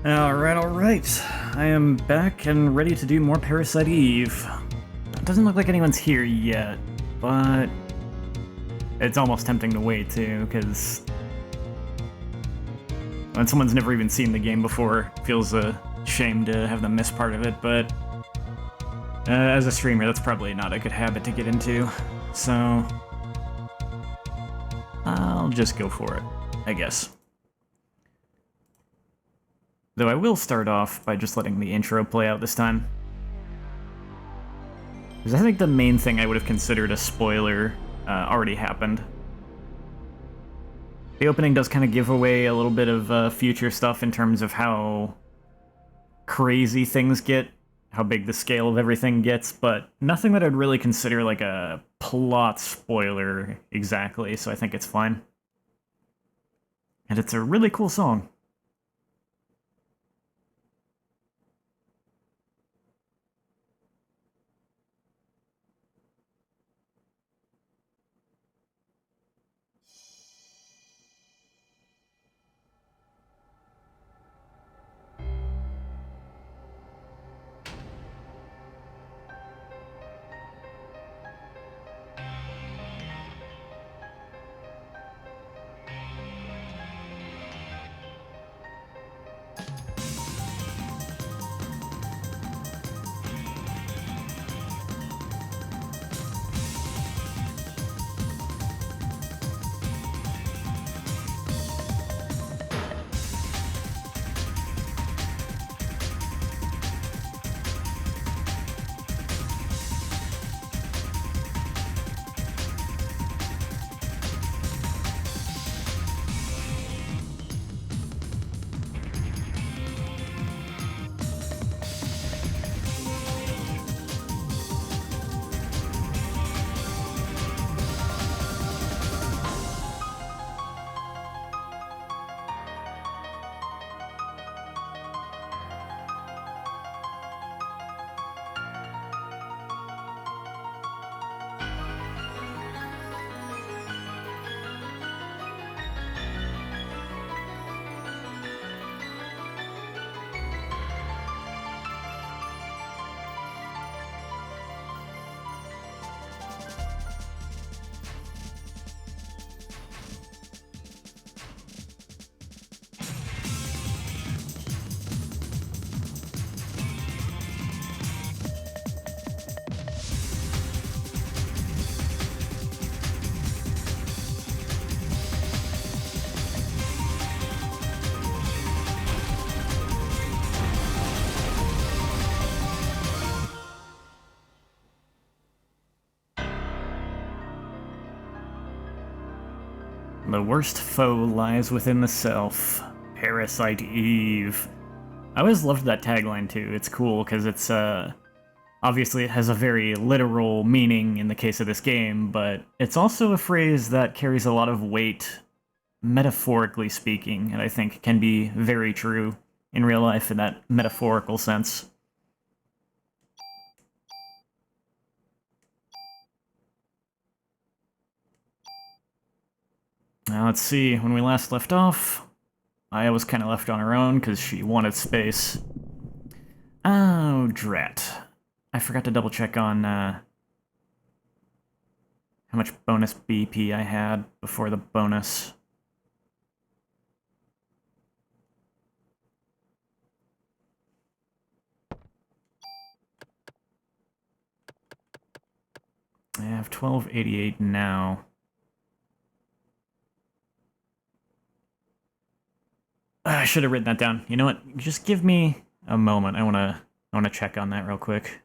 Alright. I am back and ready to do more Parasite Eve. It doesn't look like anyone's here yet, but it's almost tempting to wait too, because when someone's never even seen the game before, it feels a shame to have them miss part of it, but as a streamer, that's probably not a good habit to get into, so I'll just go for it, I guess. Though I will start off by just letting the intro play out this time. Because I think the main thing I would have considered a spoiler already happened. The opening does kind of give away a little bit of future stuff in terms of how crazy things get, how big the scale of everything gets, but nothing that I'd really consider like a plot spoiler exactly, so I think it's fine. And it's a really cool song. The worst foe lies within the self. Parasite Eve. I always loved that tagline too. It's cool because it's obviously it has a very literal meaning in the case of this game, but it's also a phrase that carries a lot of weight, metaphorically speaking, and I think can be very true in real life in that metaphorical sense. Now let's see, when we last left off, Aya was kind of left on her own because she wanted space. Oh, drat. I forgot to double check on how much bonus BP I had before the bonus. I have 1288 now. I should have written that down. You know what? Just give me a moment. I wanna check on that real quick.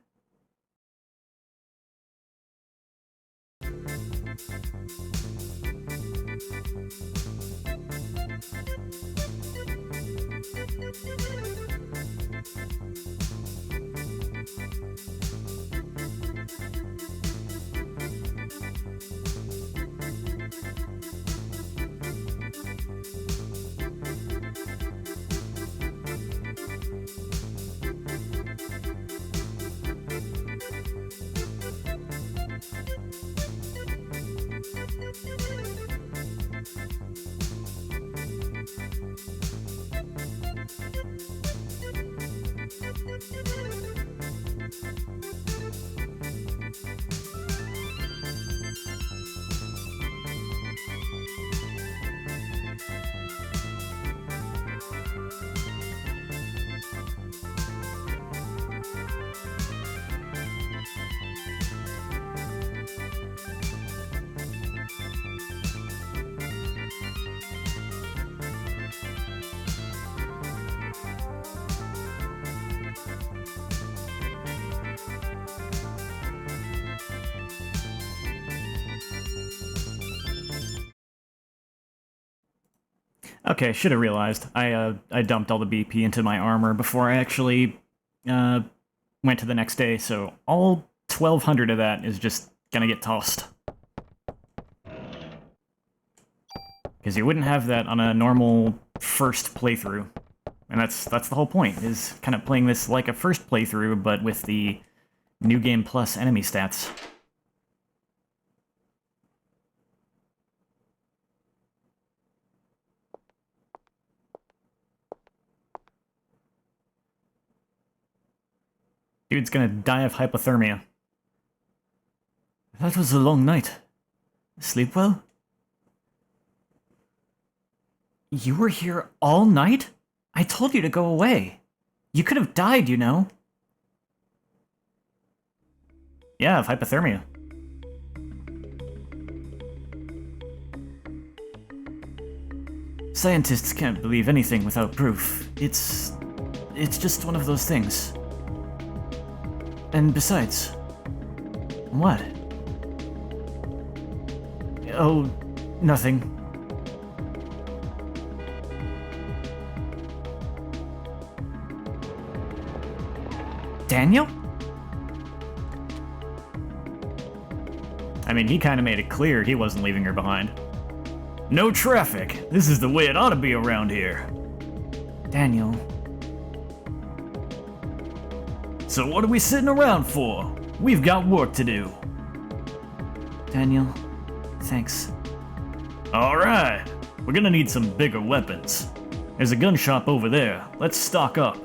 Okay, should have realized. I dumped all the BP into my armor before I actually uh, went to the next day, so all 1,200 of that is just gonna get tossed. Because you wouldn't have that on a normal first playthrough. And that's the whole point, is kind of playing this like a first playthrough, but with the New Game Plus enemy stats. Dude's gonna die of hypothermia. That was a long night. Sleep well? You were here all night? I told you to go away. You could have died, you know. Yeah, of hypothermia. Scientists can't believe anything without proof. It's just one of those things. And besides... What? Oh, nothing. Daniel? I mean, he kind of made it clear he wasn't leaving her behind. No traffic. This is the way it ought to be around here. Daniel. So what are we sitting around for? We've got work to do. Daniel, thanks. Alright. We're gonna need some bigger weapons. There's a gun shop over there. Let's stock up.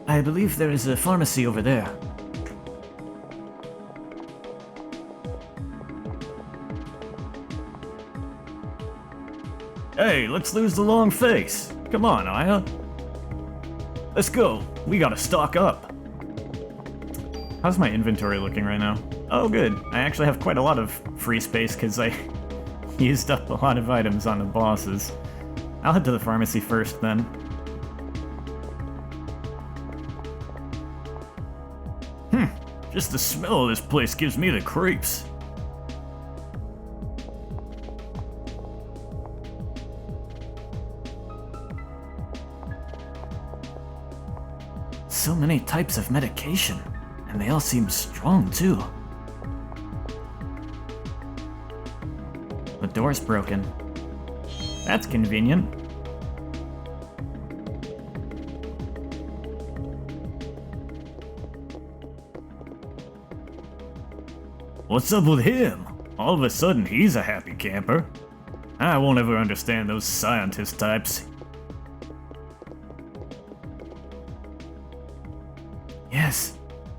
I believe there is a pharmacy over there. Hey, let's lose the long face. Come on, Aya. Let's go. We gotta stock up. How's my inventory looking right now? Oh, good. I actually have quite a lot of free space because I used up a lot of items on the bosses. I'll head to the pharmacy first, then. Just the smell of this place gives me the creeps. So many types of medication, and they all seem strong, too. The door's broken. That's convenient. What's up with him? All of a sudden, he's a happy camper. I won't ever understand those scientist types.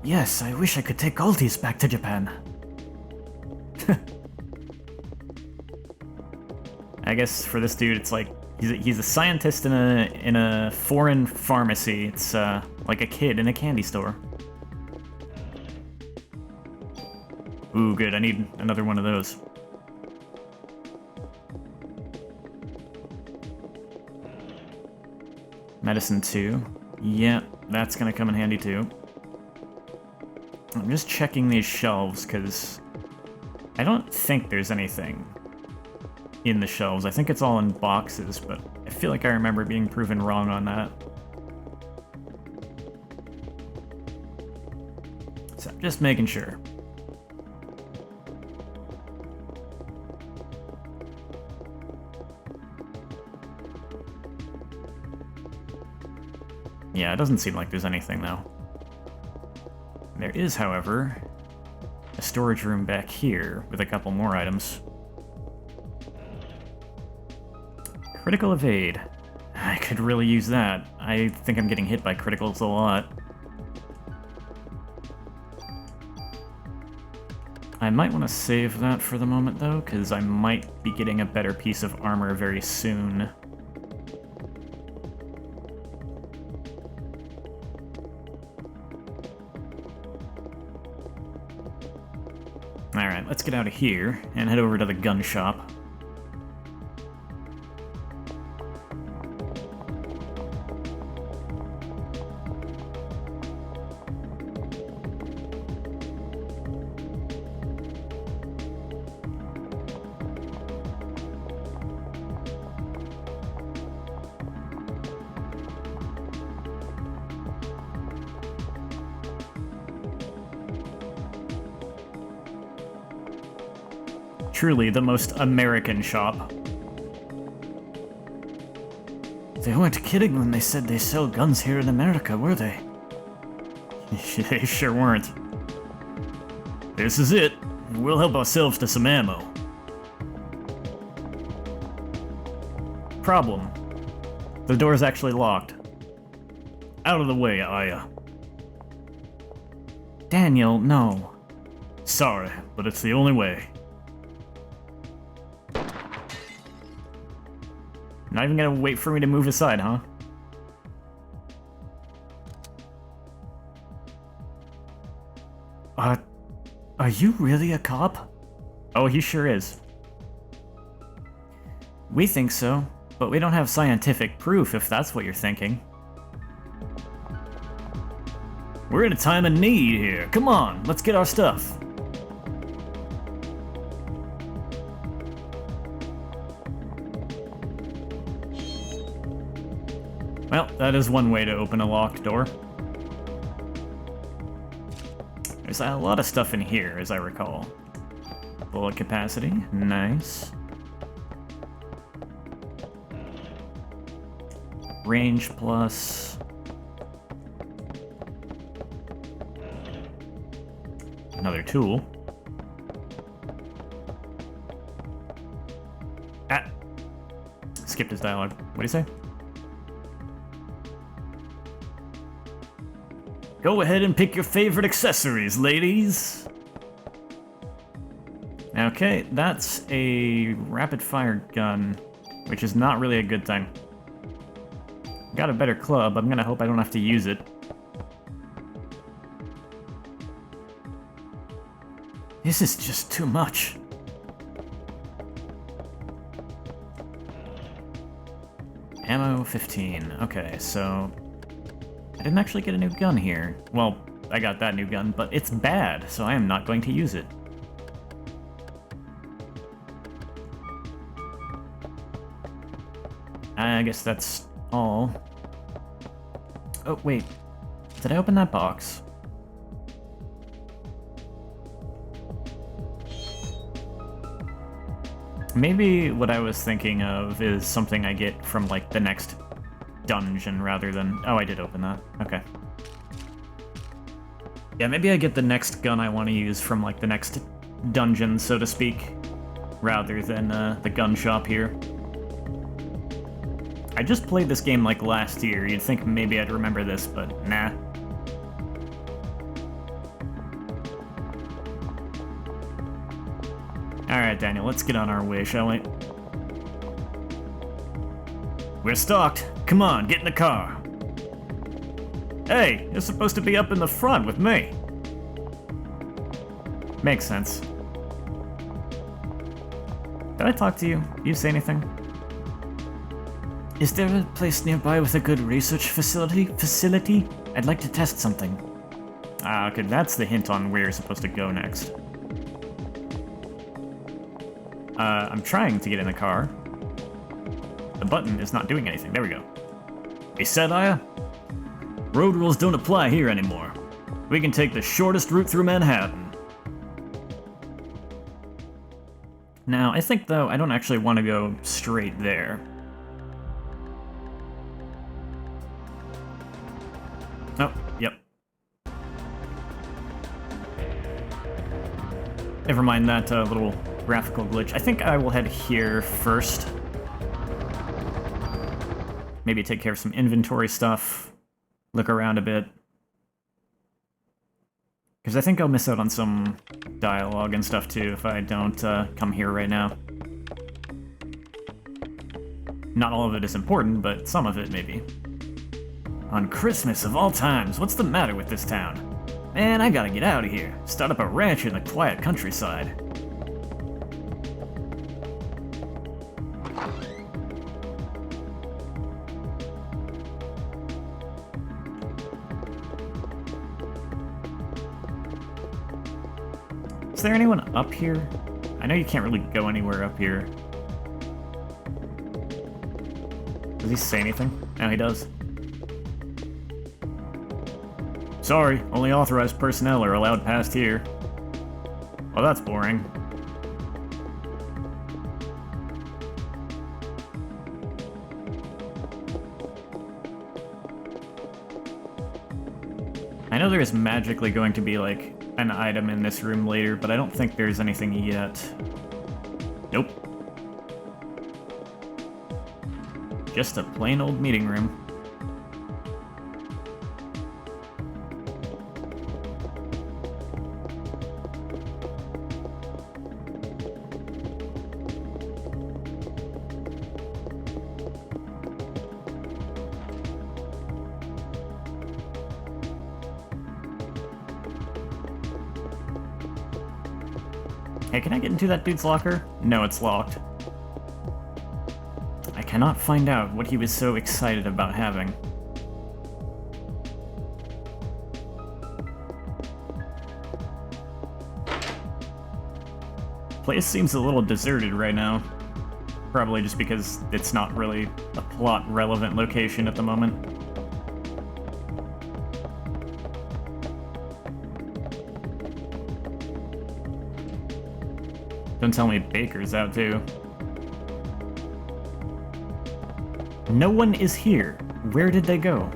Yes, I wish I could take all these back to Japan. I guess for this dude, it's like he's a scientist in a foreign pharmacy. It's like a kid in a candy store. Ooh, good. I need another one of those. Medicine 2. Yeah, that's gonna come in handy too. I'm just checking these shelves, because I don't think there's anything in the shelves. I think it's all in boxes, but I feel like I remember being proven wrong on that. So I'm just making sure. Yeah, it doesn't seem like there's anything, though. There is, however, a storage room back here with a couple more items. Critical evade. I could really use that. I think I'm getting hit by criticals a lot. I might want to save that for the moment, though, because I might be getting a better piece of armor very soon. Alright, let's get out of here and head over to the gun shop. Truly the most American shop. They weren't kidding when they said they sell guns here in America, were they? They sure weren't. This is it. We'll help ourselves to some ammo. Problem. The door's actually locked. Out of the way, Aya. Daniel, no. Sorry, but it's the only way. Not even gonna wait for me to move aside, huh? Are you really a cop? Oh, he sure is. We think so, but we don't have scientific proof if that's what you're thinking. We're in a time of need here. Come on, let's get our stuff. Well, that is one way to open a locked door. There's a lot of stuff in here, as I recall. Bullet capacity, nice. Range plus. Another tool. Ah! Skipped his dialogue. What do you say? Go ahead and pick your favorite accessories, ladies! Okay, that's a rapid-fire gun, which is not really a good thing. Got a better club, I'm gonna hope I don't have to use it. This is just too much. Ammo 15. Okay, so I didn't actually get a new gun here. Well, I got that new gun, but it's bad, so I am not going to use it. I guess that's all. Oh, wait. Did I open that box? Maybe what I was thinking of is something I get from, like, the next dungeon rather than... Oh, I did open that. Okay. Yeah, maybe I get the next gun I want to use from, like, the next dungeon, so to speak, rather than the gun shop here. I just played this game, like, last year. You'd think maybe I'd remember this, but nah. Alright, Daniel, let's get on our way, shall we? We're stocked. Come on, get in the car. Hey, you're supposed to be up in the front with me. Makes sense. Did I talk to you? Did you say anything? Is there a place nearby with a good research facility? I'd like to test something. Ah, okay, that's the hint on where you're supposed to go next. I'm trying to get in the car. The button is not doing anything. There we go. He said, Aya? Road rules don't apply here anymore. We can take the shortest route through Manhattan. Now, I think, though, I don't actually want to go straight there. Oh, yep. Never mind that little graphical glitch. I think I will head here first. Maybe take care of some inventory stuff. Look around a bit. Because I think I'll miss out on some dialogue and stuff too if I don't come here right now. Not all of it is important, but some of it maybe. On Christmas of all times, what's the matter with this town? Man, I gotta get out of here. Start up a ranch in the quiet countryside. Is there anyone up here? I know you can't really go anywhere up here. Does he say anything? No, he does. Sorry, only authorized personnel are allowed past here. Well, that's boring. I know there is magically going to be, like, an item in this room later, but I don't think there's anything yet. Nope. Just a plain old meeting room. Hey, can I get into that dude's locker? No, it's locked. I cannot find out what he was so excited about having. Place seems a little deserted right now. Probably just because it's not really a plot-relevant location at the moment. Don't tell me Baker's out too. No one is here. Where did they go?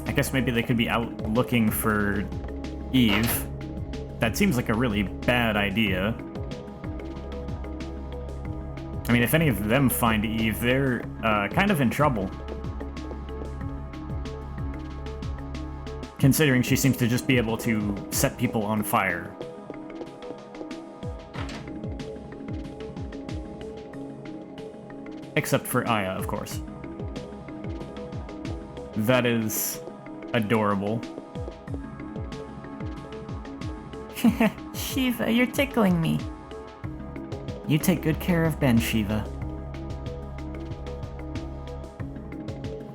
I guess maybe they could be out looking for Eve. That seems like a really bad idea. I mean, if any of them find Eve, they're kind of in trouble. Considering she seems to just be able to set people on fire. Except for Aya, of course. That is adorable. Shiva, you're tickling me. You take good care of Ben, Shiva.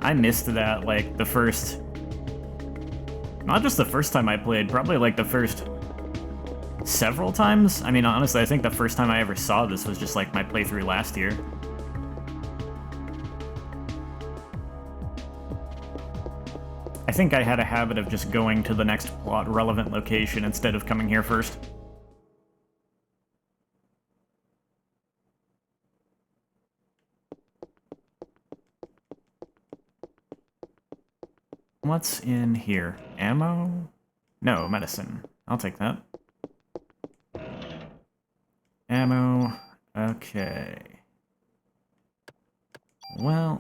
I missed that, like, the first... Not just the first time I played, probably like the first several times. I mean, honestly, I think the first time I ever saw this was just like my playthrough last year. I think I had a habit of just going to the next plot-relevant location instead of coming here first. What's in here? Ammo? No, medicine. I'll take that. Ammo. Okay. Well,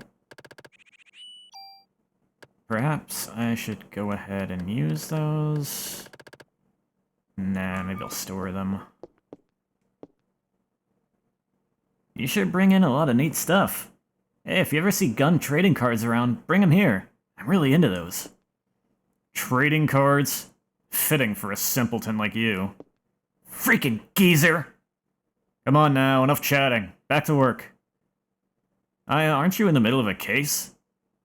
perhaps I should go ahead and use those. Nah, maybe I'll store them. You should bring in a lot of neat stuff. Hey, if you ever see gun trading cards around, bring them here. I'm really into those. Trading cards? Fitting for a simpleton like you. Freaking geezer! Come on now, enough chatting. Back to work. Aren't you in the middle of a case?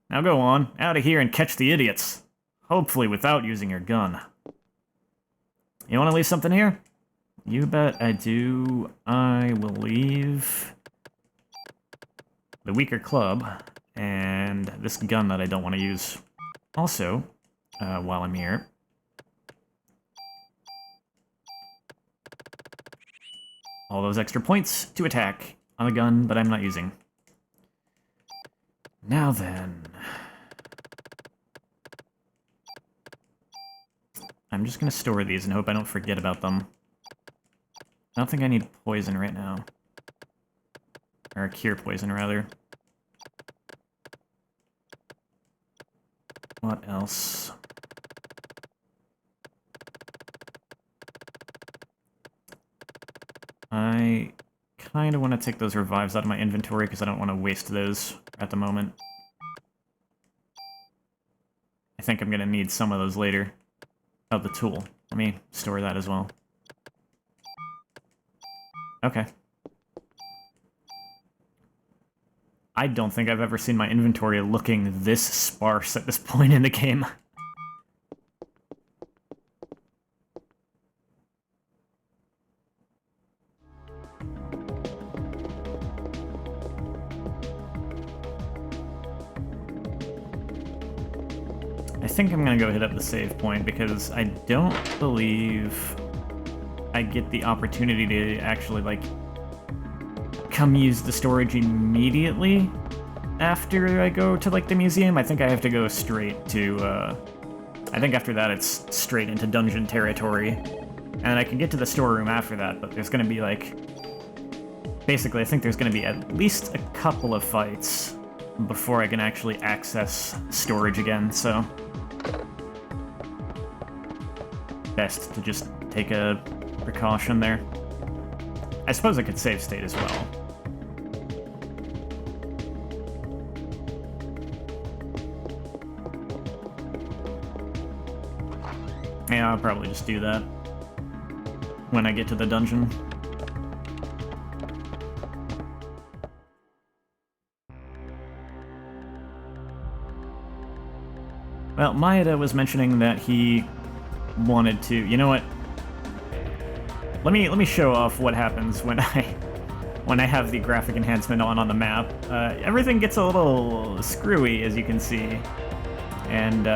Now go on, out of here and catch the idiots. Hopefully without using your gun. You want to leave something here? You bet I do. I will leave the weaker club and this gun that I don't want to use. Also, while I'm here, all those extra points to attack on the gun that I'm not using. Now then, I'm just gonna store these and hope I don't forget about them. I don't think I need poison right now. Or cure poison, rather. What else? I kind of want to take those revives out of my inventory because I don't want to waste those at the moment. I think I'm going to need some of those later. Oh, the tool. Let me store that as well. Okay. I don't think I've ever seen my inventory looking this sparse at this point in the game. I think I'm gonna go hit up the save point because I don't believe I get the opportunity to actually, like, come use the storage immediately after I go to, like, the museum. I think I have to go straight to, I think after that it's straight into dungeon territory. And I can get to the storeroom after that, but there's gonna be, like... Basically, I think there's gonna be at least a couple of fights before I can actually access storage again, so... Best to just take a precaution there. I suppose I could save state as well. Yeah, I'll probably just do that when I get to the dungeon. Well, Maeda was mentioning that he wanted to... You know what? Let me show off what happens when I have the graphic enhancement on the map. Everything gets a little screwy, as you can see. And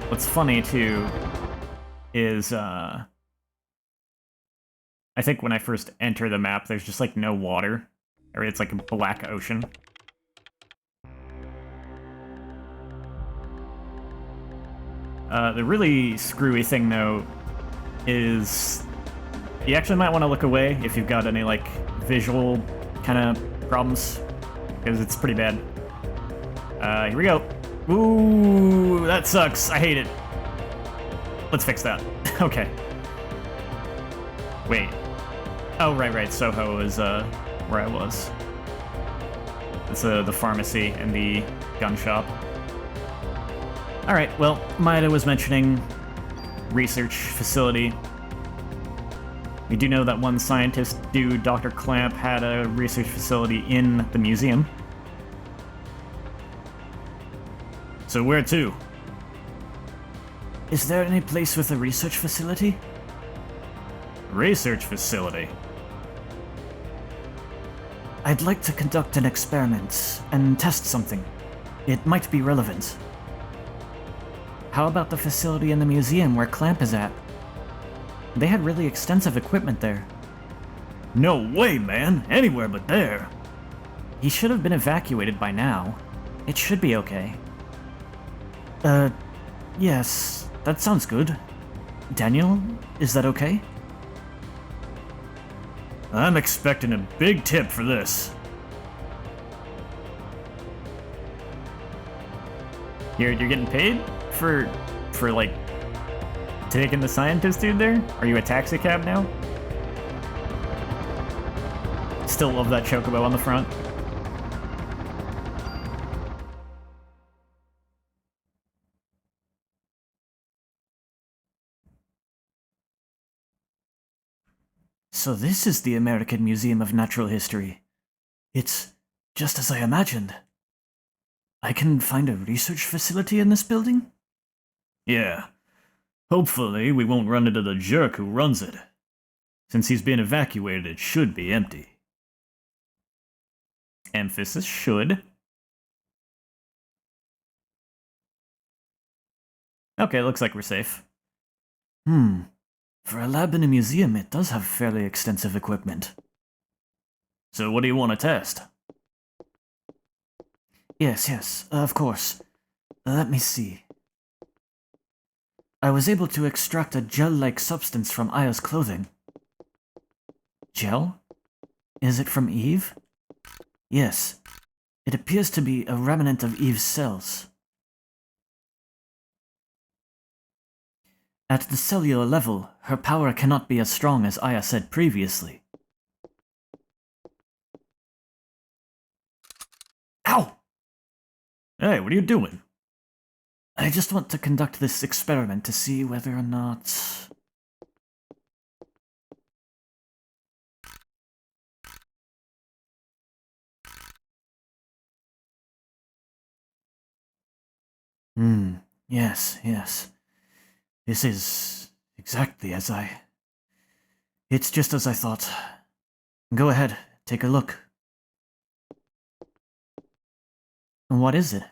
what's funny too is I think when I first enter the map, there's just like no water, or it's like a black ocean. The really screwy thing, though, is you actually might want to look away if you've got any, like, visual kind of problems, because it's pretty bad. Here we go. Ooh, that sucks. I hate it. Let's fix that. Okay. Wait. Oh, right. Soho is, where I was. It's, the pharmacy and the gun shop. Alright, well, Maeda was mentioning research facility. We do know that one scientist, dude, Dr. Clamp, had a research facility in the museum. So where to? Is there any place with a research facility? Research facility? I'd like to conduct an experiment and test something. It might be relevant. How about the facility in the museum where Clamp is at? They had really extensive equipment there. No way, man! Anywhere but there! He should have been evacuated by now. It should be okay. Yes, that sounds good. Daniel, is that okay? I'm expecting a big tip for this. You're getting paid? For like, taking the scientist dude there? Are you a taxi cab now? Still love that chocobo on the front. So this is the American Museum of Natural History. It's just as I imagined. I can find a research facility in this building? Yeah. Hopefully we won't run into the jerk who runs it. Since he's been evacuated, it should be empty. Emphasis should. Okay, looks like we're safe. For a lab in a museum, it does have fairly extensive equipment. So what do you want to test? Yes, of course. Let me see. I was able to extract a gel-like substance from Aya's clothing. Gel? Is it from Eve? Yes. It appears to be a remnant of Eve's cells. At the cellular level, her power cannot be as strong as Aya said previously. Ow! Hey, what are you doing? I just want to conduct this experiment to see whether or not... Yes. This is exactly as I... It's just as I thought. Go ahead, take a look. What is it?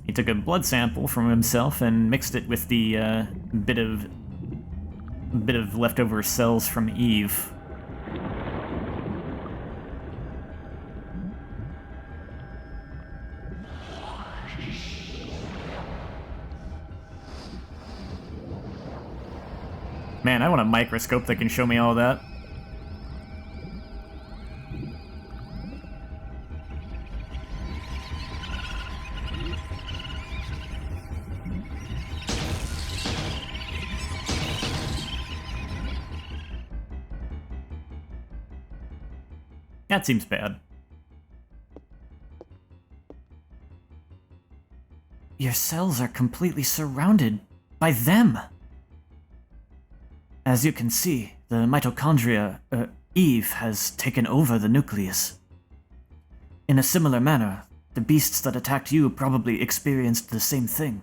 He took a blood sample from himself and mixed it with the bit of bit of leftover cells from Eve. Man, I want a microscope that can show me all that. That seems bad. Your cells are completely surrounded by them. As you can see, the mitochondria, Eve, has taken over the nucleus. In a similar manner, the beasts that attacked you probably experienced the same thing.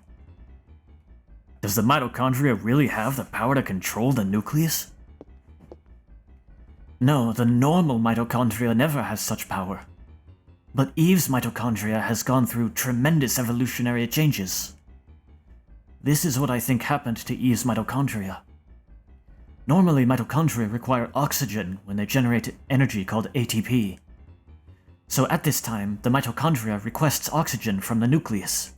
Does the mitochondria really have the power to control the nucleus? No, the normal mitochondria never has such power. But Eve's mitochondria has gone through tremendous evolutionary changes. This is what I think happened to Eve's mitochondria. Normally, mitochondria require oxygen when they generate energy called ATP. So at this time, the mitochondria requests oxygen from the nucleus.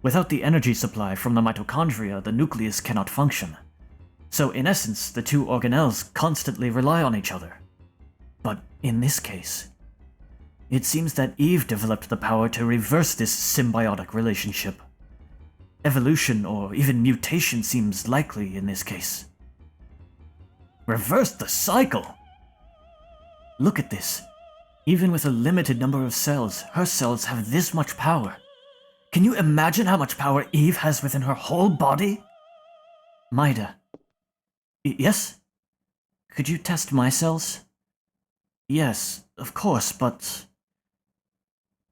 Without the energy supply from the mitochondria, the nucleus cannot function. So in essence, the two organelles constantly rely on each other. But in this case, it seems that Eve developed the power to reverse this symbiotic relationship. Evolution or even mutation seems likely in this case. Reverse the cycle? Look at this. Even with a limited number of cells, her cells have this much power. Can you imagine how much power Eve has within her whole body? Maida. Yes? Could you test my cells? Yes, of course, but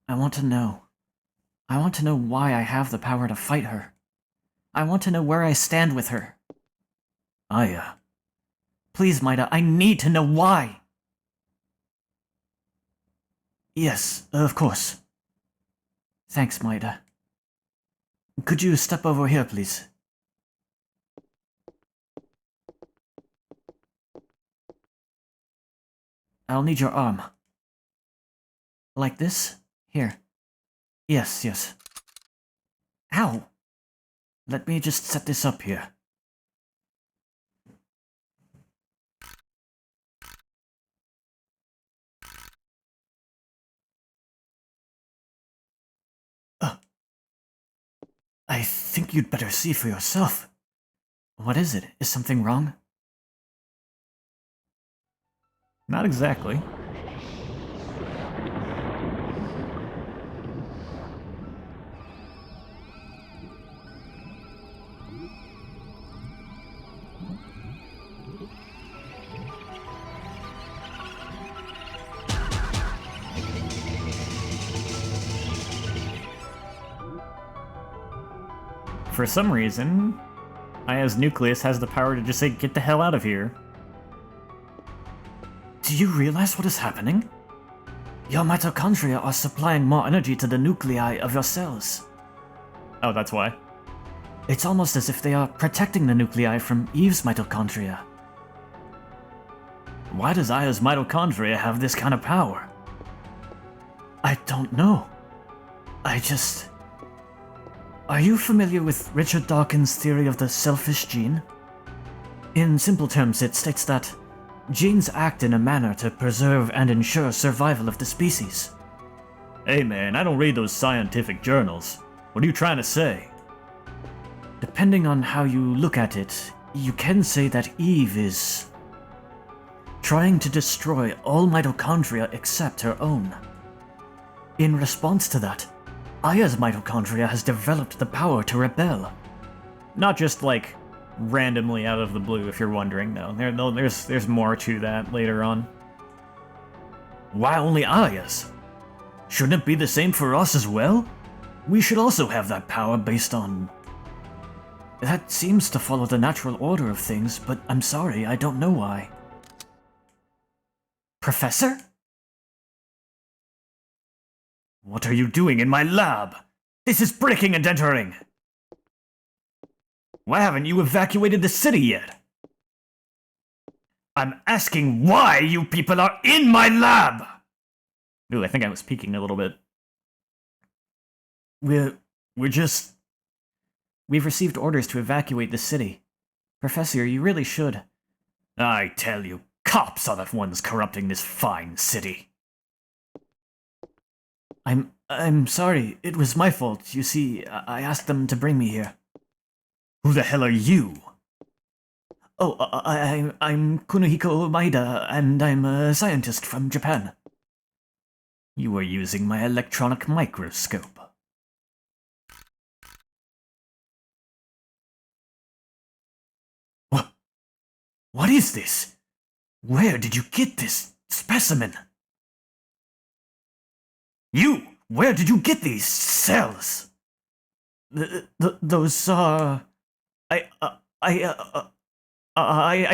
I want to know. I want to know why I have the power to fight her. I want to know where I stand with her. Aya. Please, Maida, I need to know why. Yes, of course. Thanks, Maida. Could you step over here, please? I'll need your arm. Like this? Here. Yes, yes. Ow! Let me just set this up here. I think you'd better see for yourself. What is it? Is something wrong? Not exactly. For some reason, Aya's nucleus has the power to just say, get the hell out of here. Do you realize what is happening? Your mitochondria are supplying more energy to the nuclei of your cells. Oh, that's why. It's almost as if they are protecting the nuclei from Eve's mitochondria. Why does Aya's mitochondria have this kind of power? I don't know. Are you familiar with Richard Dawkins' theory of the selfish gene? In simple terms, it states that genes act in a manner to preserve and ensure survival of the species. Hey man, I don't read those scientific journals. What are you trying to say? Depending on how you look at it, you can say that Eve is trying to destroy all mitochondria except her own. In response to that, Aya's mitochondria has developed the power to rebel. Not just like randomly out of the blue, if you're wondering. No, there's more to that later on. Why only Aya's? Shouldn't it be the same for us as well? We should also have that power based on... That seems to follow the natural order of things, but I'm sorry, I don't know why. Professor? What are you doing in my lab? This is breaking and entering! Why haven't you evacuated the city yet? I'm asking why you people are in my lab! Ooh, I think I was peeking a little bit. We're just... We've received orders to evacuate the city. Professor, you really should. I tell you, cops are the ones corrupting this fine city. I'm sorry. It was my fault. You see, I asked them to bring me here. Who the hell are you? Oh, I'm Kunihiko Maeda, and I'm a scientist from Japan. You were using my electronic microscope. What is this? Where did you get this specimen? Where did you get these cells? Those are... I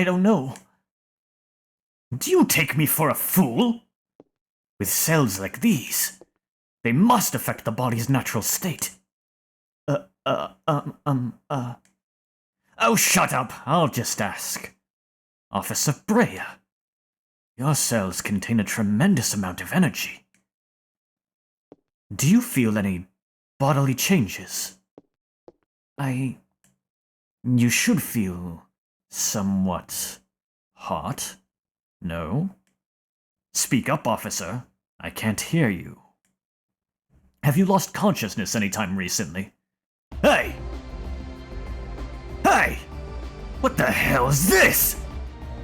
don't know. Do you take me for a fool? With cells like these, they must affect the body's natural state. Oh, shut up. I'll just ask. Officer Brea, your cells contain a tremendous amount of energy. Do you feel any bodily changes? You should feel somewhat hot. No? Speak up, officer. I can't hear you. Have you lost consciousness anytime recently? Hey! Hey! What the hell is this?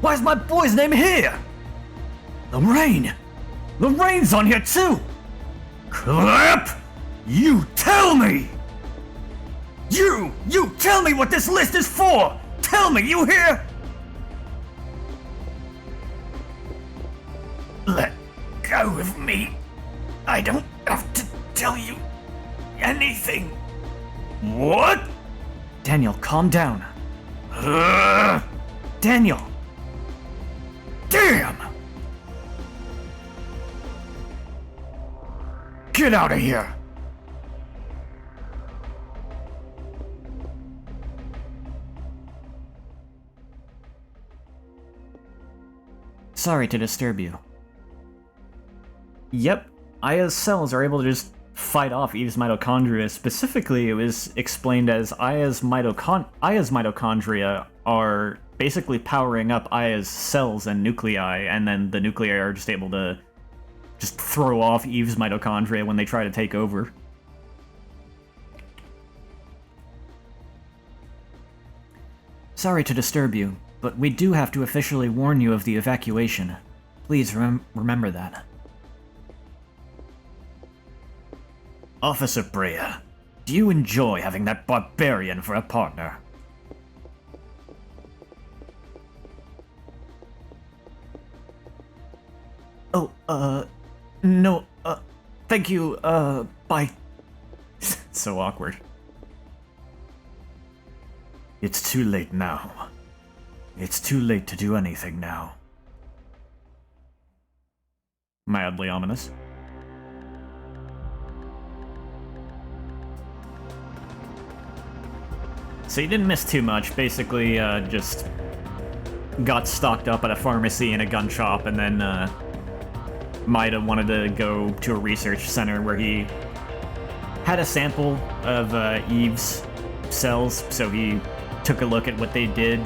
Why is my boy's name here? Lorraine! Lorraine's on here too! Crap! You tell me! You tell me what this list is for! Tell me, you hear? Let go of me. I don't have to tell you anything. What? Daniel, calm down. Daniel! Damn! Get out of here! Sorry to disturb you. Yep, Aya's cells are able to just fight off Eve's mitochondria. Specifically, it was explained as Aya's mitochondria are basically powering up Aya's cells and nuclei, and then the nuclei are just able to just throw off Eve's mitochondria when they try to take over. Sorry to disturb you, but we do have to officially warn you of the evacuation. Please remember that. Officer Brea, do you enjoy having that barbarian for a partner? Oh, no, thank you, bye. So awkward. It's too late now. It's too late to do anything now. Mildly ominous. So you didn't miss too much. Basically, just got stocked up at a pharmacy and a gun shop, and then Maeda wanted to go to a research center where he had a sample of Eve's cells, so he took a look at what they did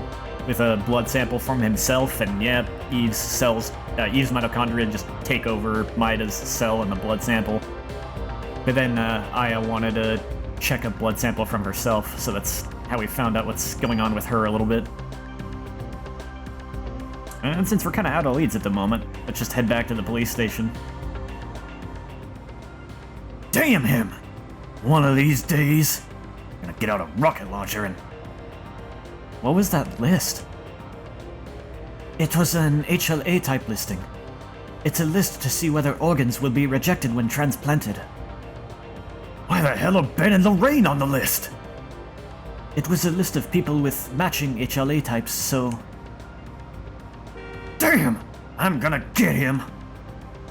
with a blood sample from himself, and yeah, Eve's cells, Eve's mitochondria just take over Maeda's cell in the blood sample. But then Aya wanted to check a blood sample from herself, so that's how we found out what's going on with her a little bit. And since we're kind of out of leads at the moment, let's just head back to the police station. Damn him! One of these days, I'm gonna get out a rocket launcher and... What was that list? It was an HLA type listing. It's a list to see whether organs will be rejected when transplanted. Why the hell are Ben and Lorraine on the list? It was a list of people with matching HLA types, so... Damn! I'm gonna get him!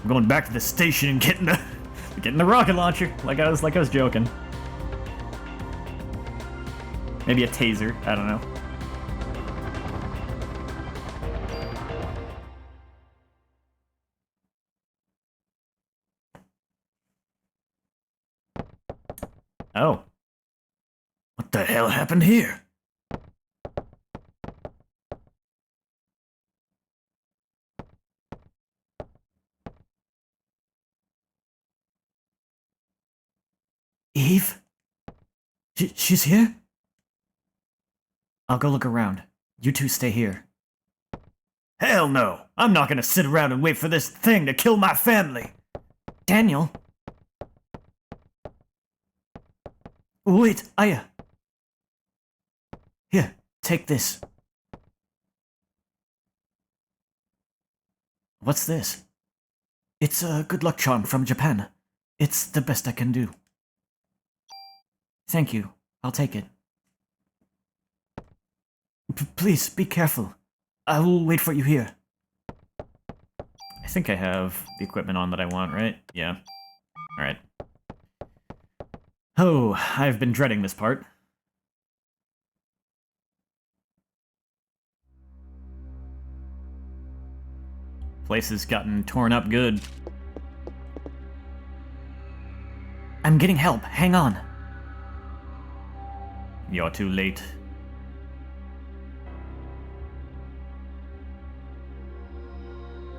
I'm going back to the station and getting the rocket launcher, like I was joking. Maybe a taser, I don't know. Oh. What the hell happened here? Eve? She's here? I'll go look around. You two stay here. Hell no! I'm not gonna sit around and wait for this thing to kill my family! Daniel? Wait, Aya! Here, take this. What's this? It's a good luck charm from Japan. It's the best I can do. Thank you. I'll take it. Please, be careful. I will wait for you here. I think I have the equipment on that I want, right? Yeah. Alright. Oh, I've been dreading this part. Place has gotten torn up good. I'm getting help. Hang on. You're too late.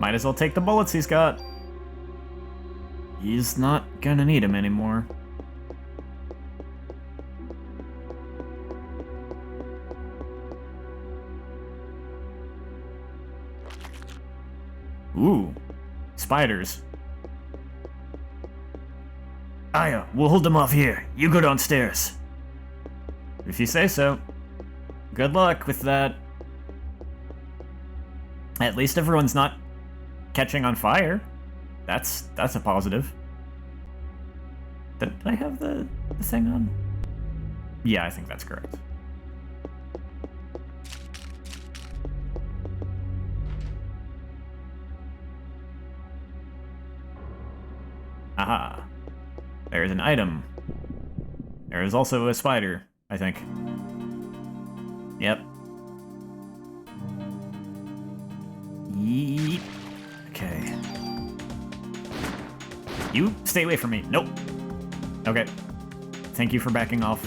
Might as well take the bullets he's got. He's not gonna need them anymore. Ooh, spiders. Aya, we'll hold them off here. You go downstairs. If you say so. Good luck with that. At least everyone's not catching on fire. That's a positive. Did I have the thing on? Yeah, I think that's correct. Aha. There's an item. There is also a spider, I think. Yep. Yeep. Okay. You stay away from me. Nope. Okay. Thank you for backing off.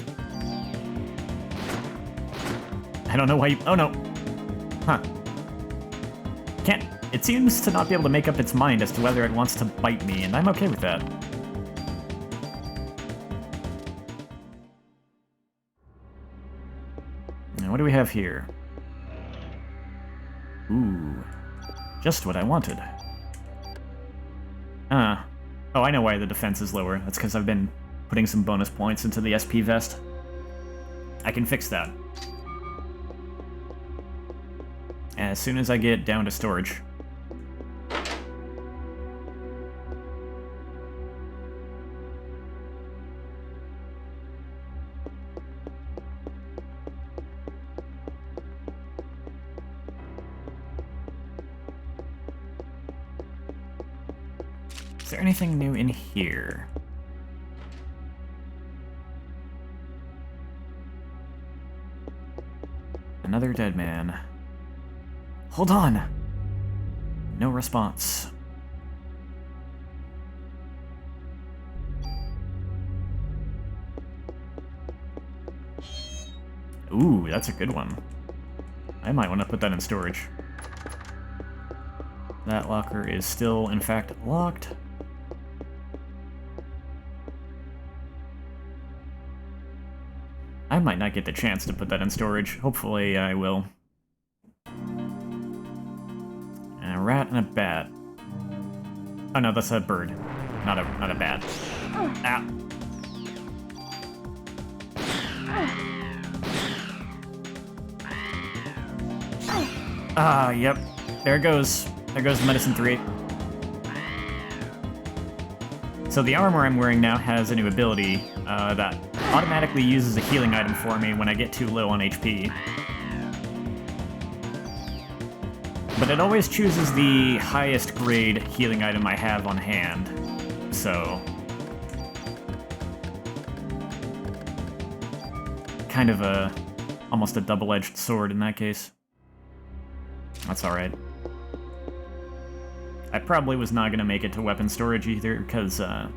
I don't know why you... Oh, no. Huh. Can't... It seems to not be able to make up its mind as to whether it wants to bite me, and I'm okay with that. Now, what do we have here? Ooh. Just what I wanted. Oh, I know why the defense is lower. That's because I've been putting some bonus points into the SP vest. I can fix that. As soon as I get down to storage. Is there anything new in here? Another dead man. Hold on! No response. Ooh, that's a good one. I might want to put that in storage. That locker is still, in fact, locked. I might not get the chance to put that in storage. Hopefully I will. And a rat and a bat. Oh no, that's a bird. Not a bat. Ah. Ah, yep. There it goes. There goes Medicine 3. So the armor I'm wearing now has a new ability that automatically uses a healing item for me when I get too low on HP. But it always chooses the highest grade healing item I have on hand, so... kind of almost a double-edged sword in that case. That's alright. I probably was not going to make it to weapon storage either, because I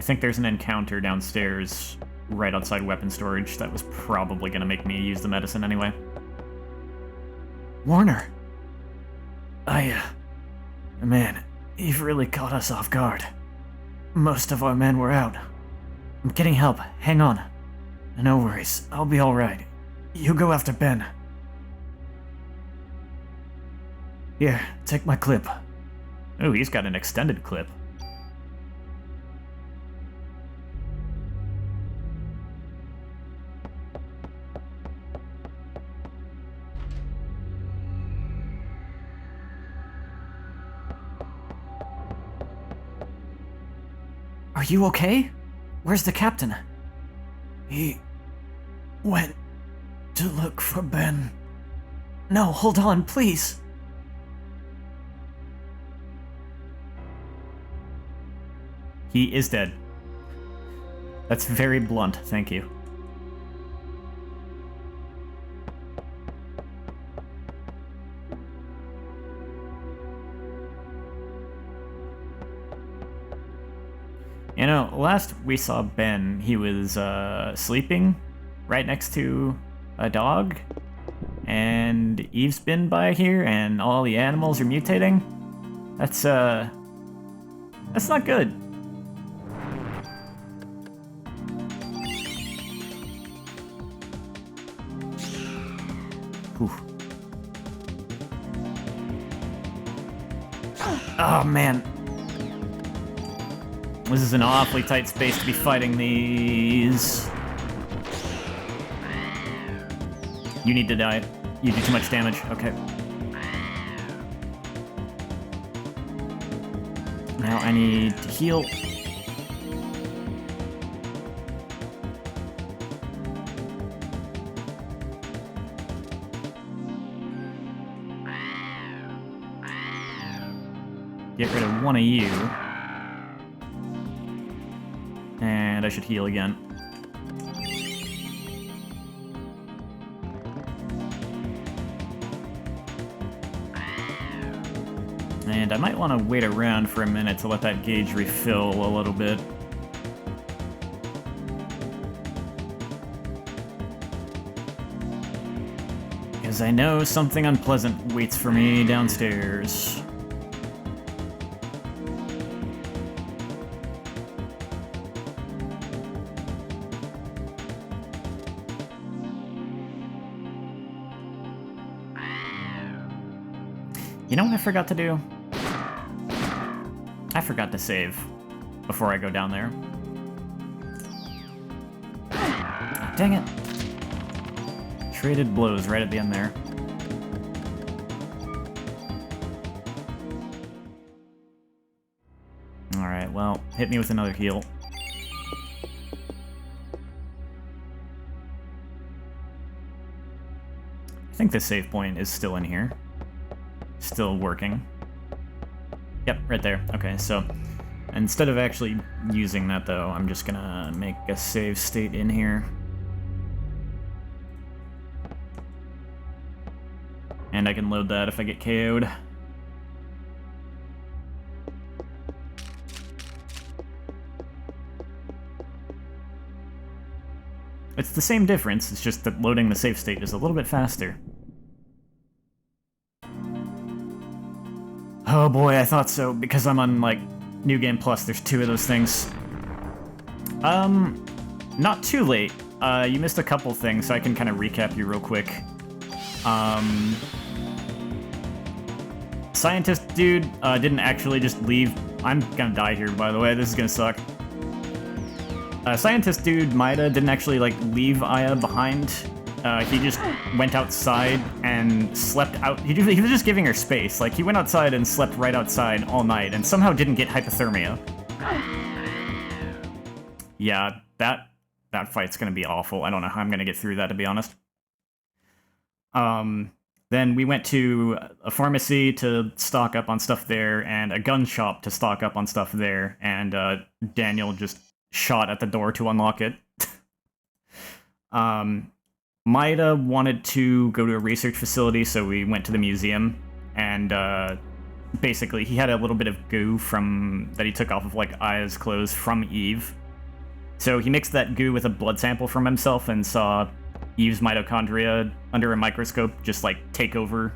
think there's an encounter downstairs right outside weapon storage. That was probably gonna make me use the medicine anyway. Warner! Man, you've really caught us off guard. Most of our men were out. I'm getting help. Hang on. No worries. I'll be alright. You go after Ben. Here, take my clip. Oh, he's got an extended clip. Are you okay? Where's the captain? He went to look for Ben. No, hold on, please. He is dead. That's very blunt, thank you. You know, last we saw Ben, he was sleeping right next to a dog, and Eve's been by here, and all the animals are mutating. That's not good. Whew. Oh man. This is an awfully tight space to be fighting these. You need to die. You do too much damage. Okay. Now I need to heal. Get rid of one of you. And I should heal again. And I might want to wait around for a minute to let that gauge refill a little bit. Because I know something unpleasant waits for me downstairs. You know what I forgot to do? I forgot to save before I go down there. Oh, dang it. Traded blows right at the end there. Alright, well, hit me with another heal. I think the save point is still in here. Still working. Yep, right there. Okay, so instead of actually using that though, I'm just gonna make a save state in here. And I can load that if I get KO'd. It's the same difference, it's just that loading the save state is a little bit faster. Oh boy, I thought so, because I'm on, like, New Game Plus, there's 2 of those things. Not too late. You missed a couple things, so I can kind of recap you real quick. Scientist dude didn't actually just leave. I'm gonna die here, by the way, this is gonna suck. Scientist dude, Maida, didn't actually, like, leave Aya behind. He just went outside and slept out. He was just giving her space. Like, he went outside and slept right outside all night and somehow didn't get hypothermia. Yeah, that fight's gonna be awful. I don't know how I'm gonna get through that, to be honest. Then we went to a pharmacy to stock up on stuff there, and a gun shop to stock up on stuff there, and Daniel just shot at the door to unlock it. Maida wanted to go to a research facility, so we went to the museum, and basically he had a little bit of goo that he took off of, like, Aya's clothes from Eve. So he mixed that goo with a blood sample from himself and saw Eve's mitochondria under a microscope just, like, take over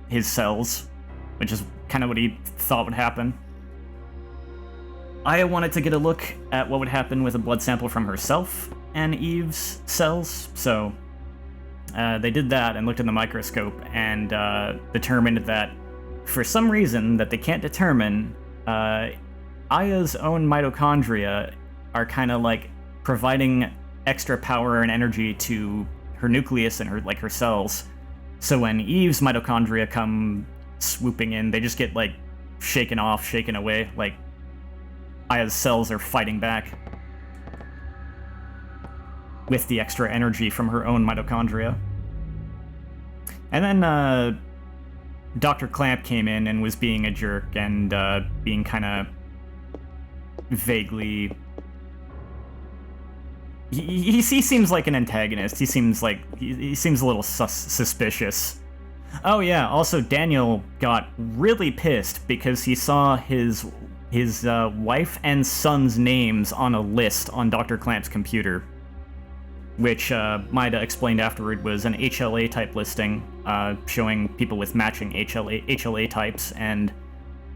his cells, which is kind of what he thought would happen. Aya wanted to get a look at what would happen with a blood sample from herself and Eve's cells, so they did that and looked in the microscope and determined that, for some reason that they can't determine, Aya's own mitochondria are kind of like providing extra power and energy to her nucleus and her cells. So when Eve's mitochondria come swooping in, they just get like shaken off, shaken away, like Aya's cells are fighting back with the extra energy from her own mitochondria. And then Dr. Clamp came in and was being a jerk and being kind of vaguely... He seems like an antagonist. He seems like... He seems a little suspicious. Oh yeah, also Daniel got really pissed because he saw his wife and son's names on a list on Dr. Clamp's computer, which Maida explained afterward was an HLA-type listing, showing people with matching HLA types, and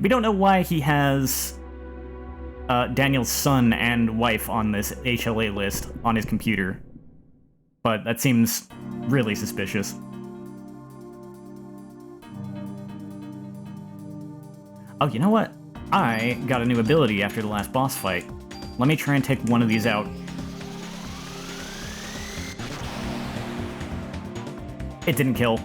we don't know why he has Daniel's son and wife on this HLA list on his computer, but that seems really suspicious. Oh, you know what? I got a new ability after the last boss fight. Let me try and take one of these out. It didn't kill.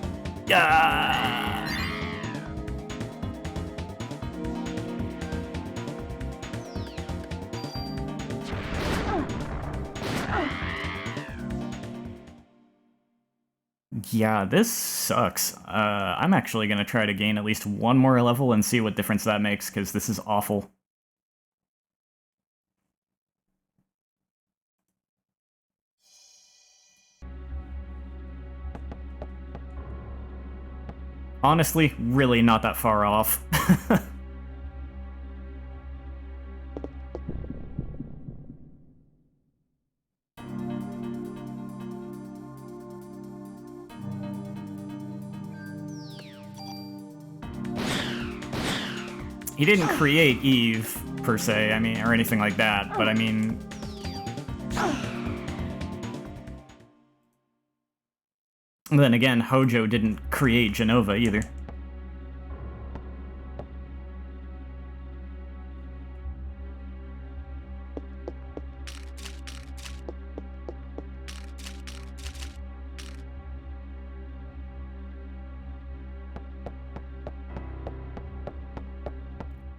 Yeah, this sucks. I'm actually gonna try to gain at least one more level and see what difference that makes, because this is awful. Honestly, really not that far off. He didn't create Eve, per se, I mean, or anything like that, but I mean... Then again, Hojo didn't create Genova either.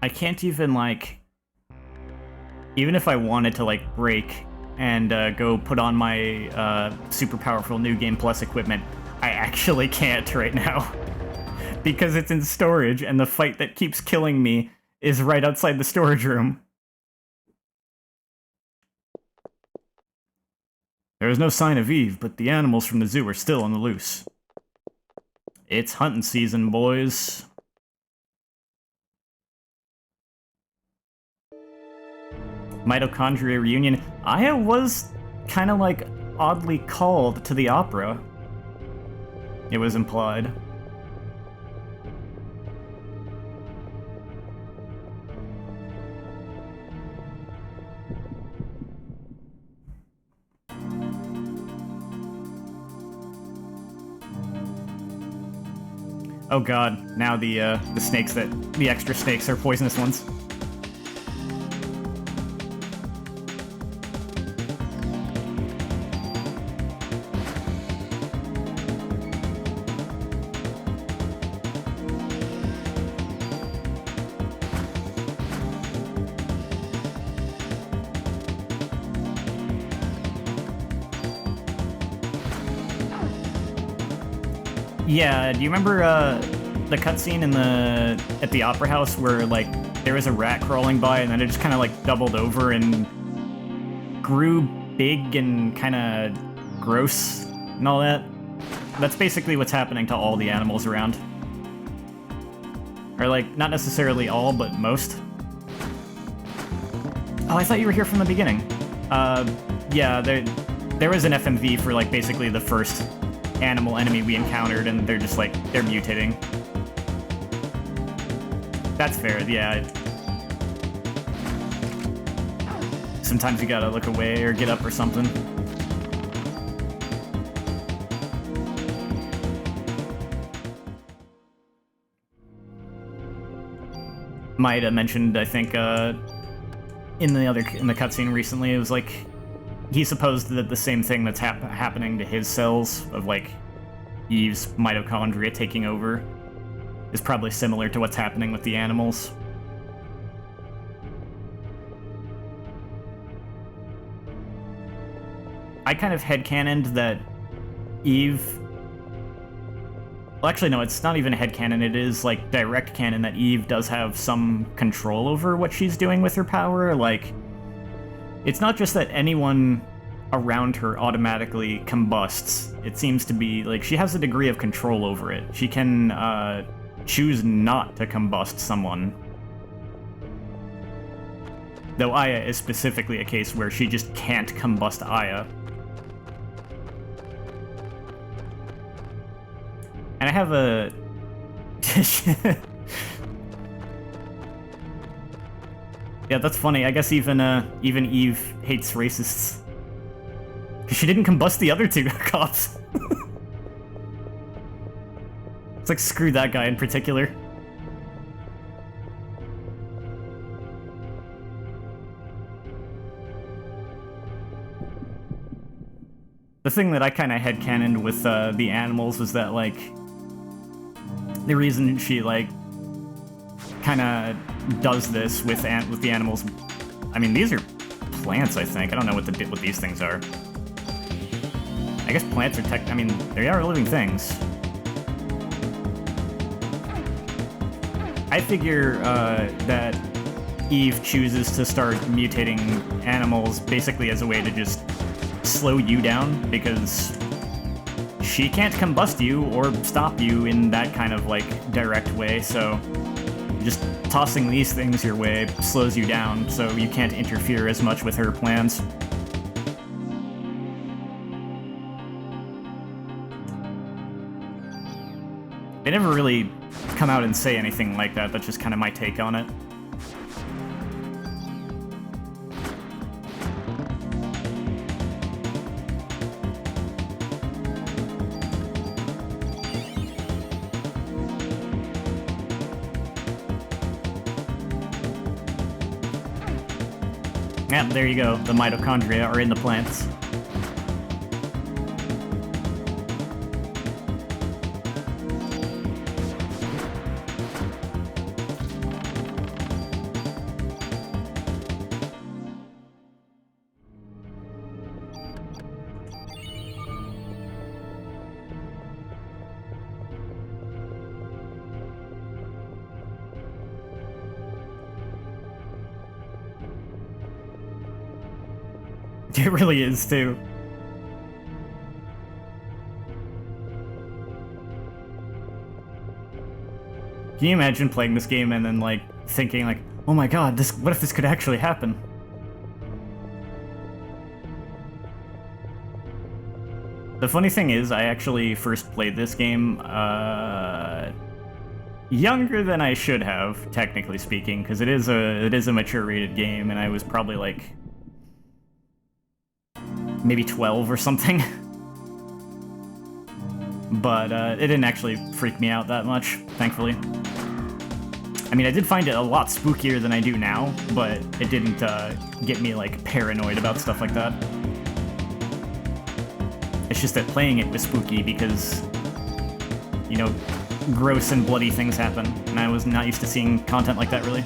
I can't even, like... Even if I wanted to, like, break and go put on my super powerful New Game Plus equipment, I actually can't right now. Because it's in storage, and the fight that keeps killing me is right outside the storage room. There is no sign of Eve, but the animals from the zoo are still on the loose. It's hunting season, boys. Mitochondria reunion. Aya was kind of like oddly called to the opera. It was implied. Oh god, now the snakes the extra snakes are poisonous ones. Yeah, do you remember the cutscene at the opera house where like there was a rat crawling by and then it just kind of like doubled over and grew big and kind of gross and all that? That's basically what's happening to all the animals around. Or like, not necessarily all, but most. Oh, I thought you were here from the beginning. Yeah, there was an FMV for, like, basically the first animal enemy we encountered, and they're just, like, they're mutating. That's fair, yeah. Sometimes you gotta look away or get up or something. Might have mentioned, I think, in the cutscene recently, it was like he supposed that the same thing that's happening to his cells of like Eve's mitochondria taking over is probably similar to what's happening with the animals. I kind of headcanoned that Eve... Well, actually, no, it's not even headcanon, it is, like, direct canon that Eve does have some control over what she's doing with her power. Like, it's not just that anyone around her automatically combusts. It seems to be, like, she has a degree of control over it. She can, choose not to combust someone. Though Aya is specifically a case where she just can't combust Aya. And I have a... Yeah, that's funny. I guess even Eve hates racists. Because she didn't combust the other two cops. It's like, screw that guy in particular. The thing that I kind of headcanoned with the animals was that, like, the reason she, like, kind of does this with the animals... I mean, these are plants, I think. I don't know what these things are. I guess plants are I mean, they are living things. I figure that Eve chooses to start mutating animals basically as a way to just slow you down, because she can't combust you or stop you in that kind of, like, direct way, so just tossing these things your way slows you down, so you can't interfere as much with her plans. They never really come out and say anything like that. That's just kind of my take on it. Yeah, there you go. The mitochondria are in the plants. It really is, too. Can you imagine playing this game and then, like, thinking, like, oh my god, what if this could actually happen? The funny thing is, I actually first played this game, younger than I should have, technically speaking, because it is a mature-rated game, and I was probably, like, maybe 12 or something. But it didn't actually freak me out that much, thankfully. I mean, I did find it a lot spookier than I do now, but it didn't get me, like, paranoid about stuff like that. It's just that playing it was spooky because, you know, gross and bloody things happen, and I was not used to seeing content like that, really.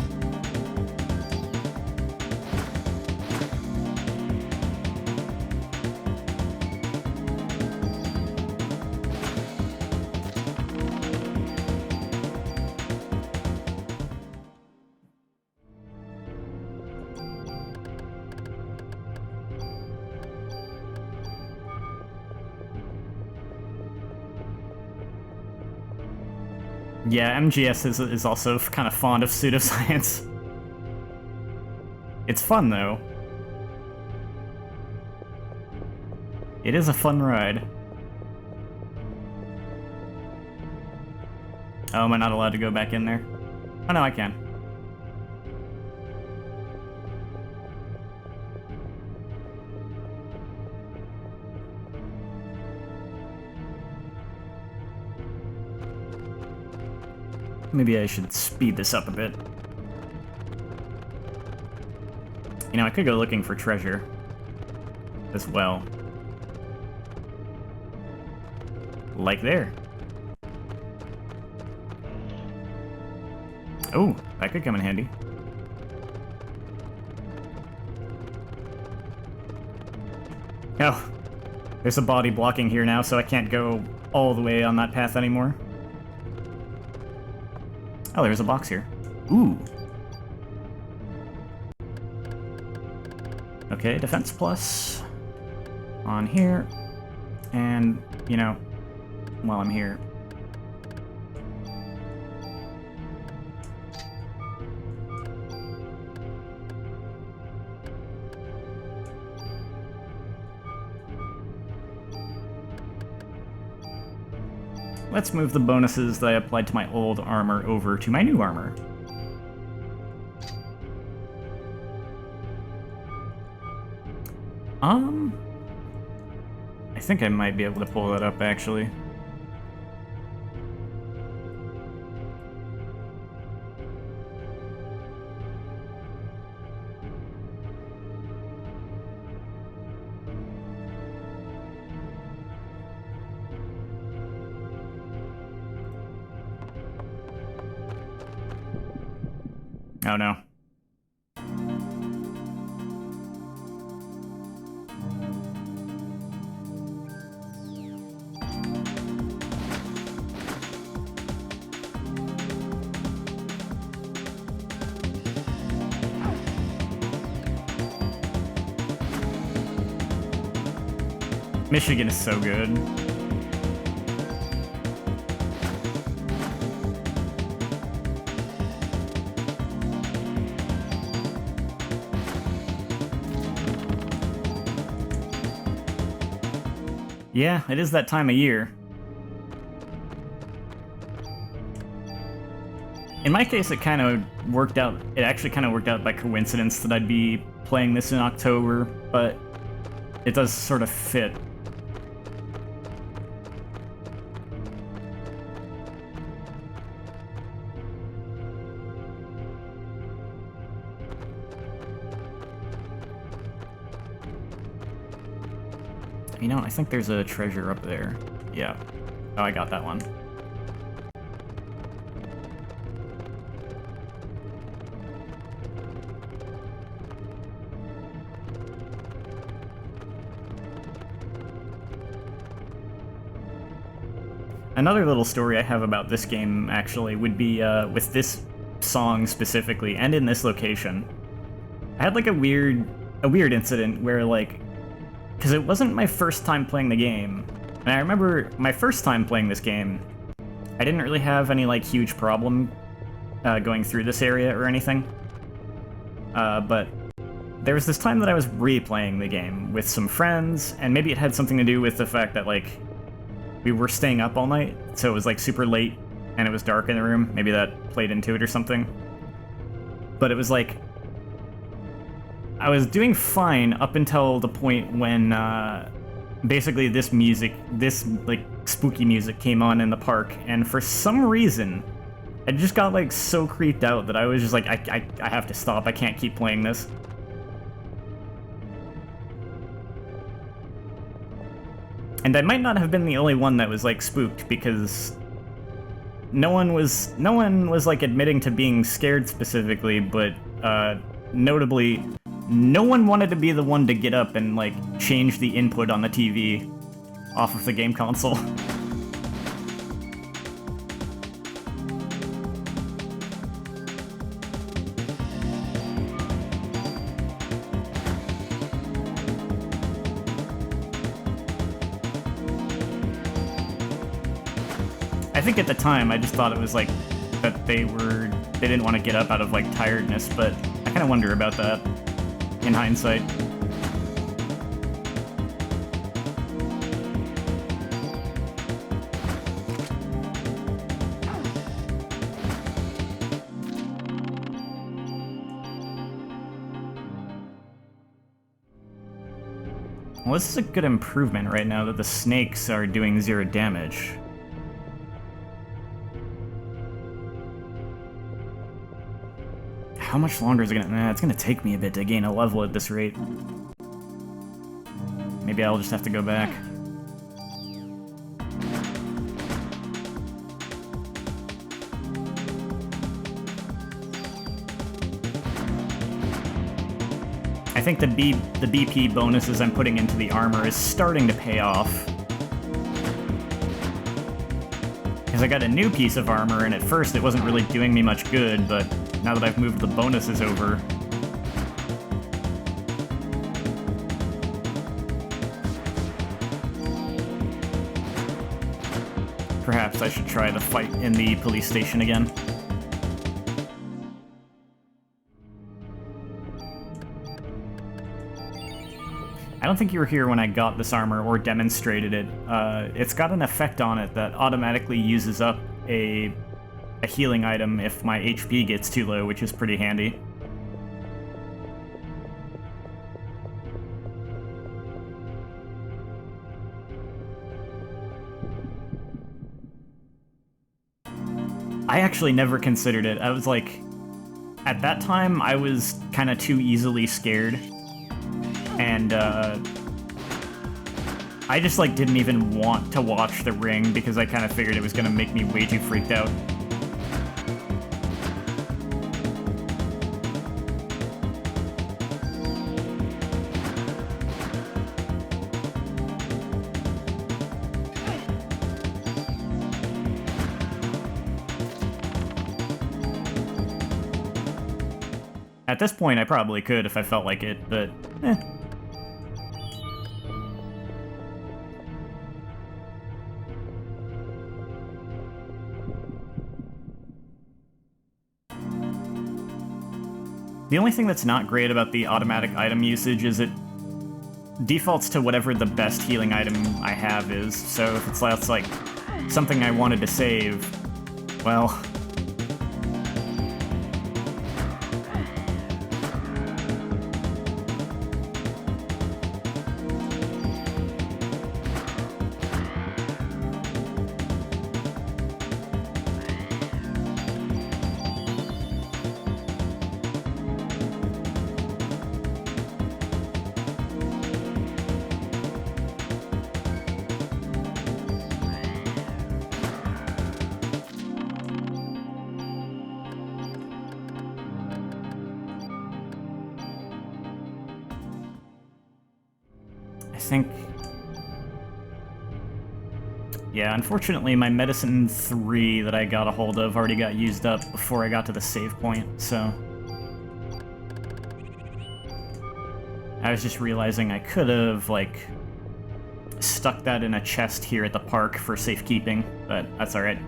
Yeah, MGS is also kind of fond of pseudoscience. It's fun, though. It is a fun ride. Oh, am I not allowed to go back in there? Oh no, I can. Maybe I should speed this up a bit. You know, I could go looking for treasure as well. Like there. Oh, that could come in handy. Oh, there's a body blocking here now, so I can't go all the way on that path anymore. Oh, there's a box here. Ooh. Okay, defense plus on here. And, you know, while I'm here. Let's move the bonuses that I applied to my old armor over to my new armor. I think I might be able to pull that up, actually. Oh no. Michigan is so good. Yeah, it is that time of year. In my case, it kind of worked out. It actually kind of worked out by coincidence that I'd be playing this in October, but it does sort of fit. You know, I think there's a treasure up there. Yeah. Oh, I got that one. Another little story I have about this game, actually, would be with this song specifically, and in this location. I had like a weird incident where, like, because it wasn't my first time playing the game, and I remember my first time playing this game, I didn't really have any like huge problem going through this area or anything. But there was this time that I was replaying the game with some friends, and maybe it had something to do with the fact that like we were staying up all night, so it was like super late and it was dark in the room. Maybe that played into it or something. But it was like I was doing fine up until the point when basically this music, this like spooky music came on in the park, and for some reason I just got like so creeped out that I was just like, I have to stop, I can't keep playing this. And I might not have been the only one that was like spooked, because no one was like admitting to being scared specifically, but notably no one wanted to be the one to get up and like change the input on the TV off of the game console. I think at the time I just thought it was like that they didn't want to get up out of like tiredness, but I kind of wonder about that in hindsight. Well, this is a good improvement right now that the snakes are doing 0 damage. How much longer is it gonna... Nah, it's gonna take me a bit to gain a level at this rate. Maybe I'll just have to go back. I think the BP bonuses I'm putting into the armor is starting to pay off. Because I got a new piece of armor, and at first it wasn't really doing me much good, but now that I've moved the bonuses over... Perhaps I should try the fight in the police station again. I don't think you were here when I got this armor or demonstrated it. It's got an effect on it that automatically uses up a healing item if my HP gets too low, which is pretty handy. I actually never considered it. I was like, at that time, I was kind of too easily scared. And, I just, like, didn't even want to watch The Ring because I kind of figured it was going to make me way too freaked out. At this point, I probably could if I felt like it, but, eh. The only thing that's not great about the automatic item usage is it defaults to whatever the best healing item I have is, so if it's like something I wanted to save, well... I think... Yeah, unfortunately my medicine 3 that I got a hold of already got used up before I got to the save point, so... I was just realizing I could have, like, stuck that in a chest here at the park for safekeeping, but that's alright.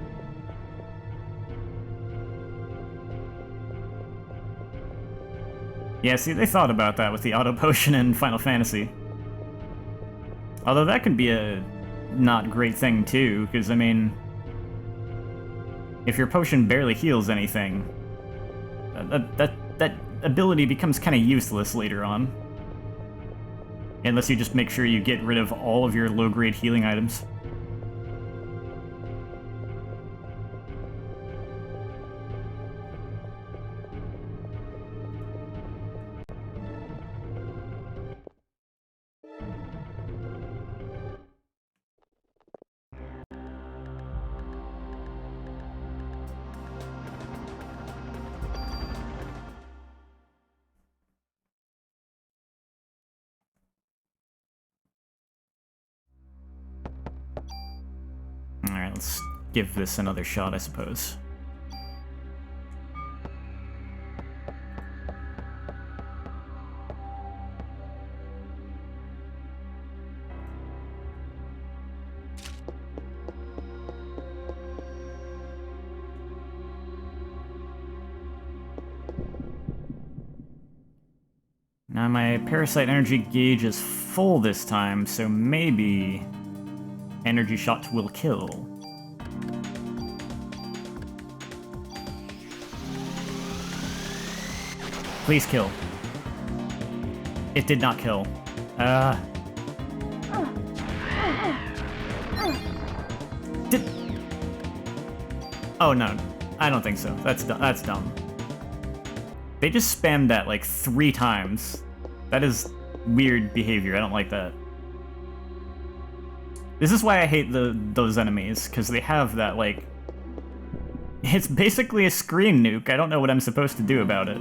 Yeah, see, they thought about that with the auto potion in Final Fantasy. Although that could be a not great thing too, because I mean, if your potion barely heals anything, that ability becomes kind of useless later on. Unless you just make sure you get rid of all of your low-grade healing items. Alright, let's give this another shot, I suppose. Now my Parasite energy gauge is full this time, so maybe energy shot will kill. Please kill. It did not kill. Oh no, I don't think so. That's dumb. They just spammed that like 3 times. That is weird behavior. I don't like that. This is why I hate those enemies, because they have that, like... It's basically a screen nuke. I don't know what I'm supposed to do about it.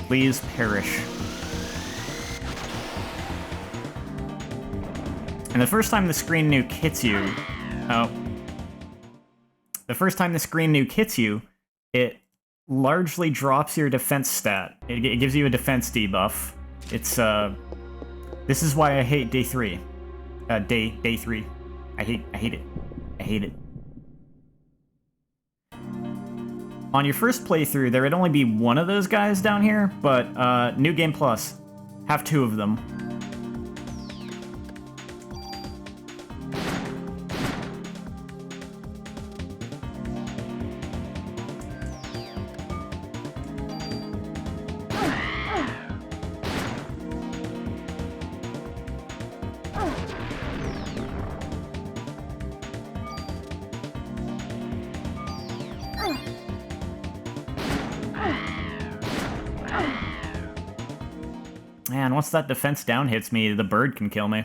Please perish. And the first time the screen nuke hits you... Oh. The first time the screen nuke hits you, it largely drops your defense stat. It gives you a defense debuff. It's, This is why I hate day 3. Day 3. I hate it. I hate it. On your first playthrough, there would only be one of those guys down here, but New Game Plus, have 2 of them. Man, once that defense down hits me, the bird can kill me.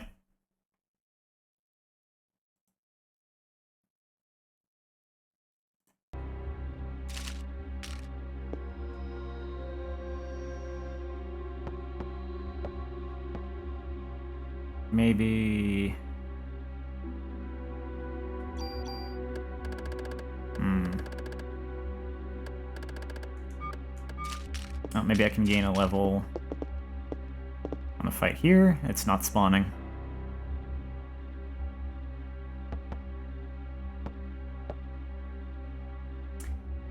Maybe... Oh, maybe I can gain a level... on a fight here. It's not spawning.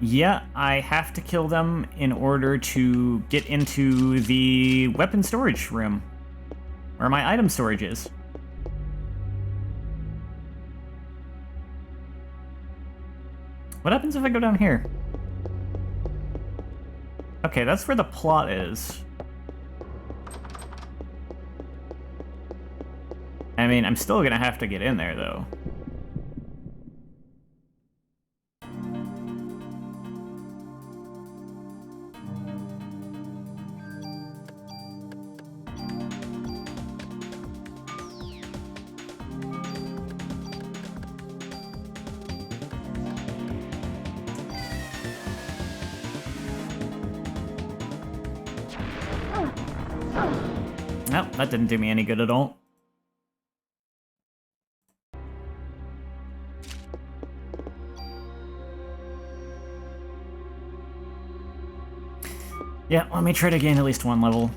Yeah, I have to kill them in order to get into the weapon storage room, where my item storage is. What happens if I go down here? Okay, that's where the plot is. I mean, I'm still gonna have to get in there, though. Nope, that didn't do me any good at all. Yeah, let me try to gain at least 1 level.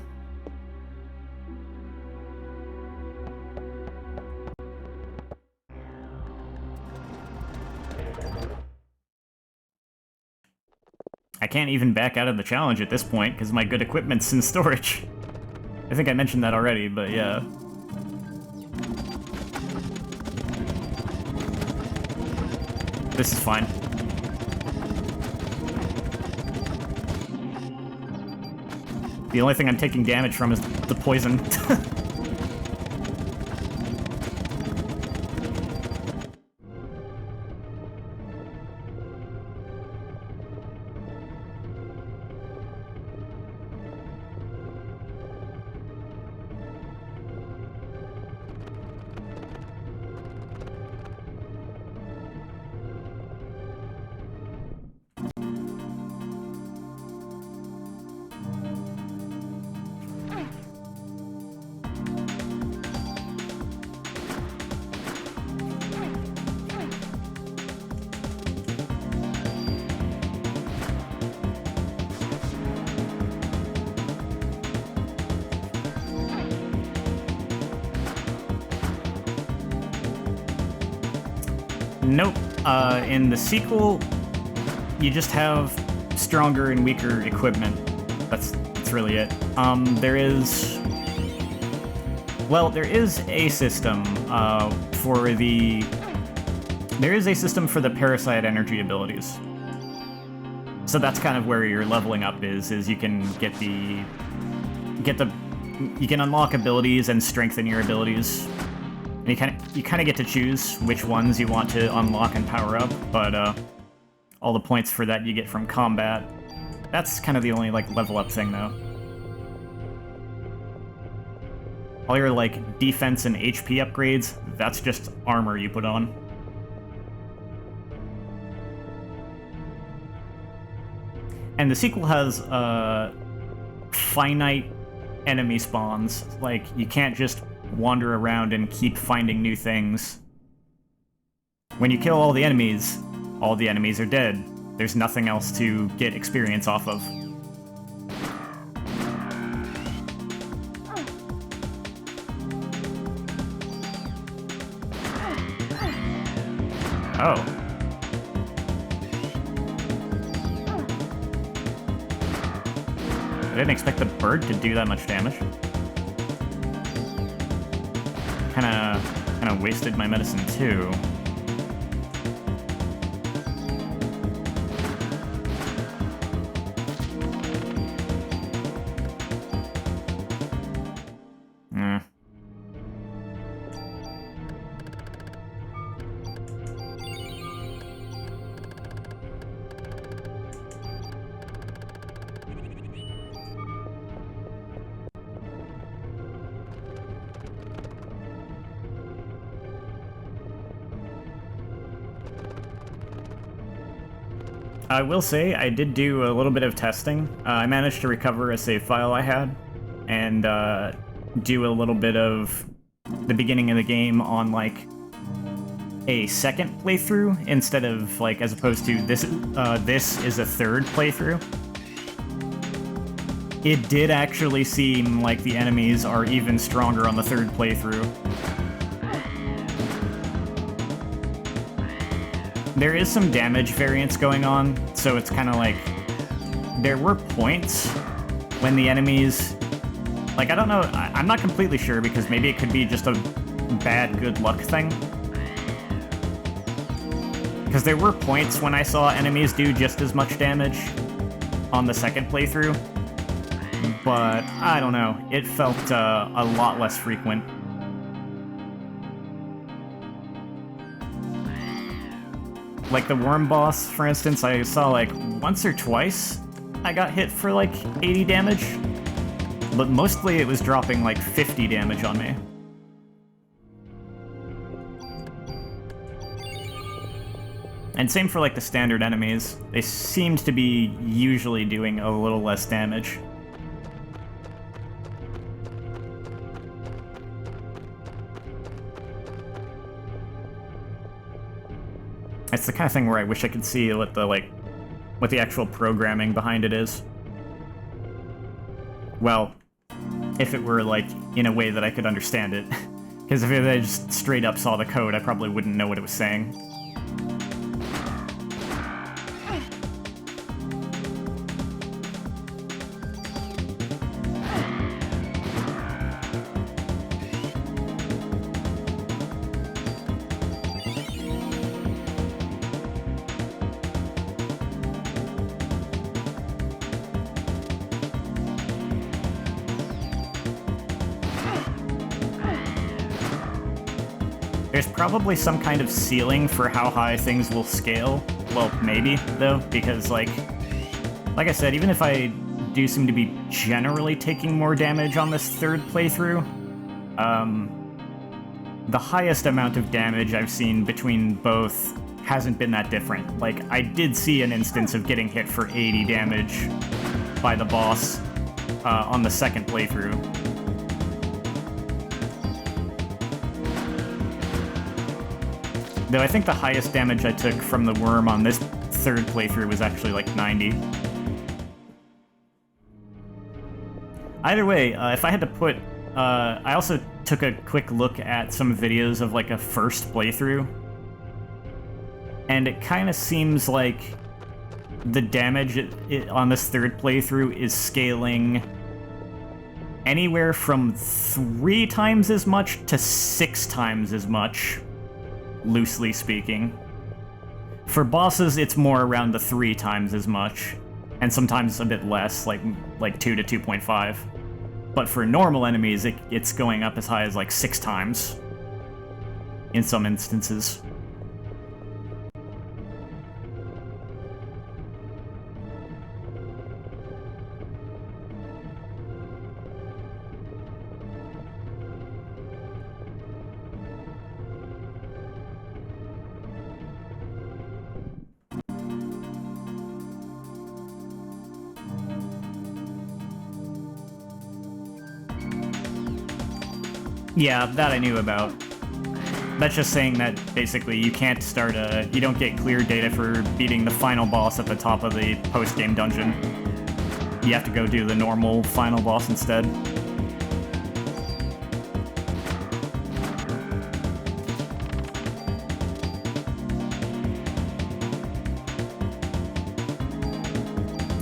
I can't even back out of the challenge at this point, because my good equipment's in storage. I think I mentioned that already, but yeah. This is fine. The only thing I'm taking damage from is the poison. Nope. In the sequel, you just have stronger and weaker equipment. That's really it. There is... Well, there is a system for the... There is a system for the Parasite energy abilities. So that's kind of where your leveling up is you can you can unlock abilities and strengthen your abilities. And you kind of get to choose which ones you want to unlock and power up, but all the points for that you get from combat. That's kind of the only, like, level up thing, though. All your, like, defense and HP upgrades, that's just armor you put on. And the sequel has, finite enemy spawns. Like, you can't just wander around and keep finding new things. When you kill all the enemies are dead. There's nothing else to get experience off of. Oh. I didn't expect the bird to do that much damage. Kinda wasted my medicine too. I will say, I did do a little bit of testing. I managed to recover a save file I had, and do a little bit of the beginning of the game on, like, a second playthrough, instead of, like, as opposed to this is a third playthrough. It did actually seem like the enemies are even stronger on the third playthrough. There is some damage variance going on, so it's kind of like... There were points when the enemies... Like, I don't know, I'm not completely sure, because maybe it could be just a bad good luck thing. Because there were points when I saw enemies do just as much damage on the second playthrough, but I don't know, it felt a lot less frequent. Like the worm boss, for instance, I saw like once or twice I got hit for like 80 damage, but mostly it was dropping like 50 damage on me. And same for like the standard enemies, they seemed to be usually doing a little less damage. It's the kind of thing where I wish I could see what the actual programming behind it is. Well, if it were, like, in a way that I could understand it. Because if I just straight up saw the code, I probably wouldn't know what it was saying. There's probably some kind of ceiling for how high things will scale. Well, maybe, though, because, like I said, even if I do seem to be generally taking more damage on this third playthrough, the highest amount of damage I've seen between both hasn't been that different. Like, I did see an instance of getting hit for 80 damage by the boss on the second playthrough. Though I think the highest damage I took from the worm on this third playthrough was actually like 90. Either way, if I had to put... I also took a quick look at some videos of like a first playthrough, and it kind of seems like the damage on this third playthrough is scaling anywhere from 3 times as much to 6 times as much loosely speaking. For bosses, it's more around the 3 times as much, and sometimes a bit less, like 2 to 2.5. But for normal enemies, it's going up as high as like 6 times in some instances. Yeah, that I knew about. That's just saying that basically you can't start you don't get clear data for beating the final boss at the top of the post-game dungeon. You have to go do the normal final boss instead.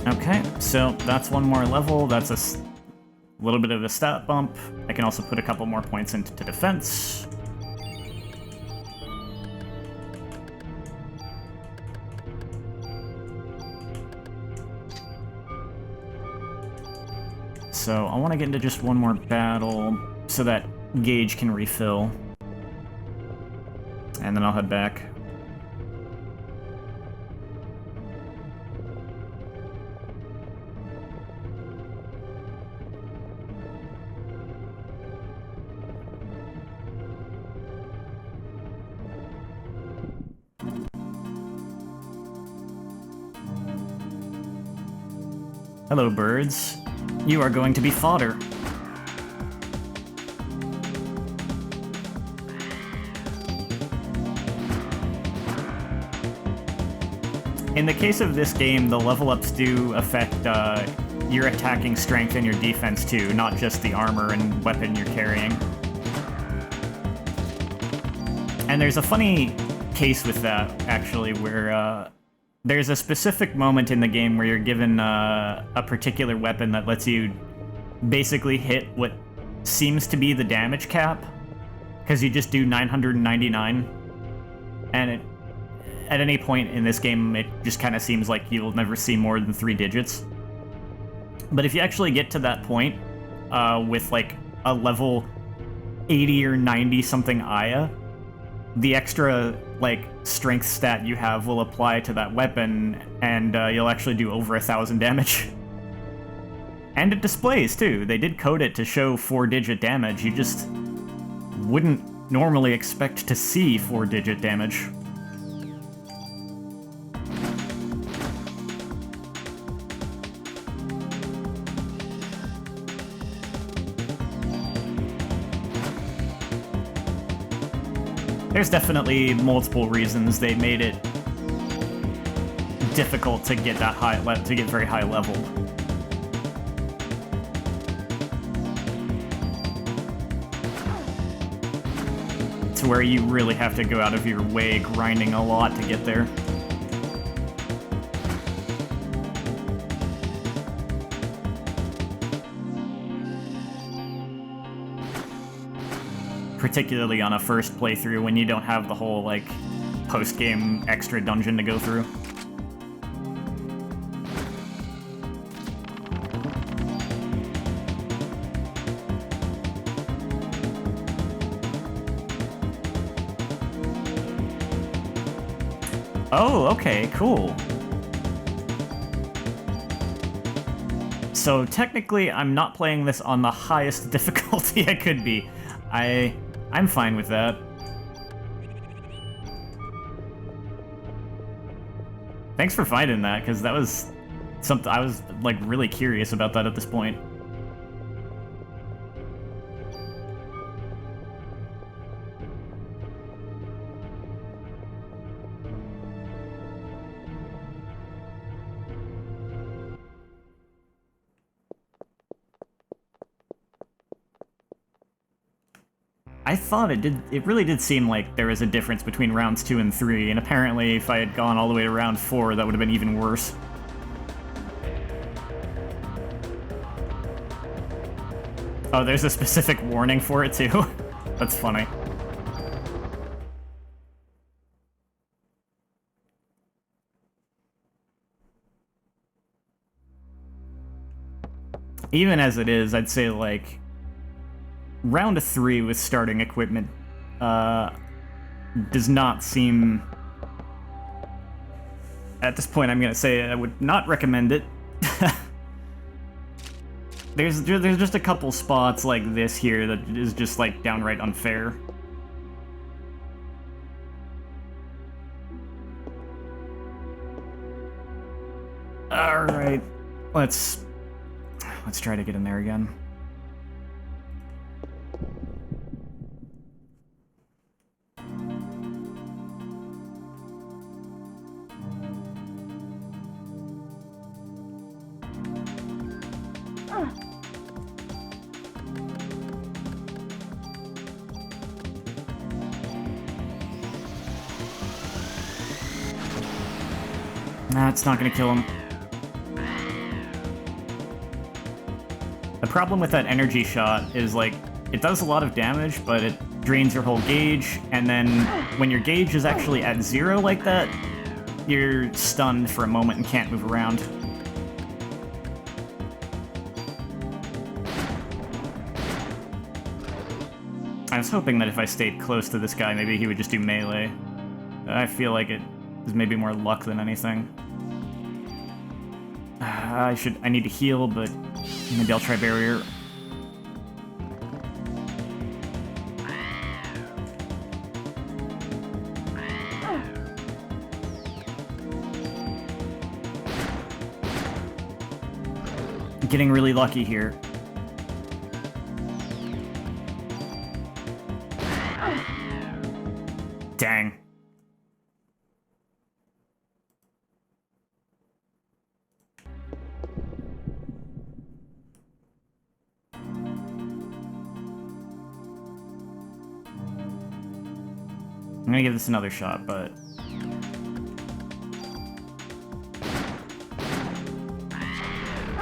Okay, so that's one more level. That's a little bit of a stat bump. I can also put a couple more points into defense. So I want to get into just one more battle so that gauge can refill. And then I'll head back. Hello, birds. You are going to be fodder. In the case of this game, the level ups do affect your attacking strength and your defense too, not just the armor and weapon you're carrying. And there's a funny case with that, actually, where there's a specific moment in the game where you're given a particular weapon that lets you basically hit what seems to be the damage cap, because you just do 999, and at any point in this game it just kind of seems like you'll never see more than 3 digits. But if you actually get to that point with like a level 80 or 90 something Aya, the extra like strength stat you have will apply to that weapon, and you'll actually do over 1,000 damage. And it displays too. They did code it to show 4-digit damage. You just wouldn't normally expect to see 4-digit damage. There's definitely multiple reasons they made it difficult to get that high, to get very high level. To where you really have to go out of your way, grinding a lot to get there. Particularly on a first playthrough when you don't have the whole, like, post-game extra dungeon to go through. Oh, okay, cool. So technically, I'm not playing this on the highest difficulty I could be. I'm fine with that. Thanks for finding that, because that was something I was, like, really curious about that at this point. I thought it really did seem like there was a difference between rounds 2 and 3, and apparently if I had gone all the way to round 4, that would have been even worse. Oh, there's a specific warning for it too? That's funny. even as it is, I'd say, like, round 3 with starting equipment does not seem... At this point, I'm gonna say I would not recommend it. There's just a couple spots like this here that is just, like, downright unfair. Alright, let's try to get in there again. Nah, it's not gonna kill him. The problem with that energy shot is, like, it does a lot of damage, but it drains your whole gauge, and then when your gauge is actually at 0 like that, you're stunned for a moment and can't move around. I was hoping that if I stayed close to this guy, maybe he would just do melee. I feel like it is maybe more luck than anything. I need to heal, but maybe I'll try barrier. Getting really lucky here. Dang. I'm gonna give this another shot, but...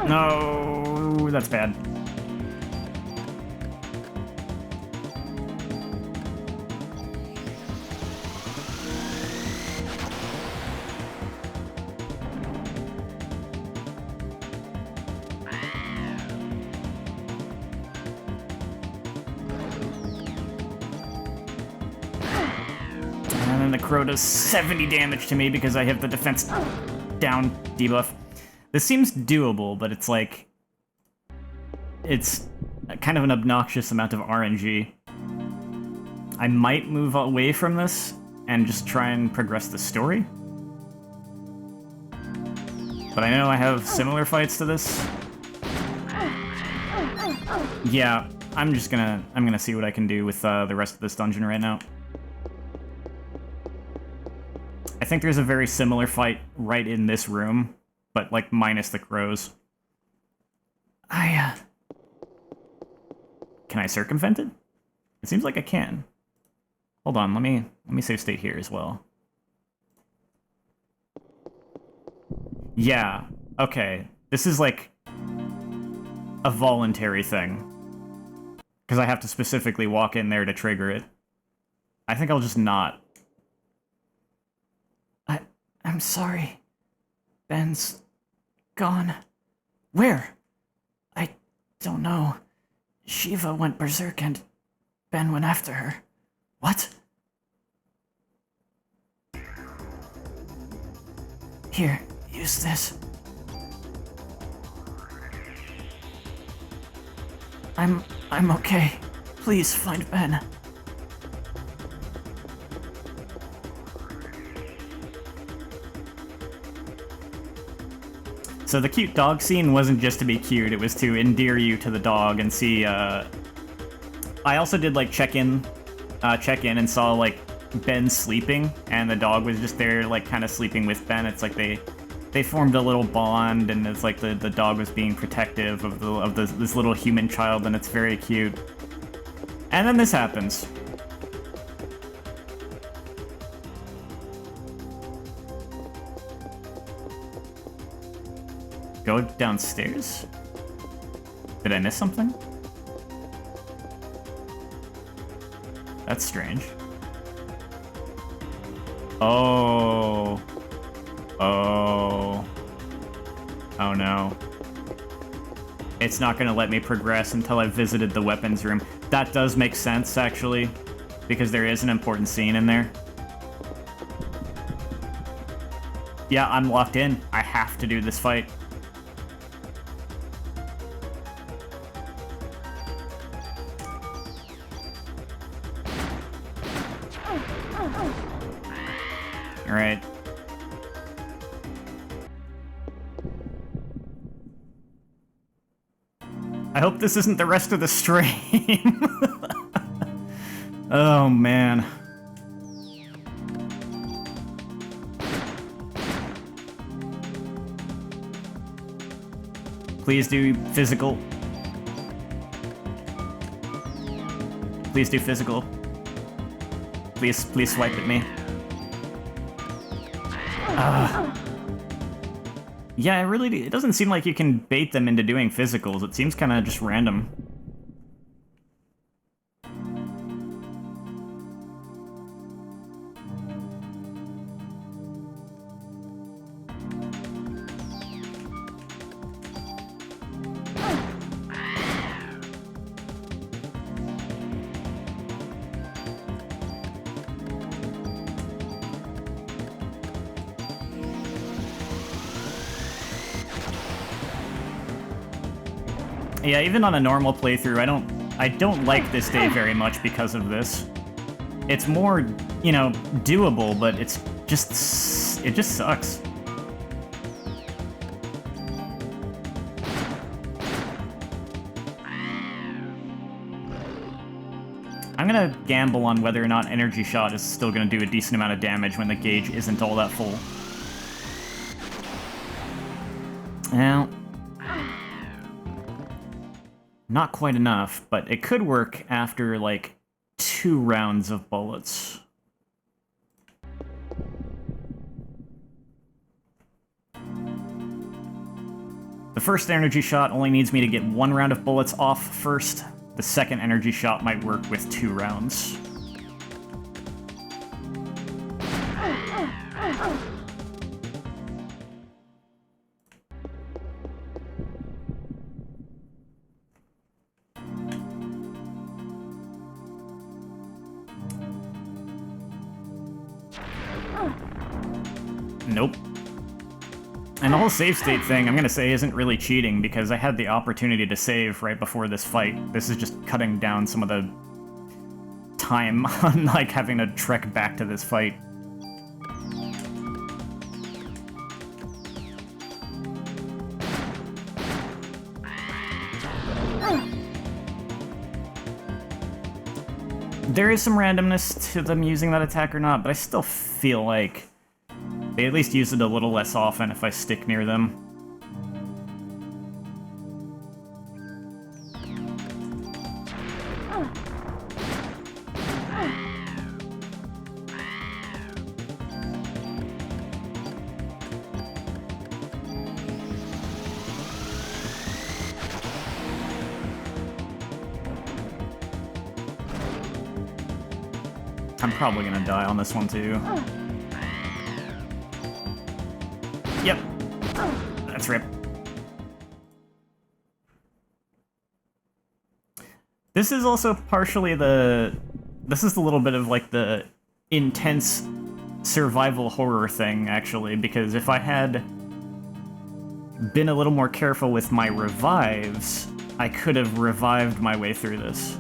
No, that's bad. And then the crow does 70 damage to me because I have the defense down debuff. This seems doable, but it's like... It's kind of an obnoxious amount of RNG. I might move away from this and just try and progress the story. But I know I have similar fights to this. Yeah, I'm gonna see what I can do with the rest of this dungeon right now. I think there's a very similar fight right in this room, but, like, minus the crows. Can I circumvent it? It seems like I can. Hold on, let me save state here as well. Yeah, okay. This is, like, a voluntary thing. Because I have to specifically walk in there to trigger it. I think I'll just not. I'm sorry. Ben's gone. Where? I don't know. Shiva went berserk and Ben went after her. What? Here, use this. I'm okay. Please find Ben. So the cute dog scene wasn't just to be cute, it was to endear you to the dog and see, I also did, like, check in and saw, like, Ben sleeping, and the dog was just there, like, kind of sleeping with Ben. It's like they formed a little bond, and it's like the dog was being protective of this little human child, and it's very cute. And then this happens. Go downstairs? Did I miss something? That's strange. Oh. Oh. Oh no. it's not going to let me progress until I've visited the weapons room. That does make sense, actually, because there is an important scene in there. Yeah, I'm locked in. I have to do this fight. Alright. I hope this isn't the rest of the stream. Oh, man. Please do physical. Please do physical. Please swipe at me. Yeah, it doesn't seem like you can bait them into doing physicals. It seems kind of just random. Yeah, even on a normal playthrough, I don't like this day very much because of this. It's more, you know, doable, but it just sucks. I'm gonna gamble on whether or not Energy Shot is still gonna do a decent amount of damage when the gauge isn't all that full. Well, not quite enough, but it could work after, like, 2 rounds of bullets. The first energy shot only needs me to get 1 round of bullets off first. The second energy shot might work with 2 rounds. Nope. And the whole save state thing, I'm gonna say, isn't really cheating, because I had the opportunity to save right before this fight. This is just cutting down some of the time on, like, having to trek back to this fight. There is some randomness to them using that attack or not, but I still feel like they at least use it a little less often if I stick near them. I'm probably gonna die on this one too. Yep. That's rip. This is also partially this is a little bit of, like, the intense survival horror thing, actually, because if I had been a little more careful with my revives, I could have revived my way through this.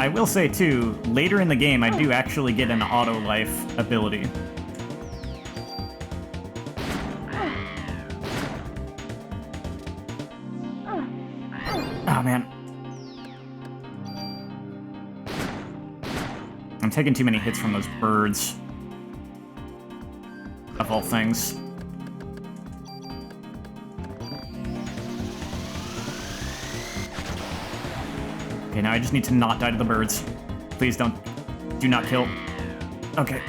I will say, too, later in the game, I do actually get an auto-life ability. Oh, man. I'm taking too many hits from those birds. Of all things. Okay, now I just need to not die to the birds. Please do not kill. Okay.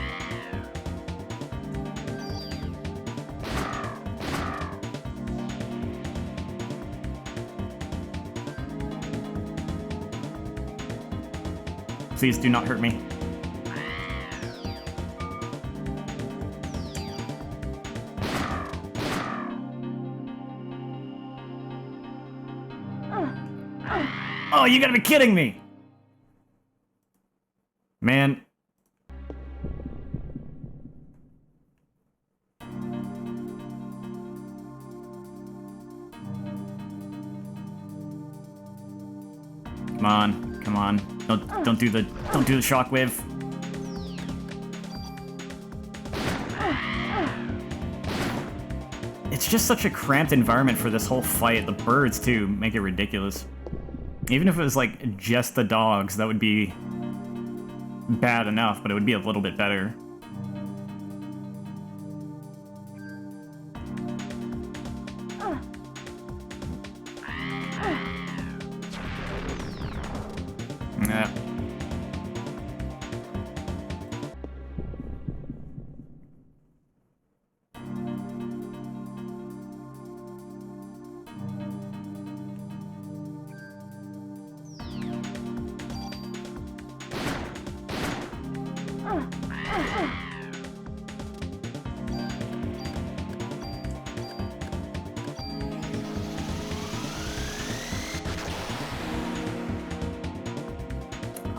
Please do not hurt me. Oh, you gotta be kidding me! Man. Come on, come on. Don't do the shockwave. It's just such a cramped environment for this whole fight. The birds too make it ridiculous. Even if it was like just the dogs, that would be bad enough, but it would be a little bit better. Yeah.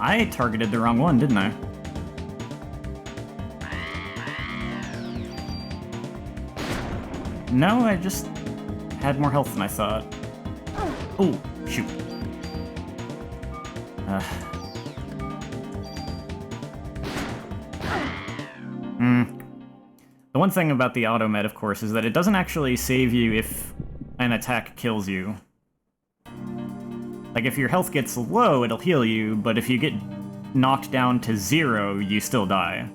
I targeted the wrong one, didn't I? No, I just had more health than I thought. Oh, shoot. The one thing about the auto-med, of course, is that it doesn't actually save you if an attack kills you. Like, if your health gets low, it'll heal you, but if you get knocked down to 0, you still die.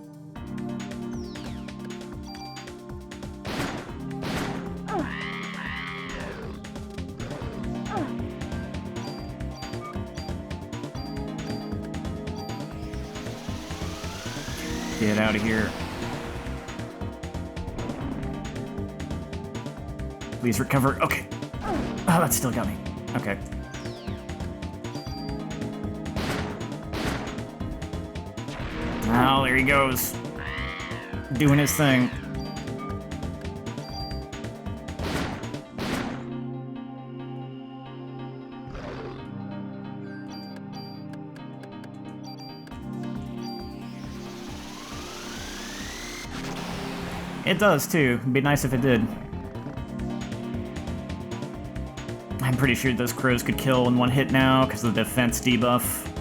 Get out of here. Please recover. Okay. Oh, that still got me. Okay. Oh, there he goes. Doing his thing. It does, too. It'd be nice if it did. I'm pretty sure those crows could kill in one hit now because of the defense debuff.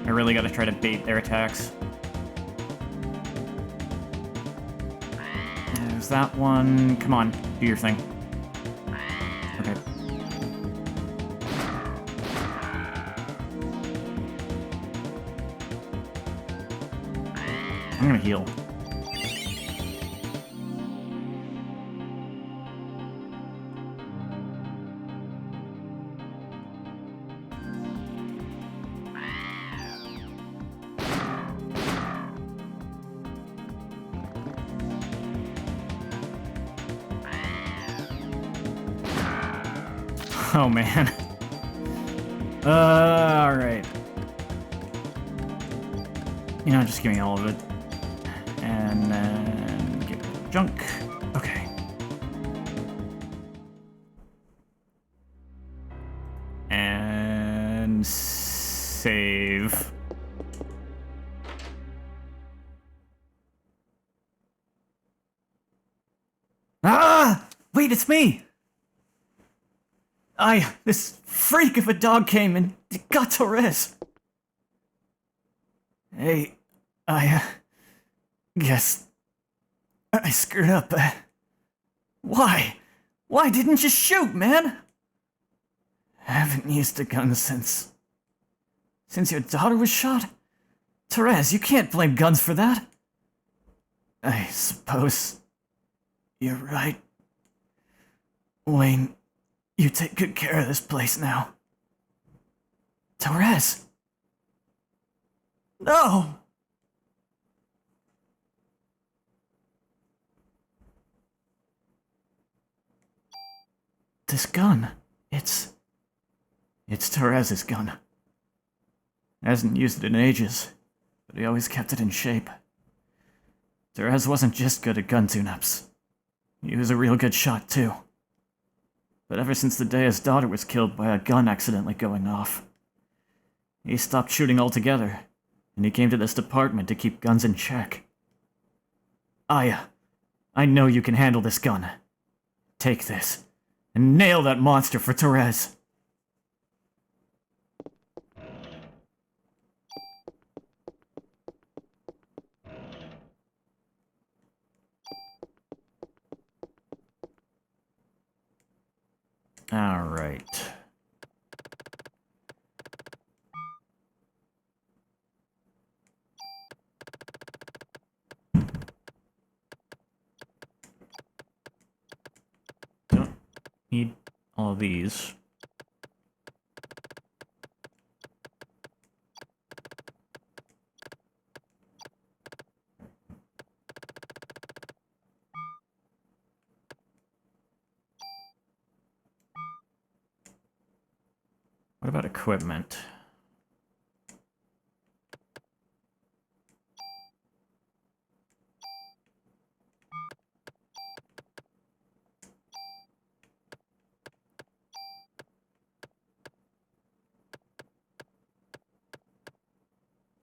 I really gotta try to bait their attacks. There's that one. Come on, do your thing. Okay. I'm gonna heal. Oh, man. Alright. You know, just give me all of it. And then get rid of junk. Okay. And save. Ah! Wait, it's me! This freak of a dog came and got Torres. Hey, I guess I screwed up. Why? Why didn't you shoot, man? I haven't used a gun since your daughter was shot. Torres, you can't blame guns for that. I suppose you're right. Wayne, you take good care of this place now. Torres! No! This gun, it's Torres's gun. Hasn't used it in ages, but he always kept it in shape. Therese wasn't just good at gun tune-ups. He was a real good shot, too. But ever since the day his daughter was killed by a gun accidentally going off, he stopped shooting altogether, and he came to this department to keep guns in check. Aya, I know you can handle this gun. Take this, and nail that monster for Therese. Alright. Don't need all these. What about equipment?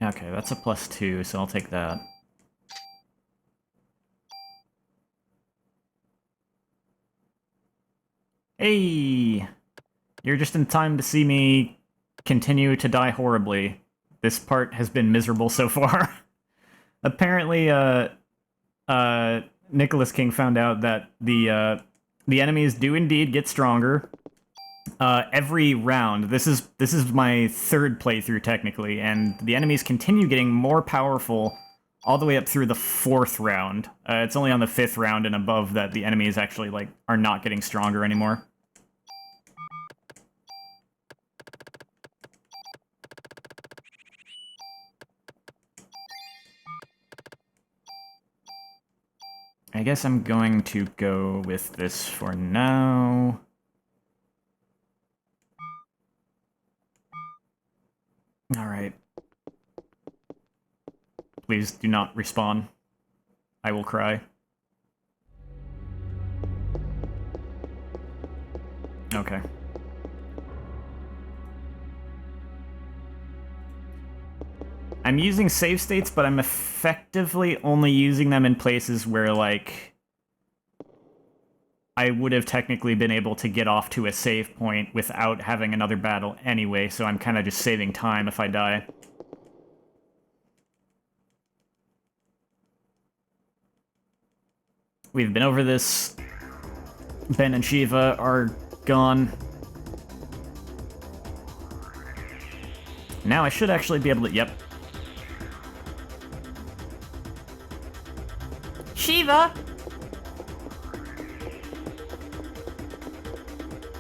Okay, that's a +2, so I'll take that. Hey! You're just in time to see me continue to die horribly. This part has been miserable so far. Apparently, Nicholas King found out that the enemies do indeed get stronger. Every round. This is my third playthrough technically, and the enemies continue getting more powerful all the way up through the 4th round. It's only on the 5th round and above that the enemies actually like are not getting stronger anymore. I guess I'm going to go with this for now. Alright. Please do not respawn. I will cry. Okay. I'm using save states, but I'm effectively only using them in places where, like, I would have technically been able to get off to a save point without having another battle anyway, so I'm kind of just saving time if I die. We've been over this. Ben and Shiva are gone. Now I should actually be able to... Yep. Shiva!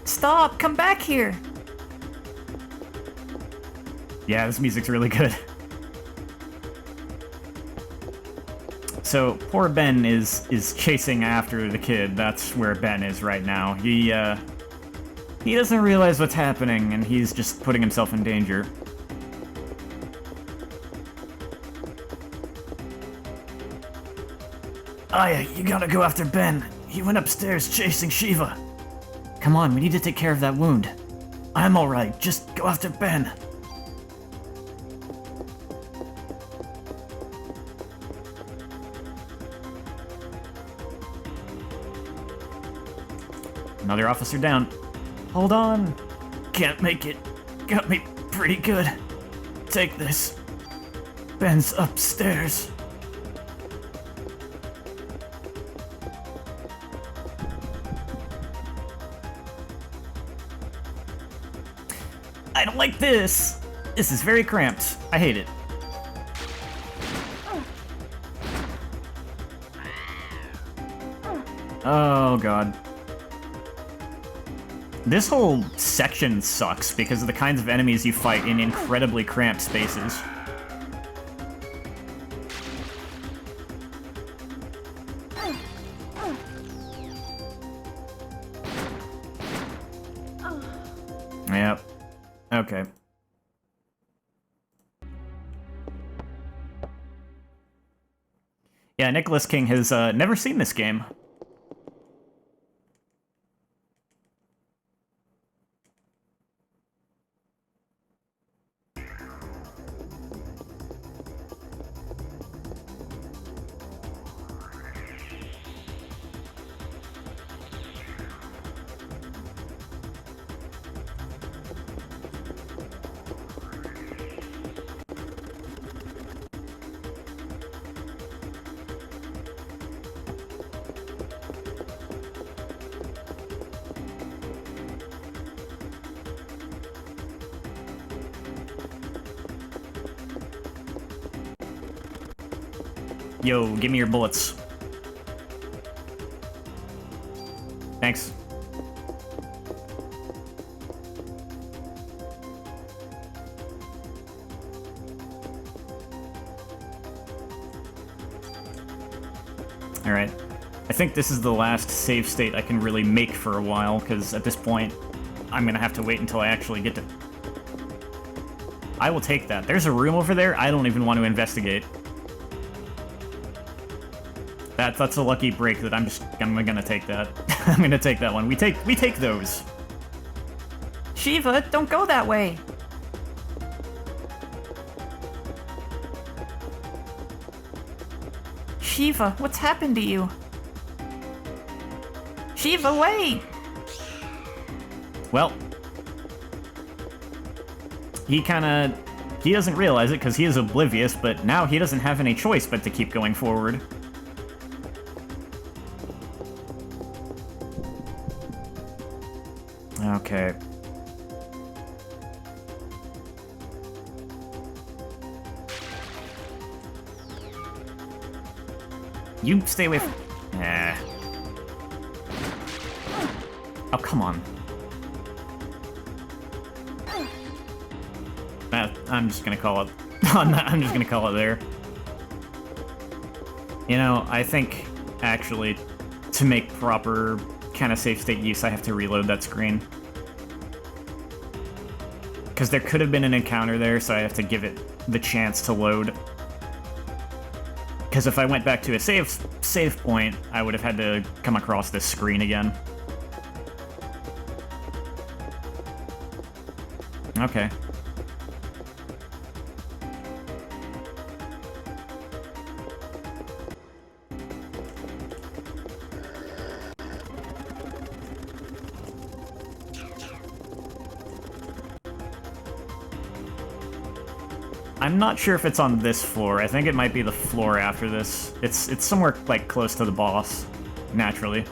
Stop! Come back here! Yeah, this music's really good. So, poor Ben is chasing after the kid. That's where Ben is right now. He doesn't realize what's happening, and he's just putting himself in danger. Aya, you gotta go after Ben. He went upstairs chasing Shiva. Come on, we need to take care of that wound. I'm alright, just go after Ben. Another officer down. Hold on. Can't make it. Got me pretty good. Take this. Ben's upstairs. I don't like this! This is very cramped. I hate it. Oh god. This whole section sucks because of the kinds of enemies you fight in incredibly cramped spaces. Yep. Okay. Yeah, Nicholas King has never seen this game. Yo, give me your bullets. Thanks. Alright. I think this is the last save state I can really make for a while, because at this point, I'm gonna have to wait until I actually get to... I will take that. There's a room over there I don't even want to investigate. That's a lucky break that I'm gonna take that. I'm gonna take that one. We take those. Shiva, don't go that way! Shiva, what's happened to you? Shiva, wait! Well, he doesn't realize it because he is oblivious, but now he doesn't have any choice but to keep going forward. Okay. You stay away from... Oh, come on. I'm just gonna call it... I'm just gonna call it there. You know, I think, actually, to make proper kind of safe state use, I have to reload that screen. Because there could have been an encounter there, so I have to give it the chance to load. Because if I went back to a save point, I would have had to come across this screen again. Okay. I'm not sure if it's on this floor. I think it might be the floor after this. It's somewhere, like, close to the boss, naturally.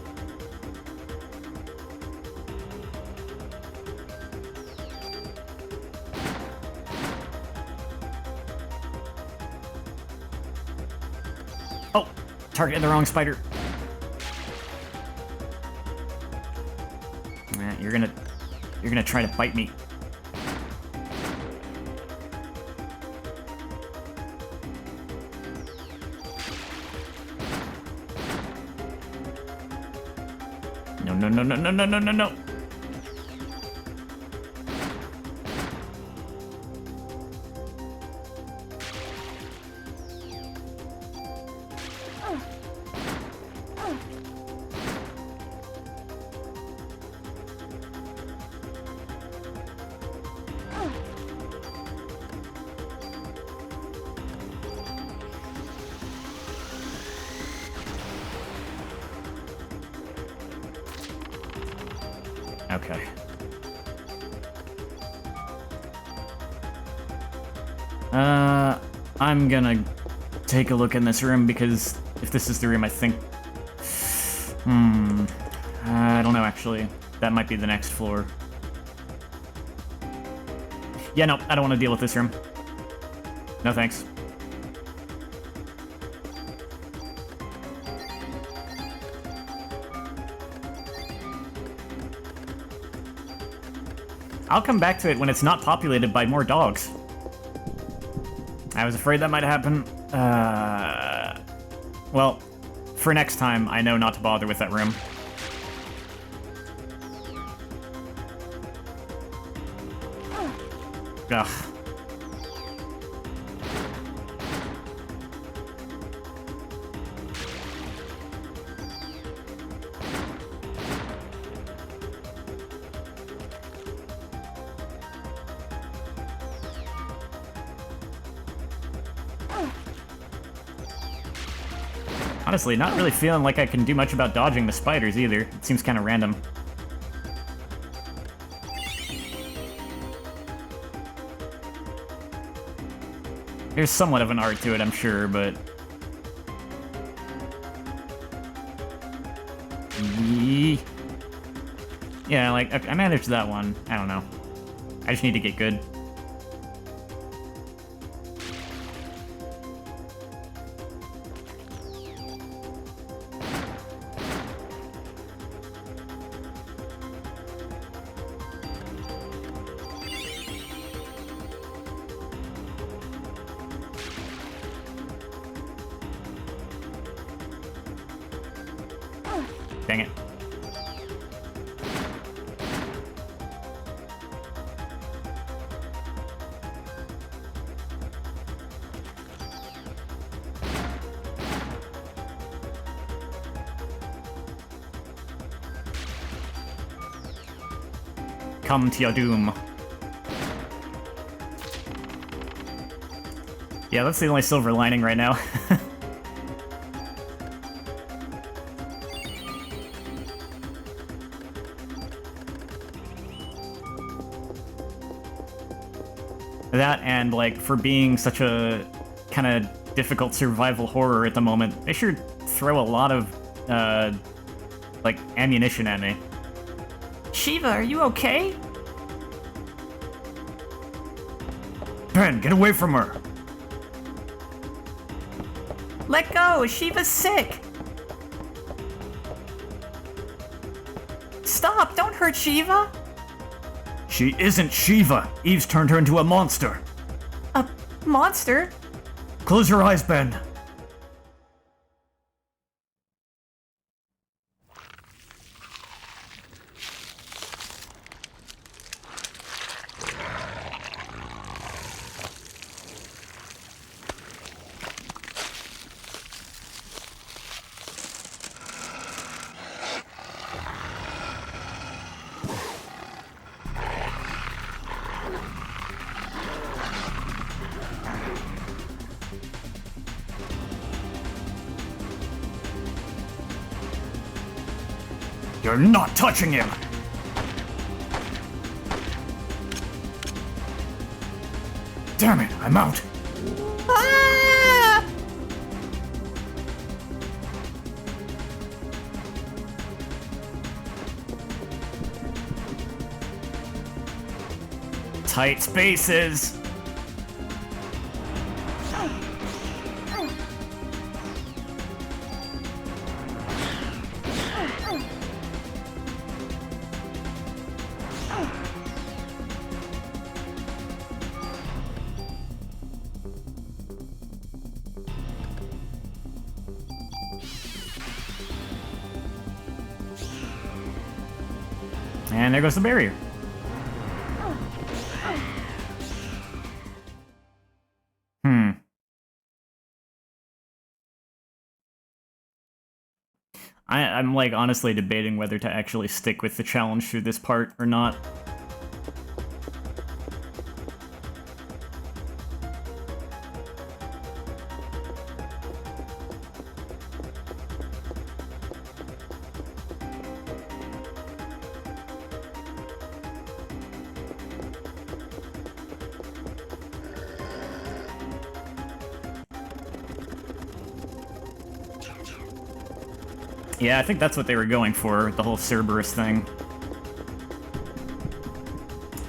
Oh! Targeted the wrong spider. You're gonna try to bite me. No. Okay. I'm gonna take a look in this room because if this is the room, I think... I don't know, actually. That might be the next floor. Yeah, no, I don't want to deal with this room. No thanks. I'll come back to it when it's not populated by more dogs. I was afraid that might happen. Well, for next time, I know not to bother with that room. Ugh. Honestly, not really feeling like I can do much about dodging the spiders either. It seems kind of random. There's somewhat of an art to it, I'm sure, but... Yeah, like, I managed that one. I don't know. I just need to get good. Dang it. Come to your doom. Yeah, that's the only silver lining right now. That and, like, for being such a kind of difficult survival horror at the moment, they sure throw a lot of, like, ammunition at me. Shiva, are you okay? Ben, get away from her! Let go! Shiva's sick! Stop! Don't hurt Shiva! She isn't Shiva! Eve's turned her into a monster! A monster? Close your eyes, Ben. You're not touching him! Damn it, I'm out! Ah! Tight spaces! And there goes the barrier. I'm like honestly debating whether to actually stick with the challenge through this part or not. Yeah, I think that's what they were going for, the whole Cerberus thing.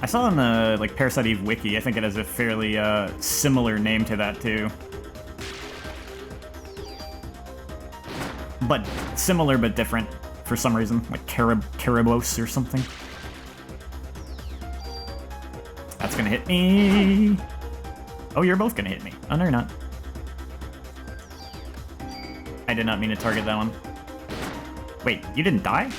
I saw on the, like, Parasite Eve wiki, I think it has a fairly, similar name to that, too. But similar but different, for some reason. Like Caribos or something. That's gonna hit me! Oh, you're both gonna hit me. Oh, no, you're not. I did not mean to target that one. Wait, you didn't die?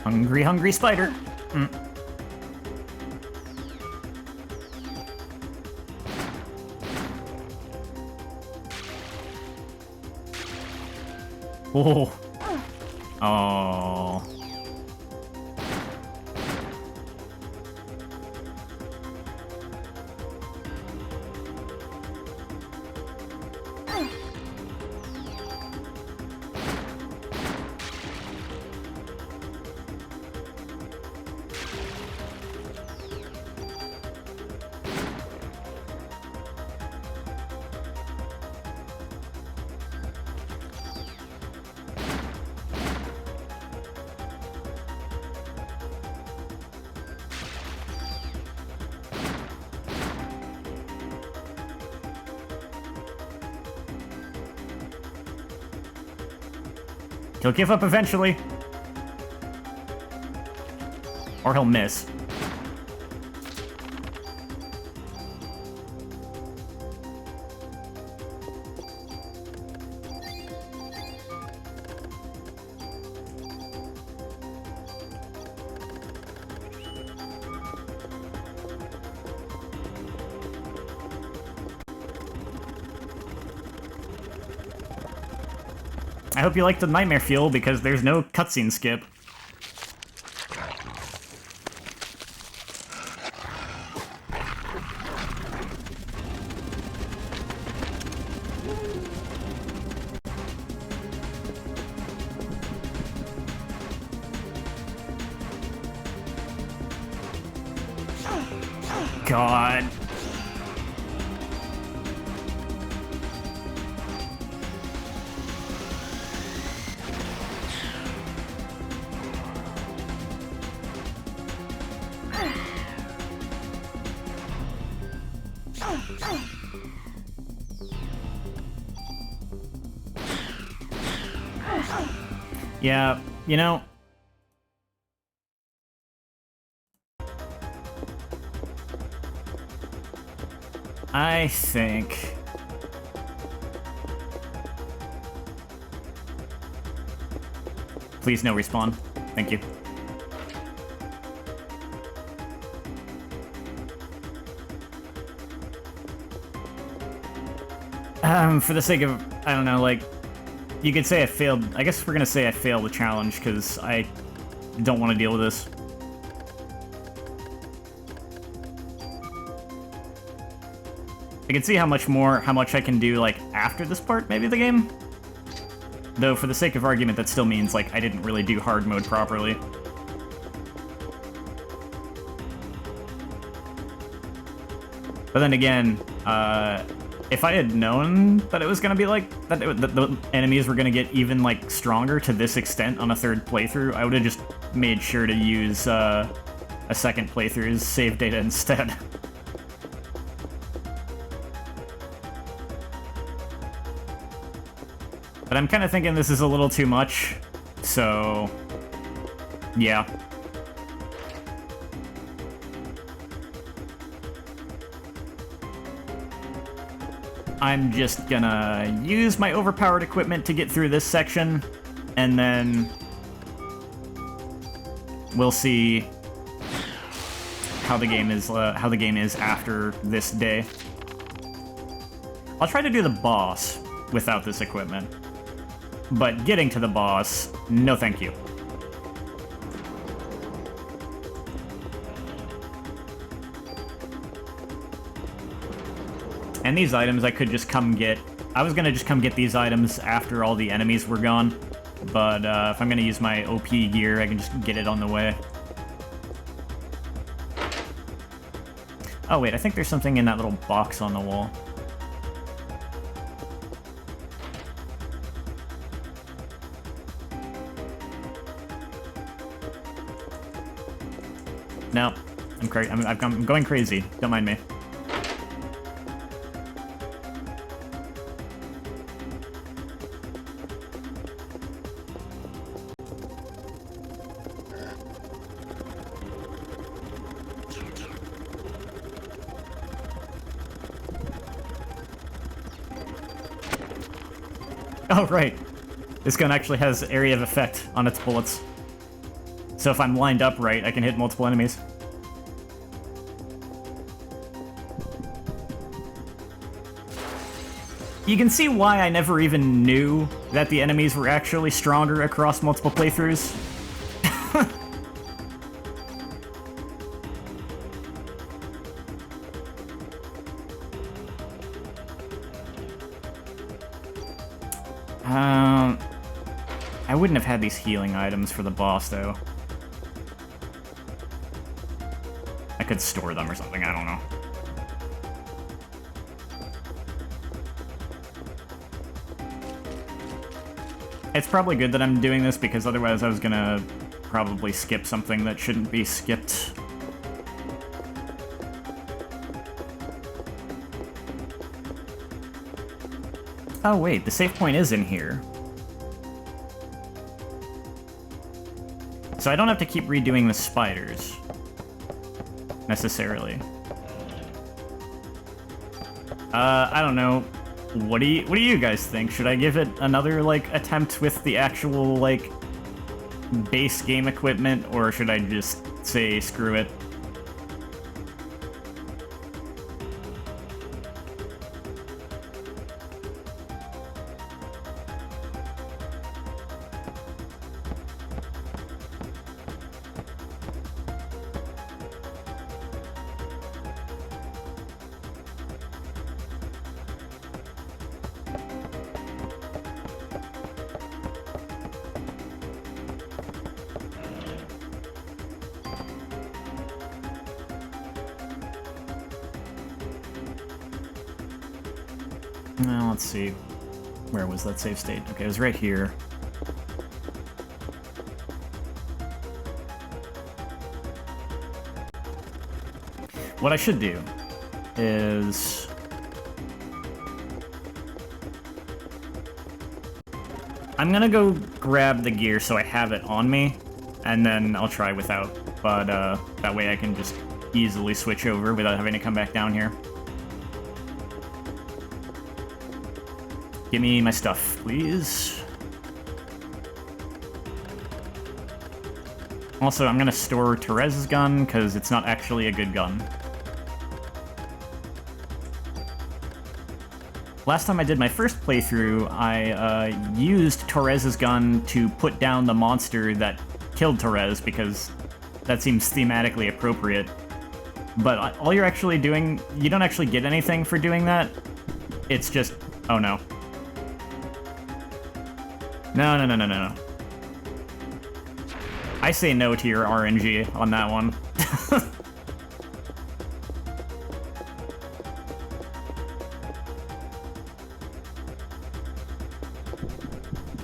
Hungry, hungry spider. Oh. Oh. He'll give up eventually. Or he'll miss. I hope you like the nightmare fuel because there's no cutscene skip. God. Yeah, you know, I think please no respawn. Thank you. For the sake of, I don't know, like, you could say I failed. I guess we're gonna say I failed the challenge because I don't want to deal with this. I can see how much I can do, like, after this part, maybe, of the game. Though, for the sake of argument, that still means, like, I didn't really do hard mode properly. But then again, if I had known that it was gonna be like, that the enemies were gonna get even, like, stronger to this extent on a third playthrough, I would have just made sure to use, a second playthrough's save data instead. But I'm kind of thinking this is a little too much, so yeah. I'm just gonna use my overpowered equipment to get through this section, and then we'll see how the game is after this day. I'll try to do the boss without this equipment. But getting to the boss, no thank you. And these items I could just come get. I was gonna just come get these items after all the enemies were gone. But if I'm gonna use my OP gear, I can just get it on the way. Oh wait, I think there's something in that little box on the wall. No, I'm going crazy. Don't mind me. Oh, right. This gun actually has area of effect on its bullets. So if I'm lined up right, I can hit multiple enemies. You can see why I never even knew that the enemies were actually stronger across multiple playthroughs. I wouldn't have had these healing items for the boss, though. I could store them or something, I don't know. It's probably good that I'm doing this, because otherwise I was gonna probably skip something that shouldn't be skipped. Oh wait, the save point is in here. So I don't have to keep redoing the spiders, necessarily. I don't know. What do you guys think? Should I give it another, like, attempt with the actual, like, base game equipment, or should I just say screw it? Well, let's see. Where was that save state? Okay, it was right here. What I should do is... I'm gonna go grab the gear so I have it on me, and then I'll try without, but that way I can just easily switch over without having to come back down here. Give me my stuff, please. Also, I'm gonna store Therez's gun, because it's not actually a good gun. Last time I did my first playthrough, I used Therez's gun to put down the monster that killed Therez, because that seems thematically appropriate. But all you're actually doing, you don't actually get anything for doing that. It's just, oh no. No, no, no, no, no. I say no to your RNG on that one.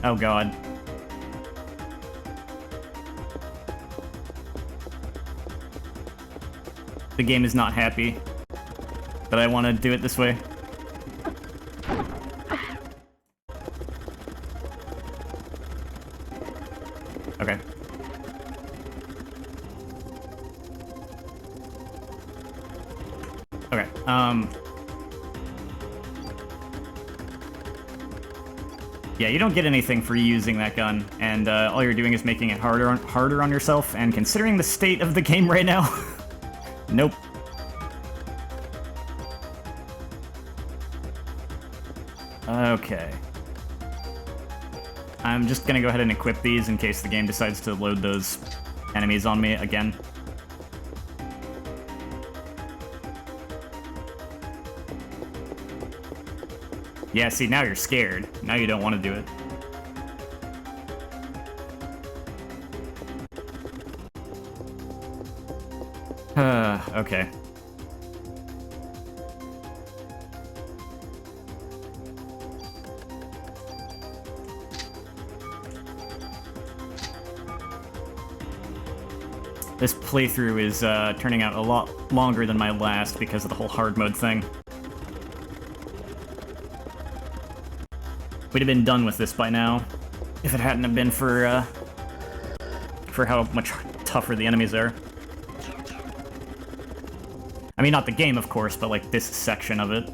Oh god. The game is not happy, but I want to do it this way. Okay. Okay, yeah, you don't get anything for using that gun, and all you're doing is making it harder on yourself, and considering the state of the game right now, nope. Okay. I'm just gonna go ahead and equip these in case the game decides to load those enemies on me again. Yeah, see, now you're scared. Now you don't want to do it. Okay. This playthrough is turning out a lot longer than my last because of the whole hard mode thing. We'd have been done with this by now if it hadn't have been for how much tougher the enemies are. I mean, not the game, of course, but like this section of it.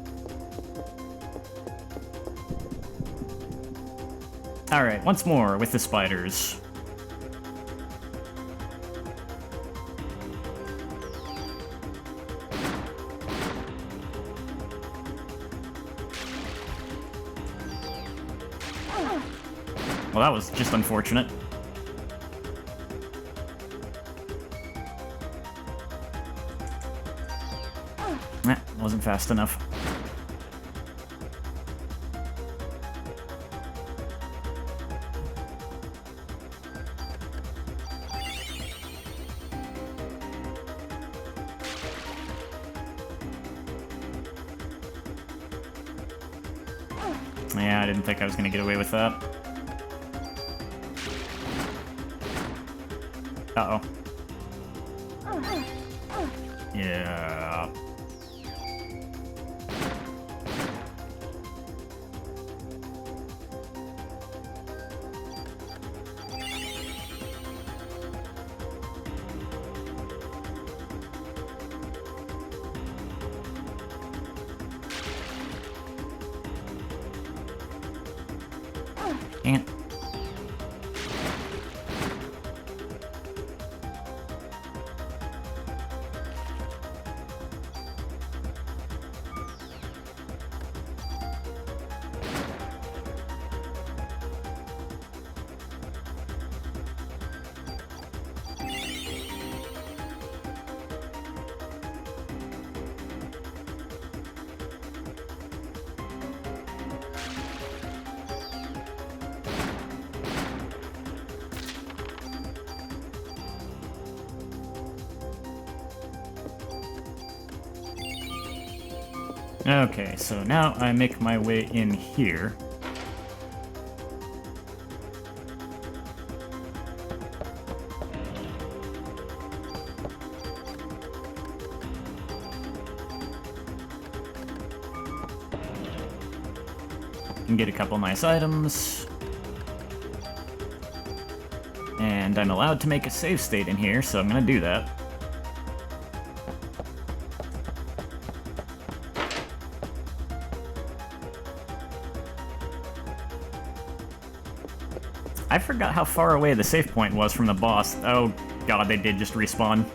Alright, once more with the spiders. Well, that was just unfortunate. Wasn't fast enough. Yeah, I didn't think I was gonna get away with that. Uh-oh. Yeah. Dang it. Okay, so now I make my way in here. Can get a couple nice items. And I'm allowed to make a save state in here, so I'm gonna do that. I forgot how far away the save point was from the boss. Oh god, they did just respawn.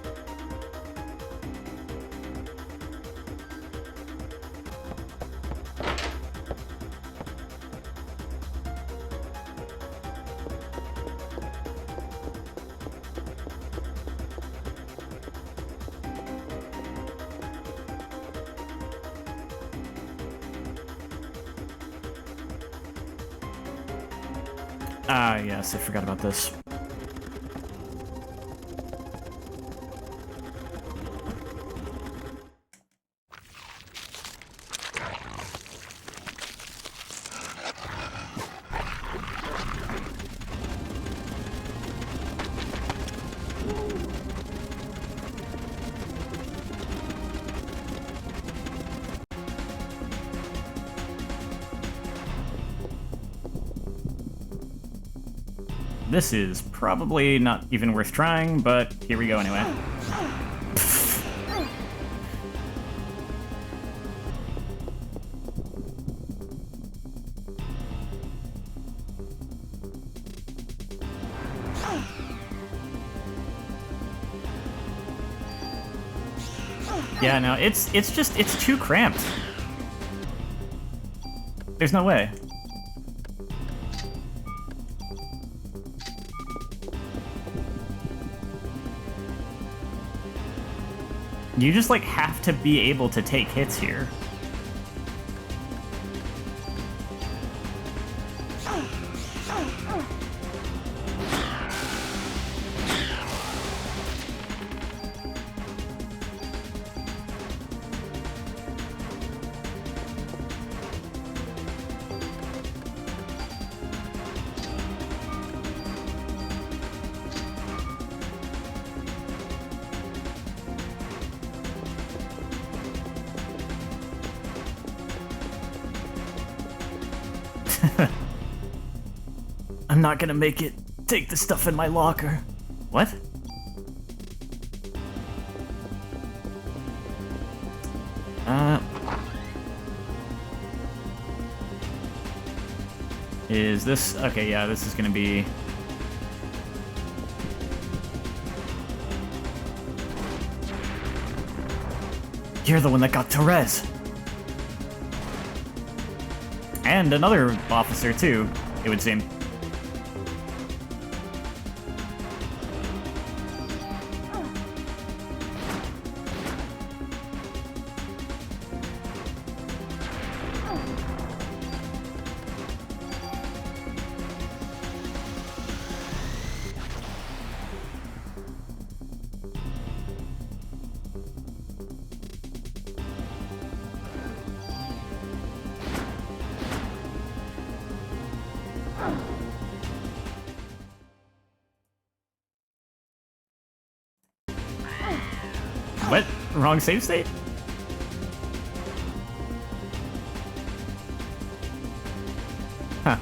Ah, yes, I forgot about this. This is probably not even worth trying, but here we go anyway. Yeah, no, it's too cramped. There's no way. You just, like, have to be able to take hits here. I'm not gonna make it. Take the stuff in my locker. What? Is this... Okay, yeah, this is gonna be... You're the one that got Therese! And another officer, too, it would seem. What? Wrong save state? Huh.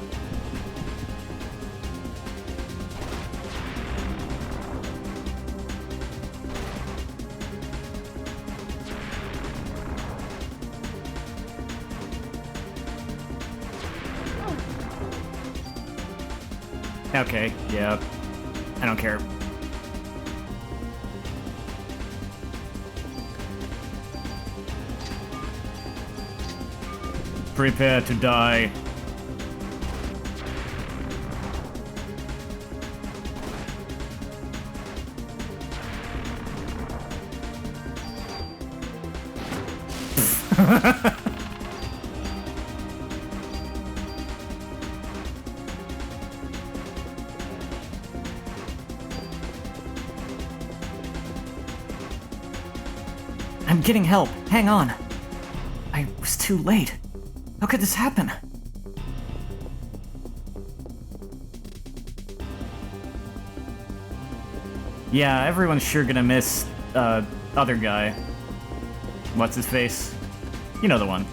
Okay, yeah. I don't care. Prepare to die. I'm getting help. Hang on. I was too late. How could this happen? Yeah, everyone's sure gonna miss, other guy. What's his face? You know the one.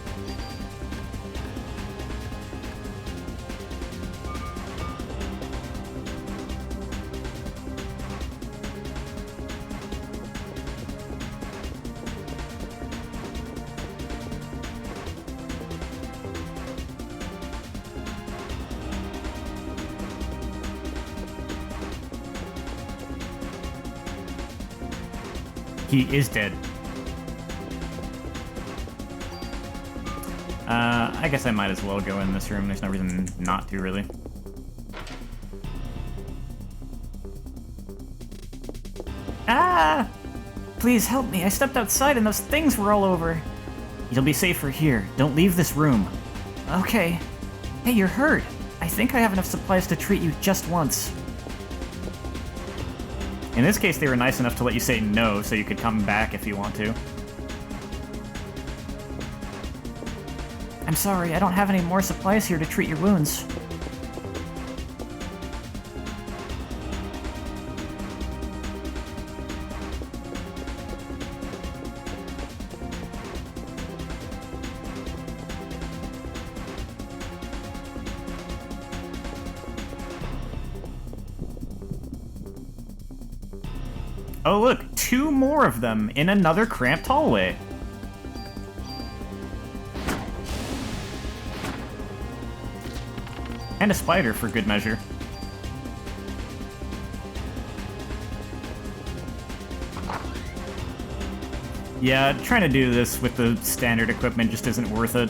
He is dead. I guess I might as well go in this room. There's no reason not to, really. Ah! Please help me. I stepped outside and those things were all over. You'll be safer here. Don't leave this room. Okay. Hey, you're hurt. I think I have enough supplies to treat you just once. In this case, they were nice enough to let you say no, so you could come back if you want to. I'm sorry, I don't have any more supplies here to treat your wounds. Oh look, 2 more of them in another cramped hallway. And a spider, for good measure. Yeah, trying to do this with the standard equipment just isn't worth it.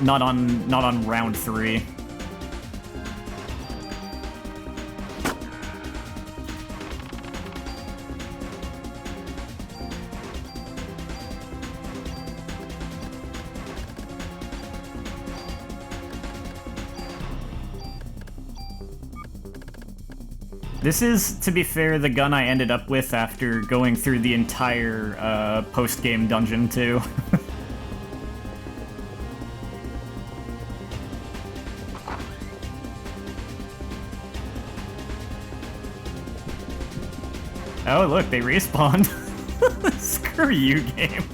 Not on round 3. This is, to be fair, the gun I ended up with after going through the entire post-game dungeon, too. Oh, look, they respawned. Screw you, game.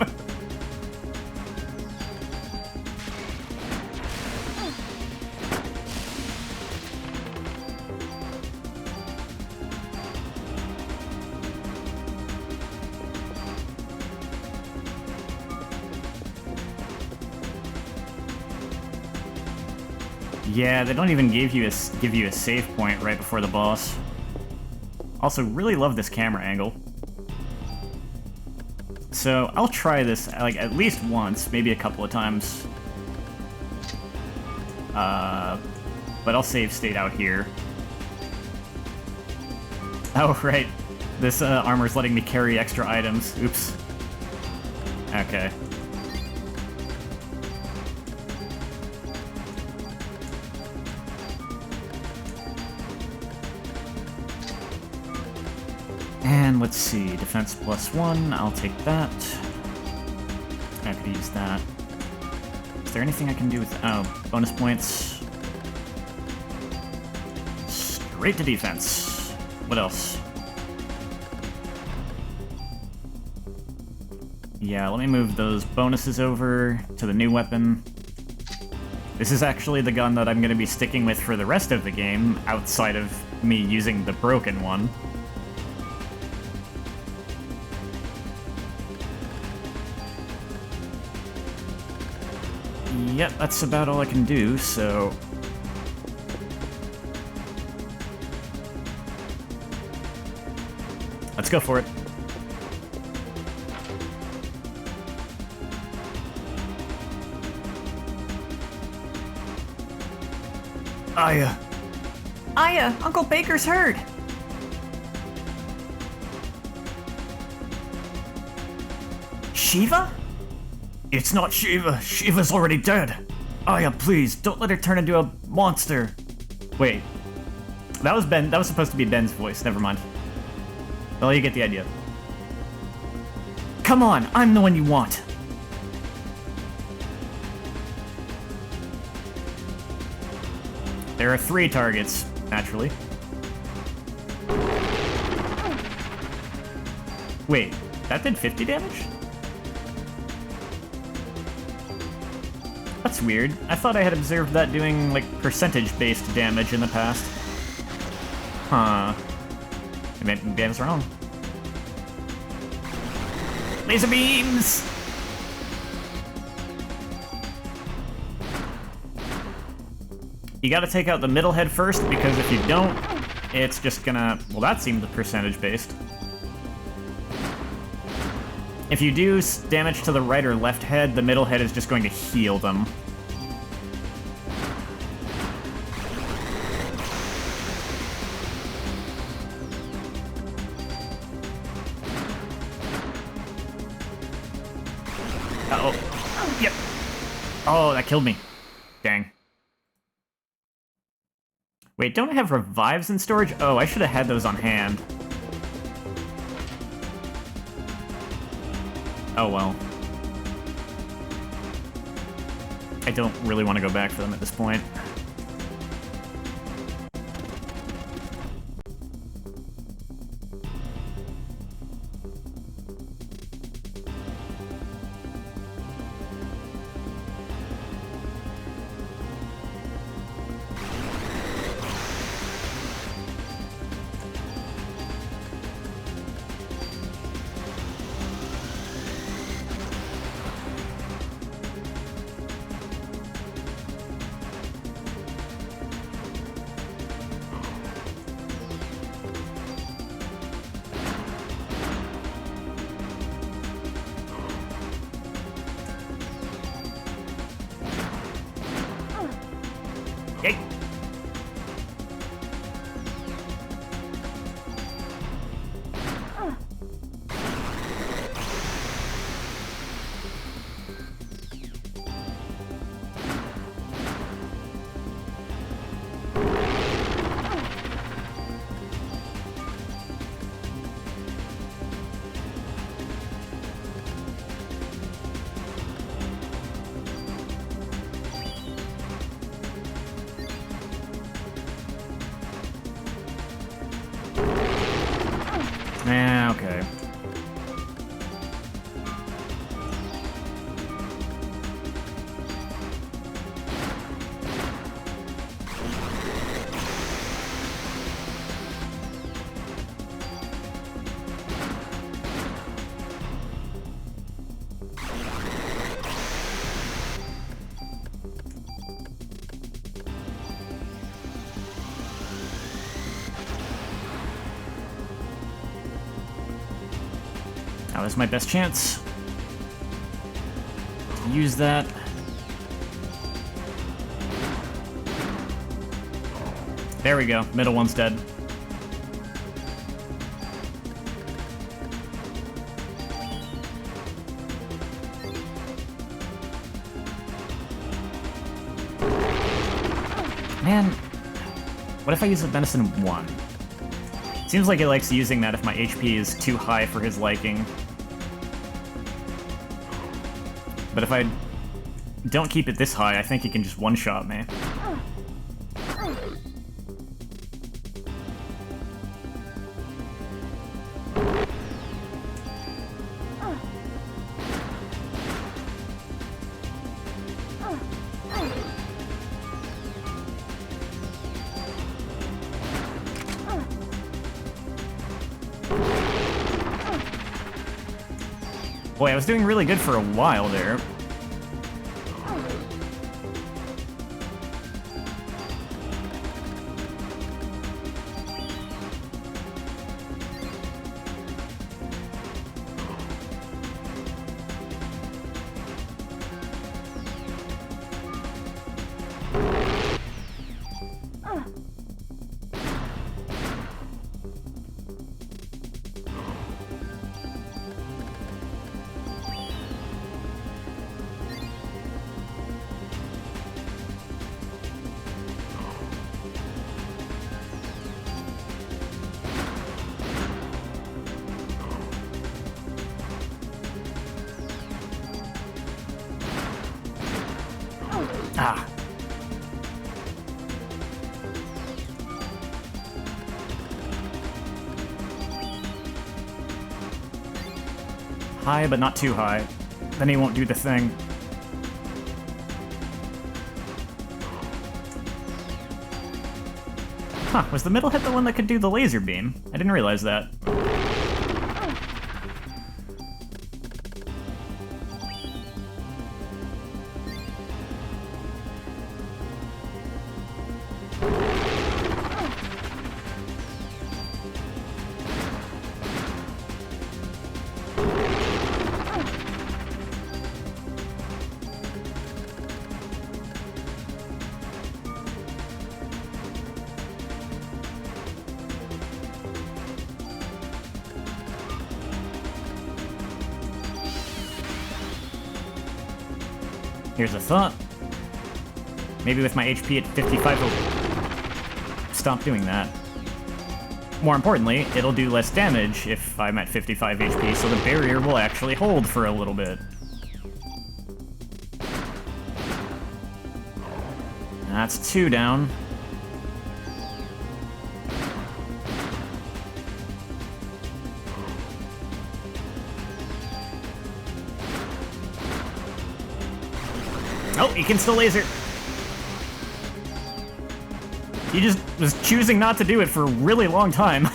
Yeah, they don't even give you a save point right before the boss. Also, really love this camera angle. So, I'll try this, like, at least once, maybe a couple of times. But I'll save state out here. Oh, right. This armor's letting me carry extra items. Oops. Okay. And let's see, defense +1, I'll take that. I could use that. Is there anything I can do with, oh, bonus points. Straight to defense. what else? Yeah, let me move those bonuses over to the new weapon. This is actually the gun that I'm going to be sticking with for the rest of the game, outside of me using the broken one. Yep, that's about all I can do, so... let's go for it. Aya. Aya, Uncle Baker's hurt! Shiva? It's not Shiva. Shiva's already dead. Aya, please, don't let her turn into a monster. Wait. That was Ben. That was supposed to be Ben's voice. Never mind. Well, you get the idea. Come on, I'm the one you want. There are 3 targets, naturally. Wait, that did 50 damage? That's weird. I thought I had observed that doing, like, percentage-based damage in the past. Huh. Maybe I was wrong. Laser beams! You gotta take out the middle head first, because if you don't, it's just gonna... well, that seemed percentage-based. If you do damage to the right or left head, the middle head is just going to heal them. Uh-oh. Yep. Oh, that killed me. Dang. Wait, don't I have revives in storage? Oh, I should have had those on hand. Oh well. I don't really want to go back for them at this point. Yay! Yeah, okay. That was my best chance to use that. There we go. Middle one's dead. Man, what if I use the Venison 1? Seems like it likes using that if my HP is too high for his liking. But if I don't keep it this high, I think he can just one-shot me. Boy, I was doing really good for a while there. Ah. High, but not too high. Then he won't do the thing. Huh, was the middle hit the one that could do the laser beam? I didn't realize that. Here's a thought. Maybe with my HP at 55, I'll stop doing that. More importantly, it'll do less damage if I'm at 55 HP, so the barrier will actually hold for a little bit. That's 2 down. Oh, he can still laser. He just was choosing not to do it for a really long time.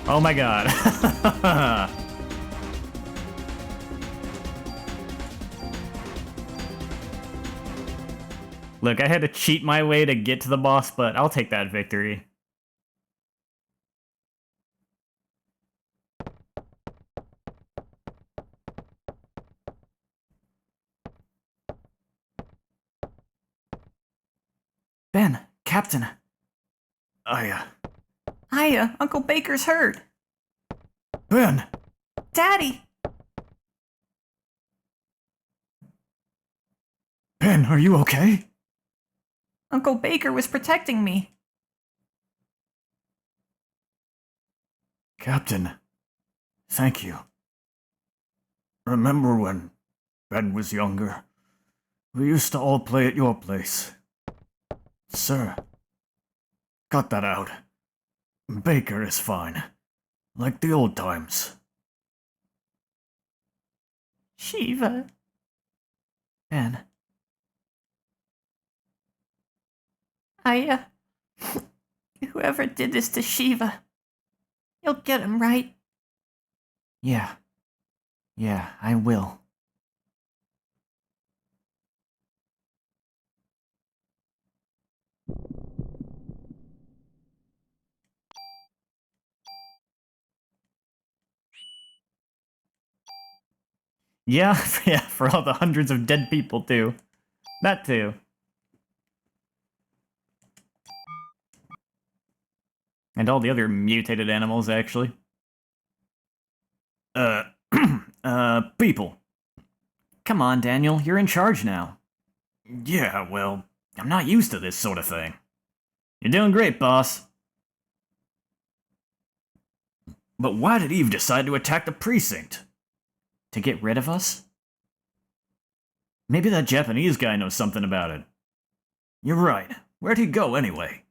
Oh my god. Look, I had to cheat my way to get to the boss, but I'll take that victory. Ben, Captain. Hiya. Hiya, Uncle Baker's hurt. Ben! Daddy! Ben, are you okay? Uncle Baker was protecting me. Captain, thank you. Remember when Ben was younger? We used to all play at your place. Sir, cut that out. Baker is fine. Like the old times. Shiva. Ben. Whoever did this to Shiva, you'll get him, right? Yeah. Yeah, I will. Yeah, yeah, for all the hundreds of dead people, too. That, too. And all the other mutated animals, actually. People. Come on, Daniel, you're in charge now. Yeah, well, I'm not used to this sort of thing. You're doing great, boss. But why did Eve decide to attack the precinct? To get rid of us? Maybe that Japanese guy knows something about it. You're right. Where'd he go, anyway?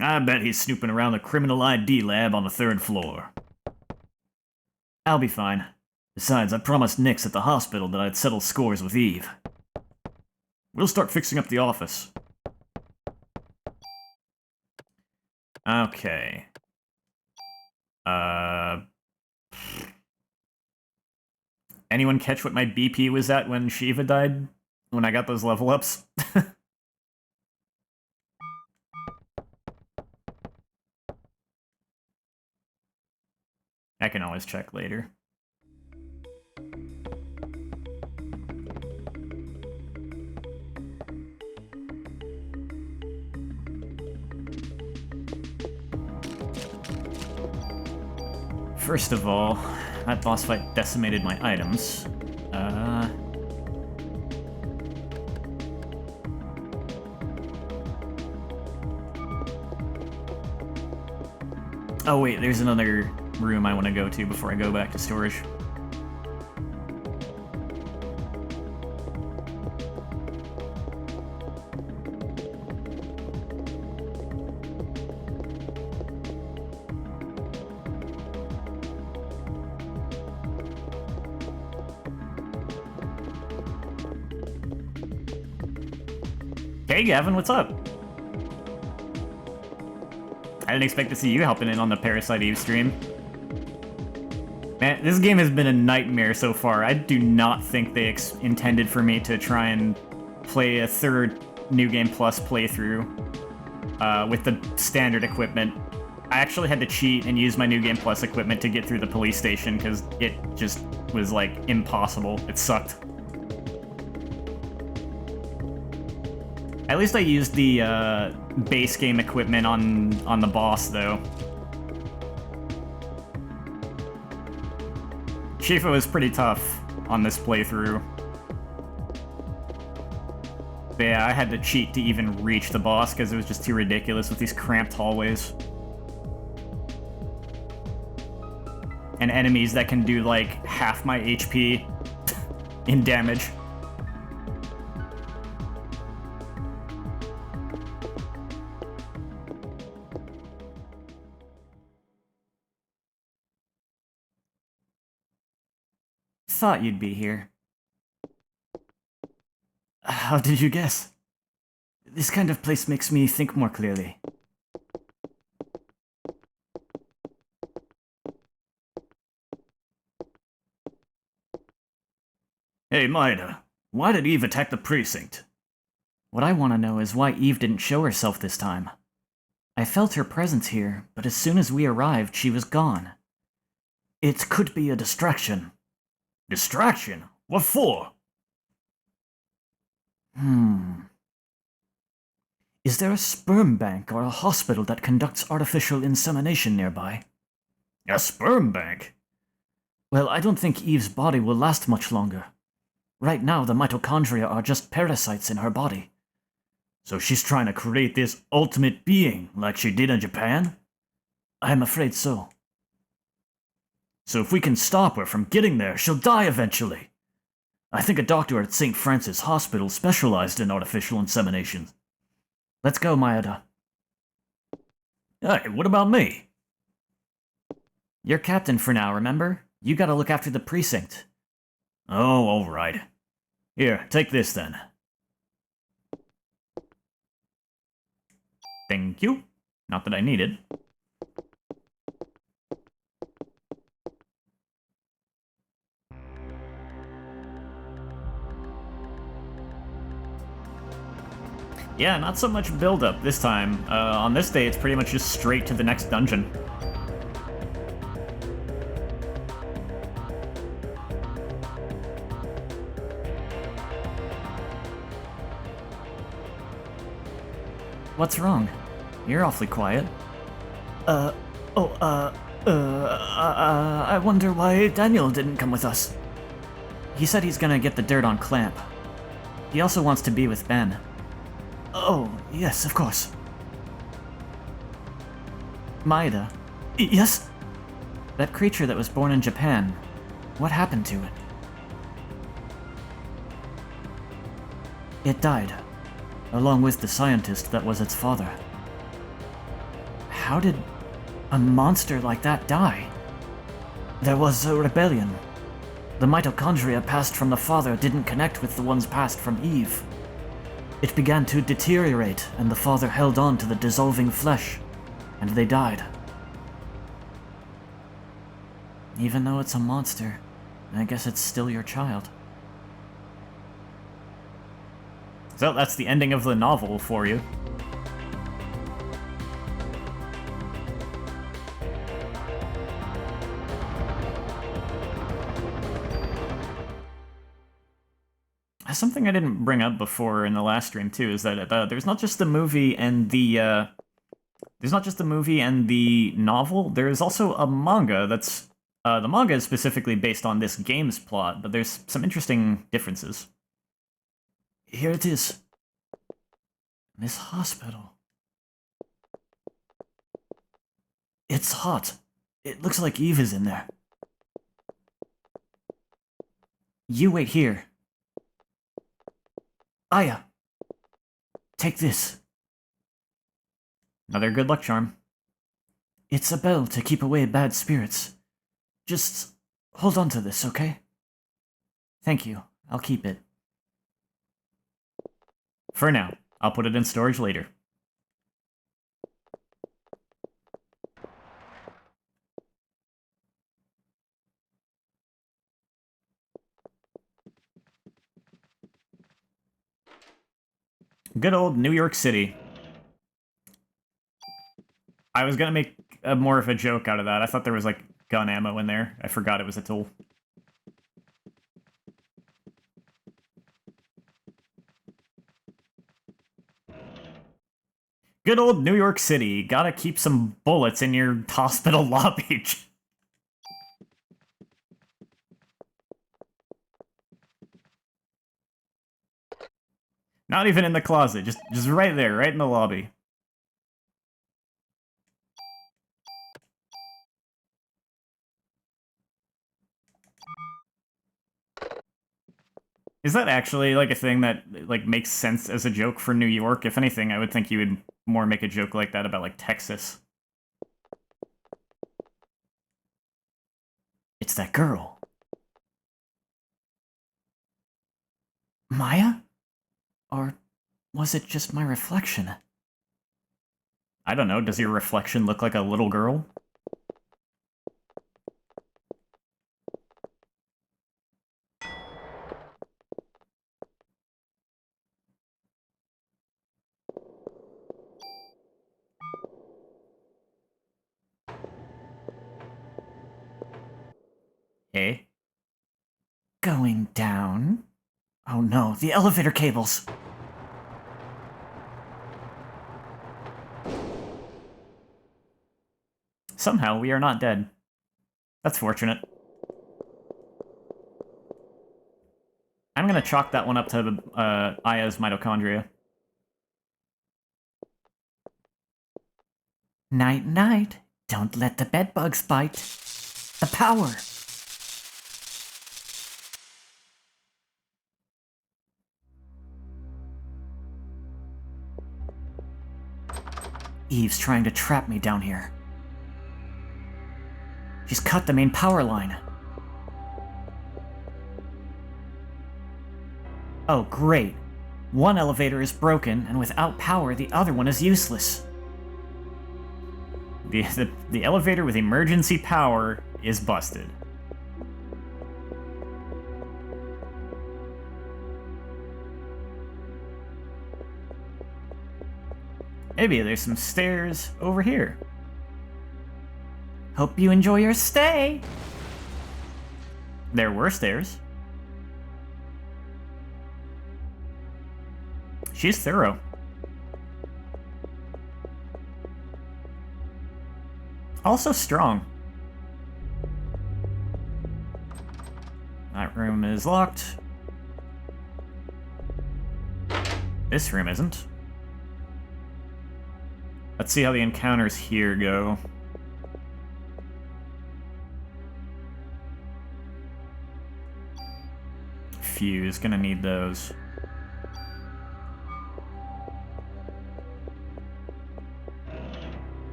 I bet he's snooping around the criminal ID lab on the 3rd floor. I'll be fine. Besides, I promised Nix at the hospital that I'd settle scores with Eve. We'll start fixing up the office. Okay. Anyone catch what my BP was at when Shiva died? When I got those level ups? I can always check later. First of all, that boss fight decimated my items. Oh wait, there's another room I want to go to before I go back to storage. Hey Gavin, what's up? I didn't expect to see you helping in on the Parasite Eve stream. Man, this game has been a nightmare so far. I do not think they intended for me to try and play a third New Game Plus playthrough with the standard equipment. I actually had to cheat and use my New Game Plus equipment to get through the police station because it just was, like, impossible. It sucked. At least I used the base game equipment on the boss, though. Shifa was pretty tough on this playthrough. But yeah, I had to cheat to even reach the boss because it was just too ridiculous with these cramped hallways. And enemies that can do like half my HP in damage. Thought you'd be here. How did you guess? This kind of place makes me think more clearly. Hey, Maida, why did Eve attack the precinct? What I want to know is why Eve didn't show herself this time. I felt her presence here, but as soon as we arrived, she was gone. It could be a distraction. Distraction? What for? Is there a sperm bank or a hospital that conducts artificial insemination nearby? A sperm bank? Well, I don't think Eve's body will last much longer. Right now, the mitochondria are just parasites in her body. So she's trying to create this ultimate being, like she did in Japan? I'm afraid so. So if we can stop her from getting there, she'll die eventually. I think a doctor at St. Francis Hospital specialized in artificial insemination. Let's go, Maeda. Hey, what about me? You're captain for now, remember? You gotta look after the precinct. Oh, alright. Here, take this then. Thank you. Not that I need it. Yeah, not so much build-up this time. On this day, it's pretty much just straight to the next dungeon. What's wrong? You're awfully quiet. I wonder why Daniel didn't come with us. He said he's gonna get the dirt on Clamp. He also wants to be with Ben. Oh, yes, of course. Maeda. Yes? That creature that was born in Japan, what happened to it? It died, along with the scientist that was its father. How did a monster like that die? There was a rebellion. The mitochondria passed from the father didn't connect with the ones passed from Eve. It began to deteriorate, and the father held on to the dissolving flesh. and they died. Even though it's a monster, I guess it's still your child. So that's the ending of the novel for you. Something I didn't bring up before in the last stream too is that there's not just the movie and the novel. There's also a manga that's the manga is specifically based on this game's plot, but there's some interesting differences. Here it is. This hospital. It's hot. It looks like Eve is in there. You wait here. Aya, take this. Another good luck charm. It's a bell to keep away bad spirits. Just hold on to this, okay? Thank you. I'll keep it. For now. I'll put it in storage later. Good old New York City. I was gonna make more of a joke out of that. I thought there was, like, gun ammo in there. I forgot it was a tool. Good old New York City. Gotta keep some bullets in your hospital lobby. Not even in the closet, just right there, right in the lobby. Is that actually, like, a thing that, like, makes sense as a joke for New York? If anything, I would think you would more make a joke like that about, like, Texas. It's that girl. Maya? Or was it just my reflection? I don't know, does your reflection look like a little girl? Hey? Going down? Oh no, the elevator cables! Somehow we are not dead. That's fortunate. I'm gonna chalk that one up to Aya's mitochondria. Night, night. Don't let the bedbugs bite. The power. Eve's trying to trap me down here. She's cut the main power line. Oh, great. One elevator is broken, and without power, the other one is useless. The elevator with emergency power is busted. Maybe there's some stairs over here. Hope you enjoy your stay. There were stairs. She's thorough. Also strong. That room is locked. This room isn't. Let's see how the encounters here go. Fuse, gonna need those.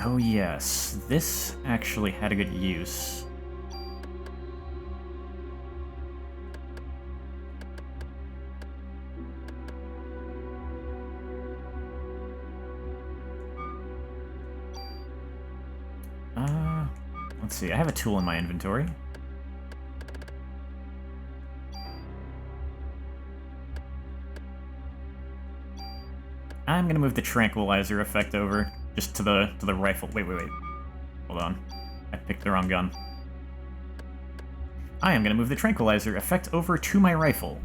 Oh yes, this actually had a good use. Let's see, I have a tool in my inventory. I'm gonna move the tranquilizer effect over, just to the rifle. Wait. Hold on. I picked the wrong gun. I am gonna move the tranquilizer effect over to my rifle.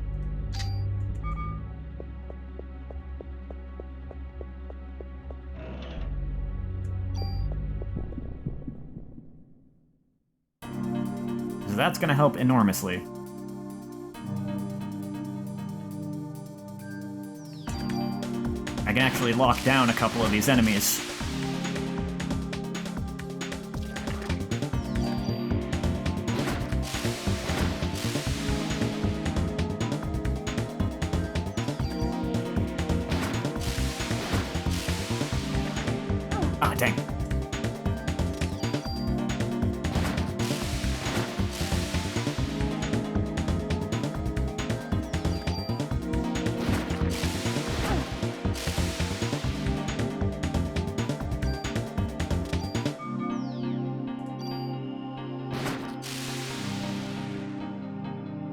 So that's gonna help enormously. I can actually lock down a couple of these enemies. Ah, dang.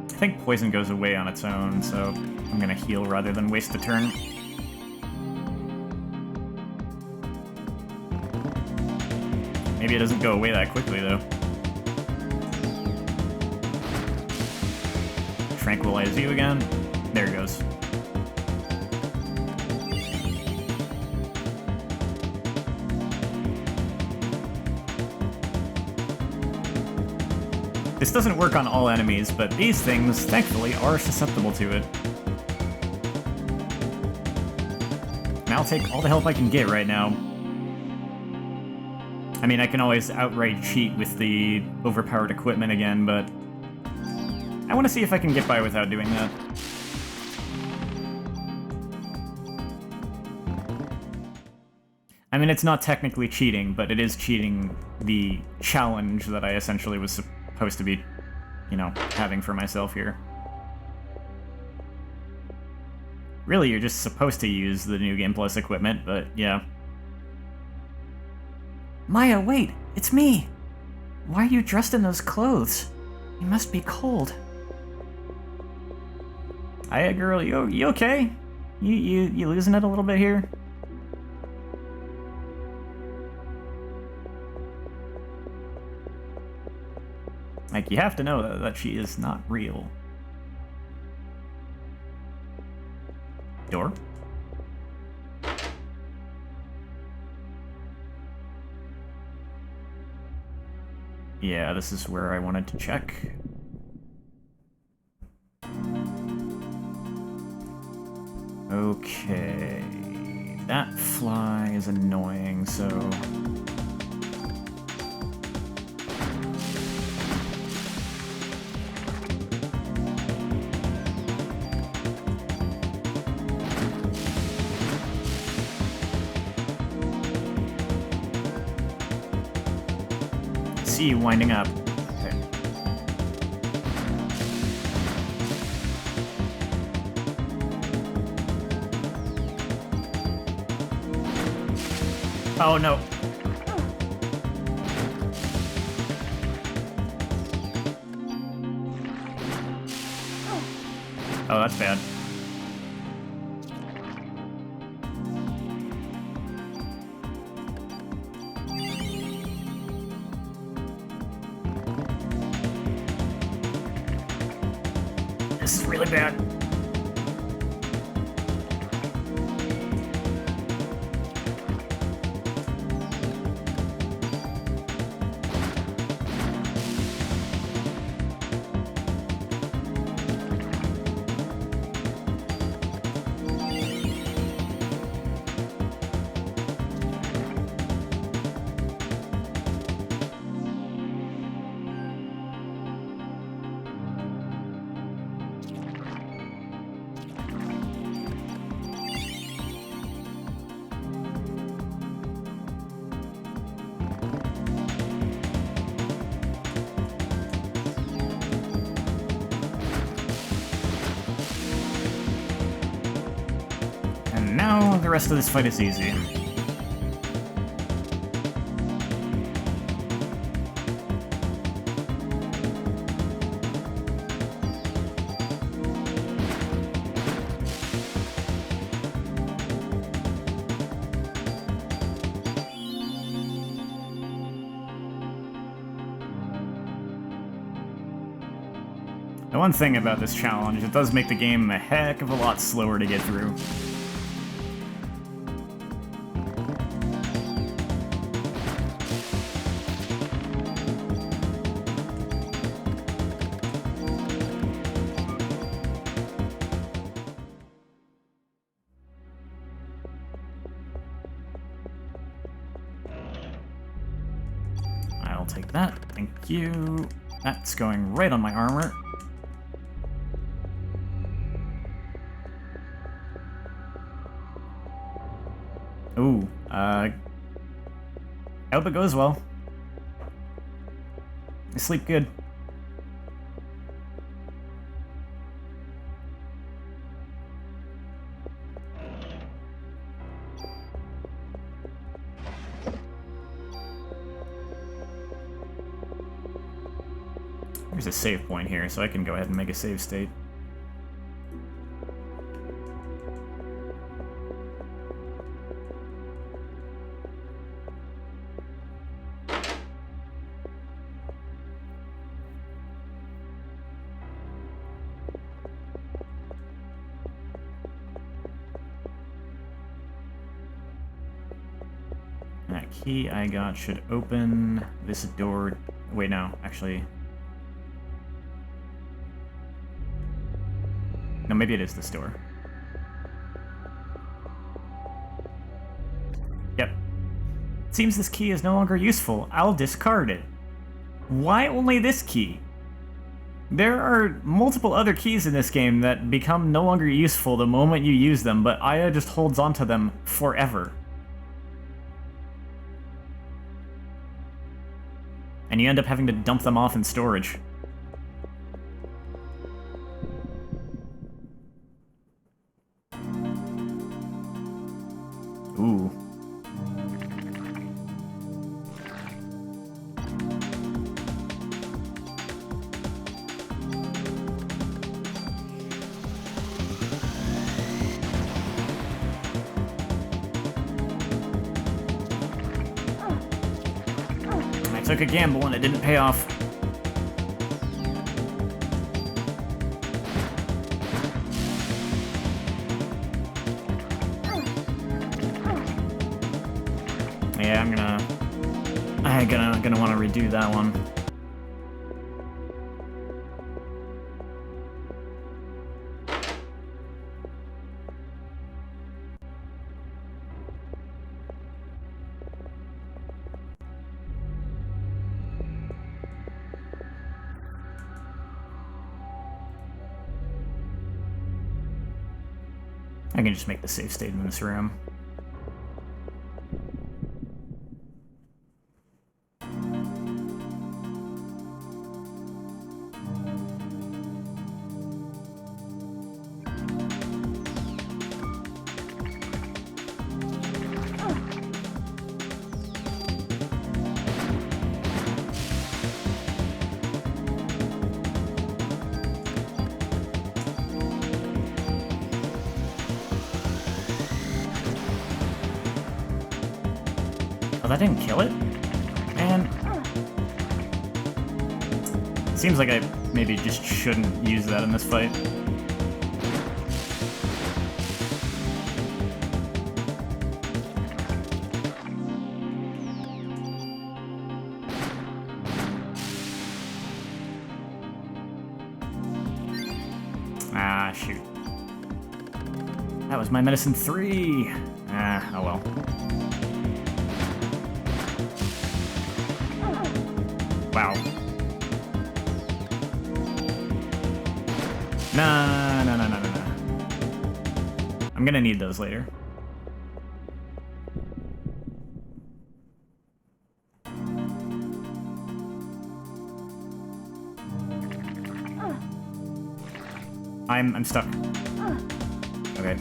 I think poison goes away on its own, so I'm gonna heal rather than waste a turn. Maybe it doesn't go away that quickly, though. Tranquilize you again. There it goes. This doesn't work on all enemies, but these things, thankfully, are susceptible to it. And I'll take all the help I can get right now. I mean, I can always outright cheat with the overpowered equipment again, but I want to see if I can get by without doing that. I mean, it's not technically cheating, but it is cheating the challenge that I essentially was supposed to be, you know, having for myself here. Really, you're just supposed to use the New Game Plus equipment, but yeah. Maya, wait! It's me! Why are you dressed in those clothes? You must be cold. Hiya, girl. You okay? You losing it a little bit here? Like, you have to know that she is not real. Door? Yeah, this is where I wanted to check. Okay. That fly is annoying, so... See you winding up. Okay. Oh no. Oh, that's bad. This is really bad. Now the rest of this fight is easy. The one thing about this challenge, it does make the game a heck of a lot slower to get through. I'll take that, thank you. That's going right on my armor. Ooh, I hope it goes well. I sleep good. There's a save point here, so I can go ahead and make a save state. That key I got should open this door. Wait, no, actually. No, maybe it is this door. Yep. It seems this key is no longer useful. I'll discard it. Why only this key? There are multiple other keys in this game that become no longer useful the moment you use them, but Aya just holds onto them forever. And you end up having to dump them off in storage. Ooh. I took a gamble and it didn't pay off. Yeah, I'm gonna want to redo that one. I can just make the save state in this room. Oh, that didn't kill it? Man. Seems like I maybe just shouldn't use that in this fight. Ah, shoot. That was my medicine 3. Ah, oh well. Wow. No. I'm gonna need those later. I'm stuck. Okay.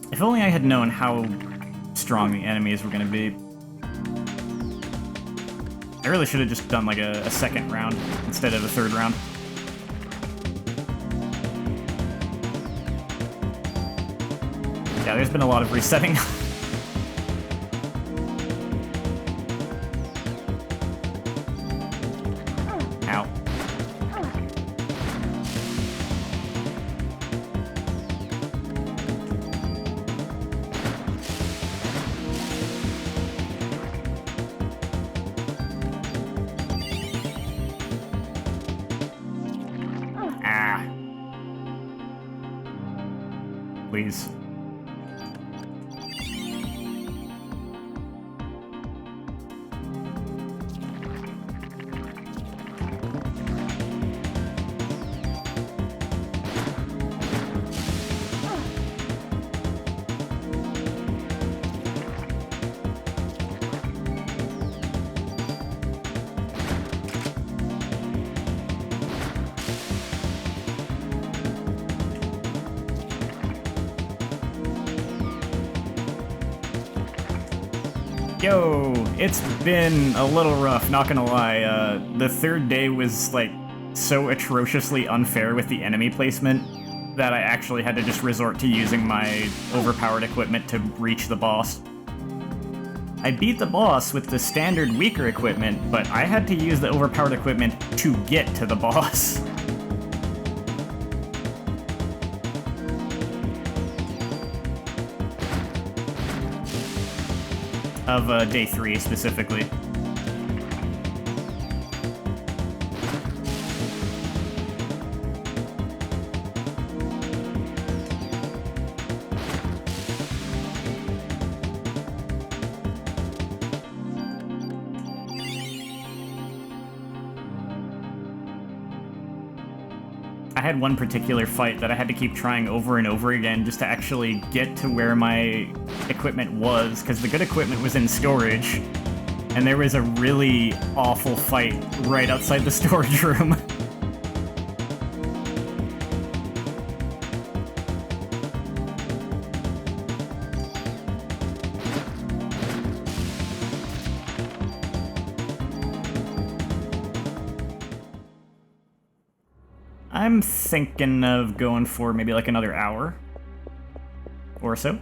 If only I had known how strong the enemies were going to be. I really should have just done like a second round instead of a third round. there's been a lot of resetting. Ow. Ah. Please. Yo, it's been a little rough, not gonna lie. The third day was, like, so atrociously unfair with the enemy placement that I actually had to just resort to using my overpowered equipment to reach the boss. I beat the boss with the standard weaker equipment, but I had to use the overpowered equipment to get to the boss. Of day 3 specifically. I had one particular fight that I had to keep trying over and over again just to actually get to where my equipment was, because the good equipment was in storage, and there was a really awful fight right outside the storage room. I'm thinking of going for maybe like another hour or so.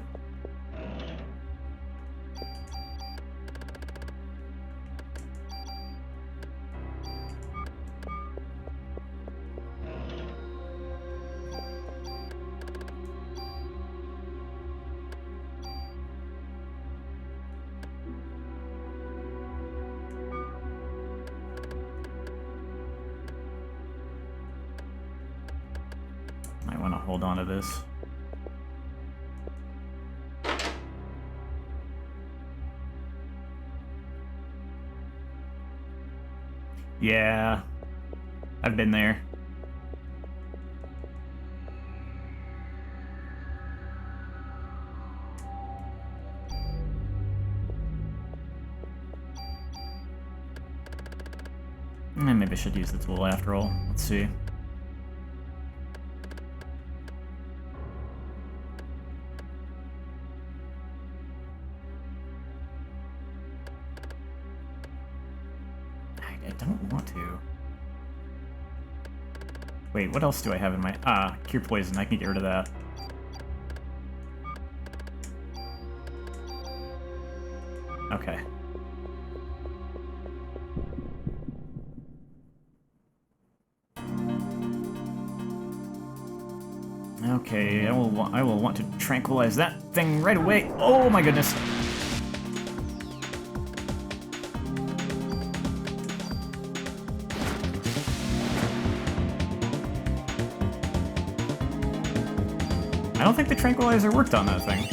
Might want to hold on to this. Yeah, I've been there. Maybe I should use the tool after all. Let's see. I don't want to. Wait, what else do I have in my... Ah, Cure Poison. I can get rid of that. Okay. Okay, I will want to tranquilize that thing right away. Oh my goodness. I don't think the tranquilizer worked on that thing.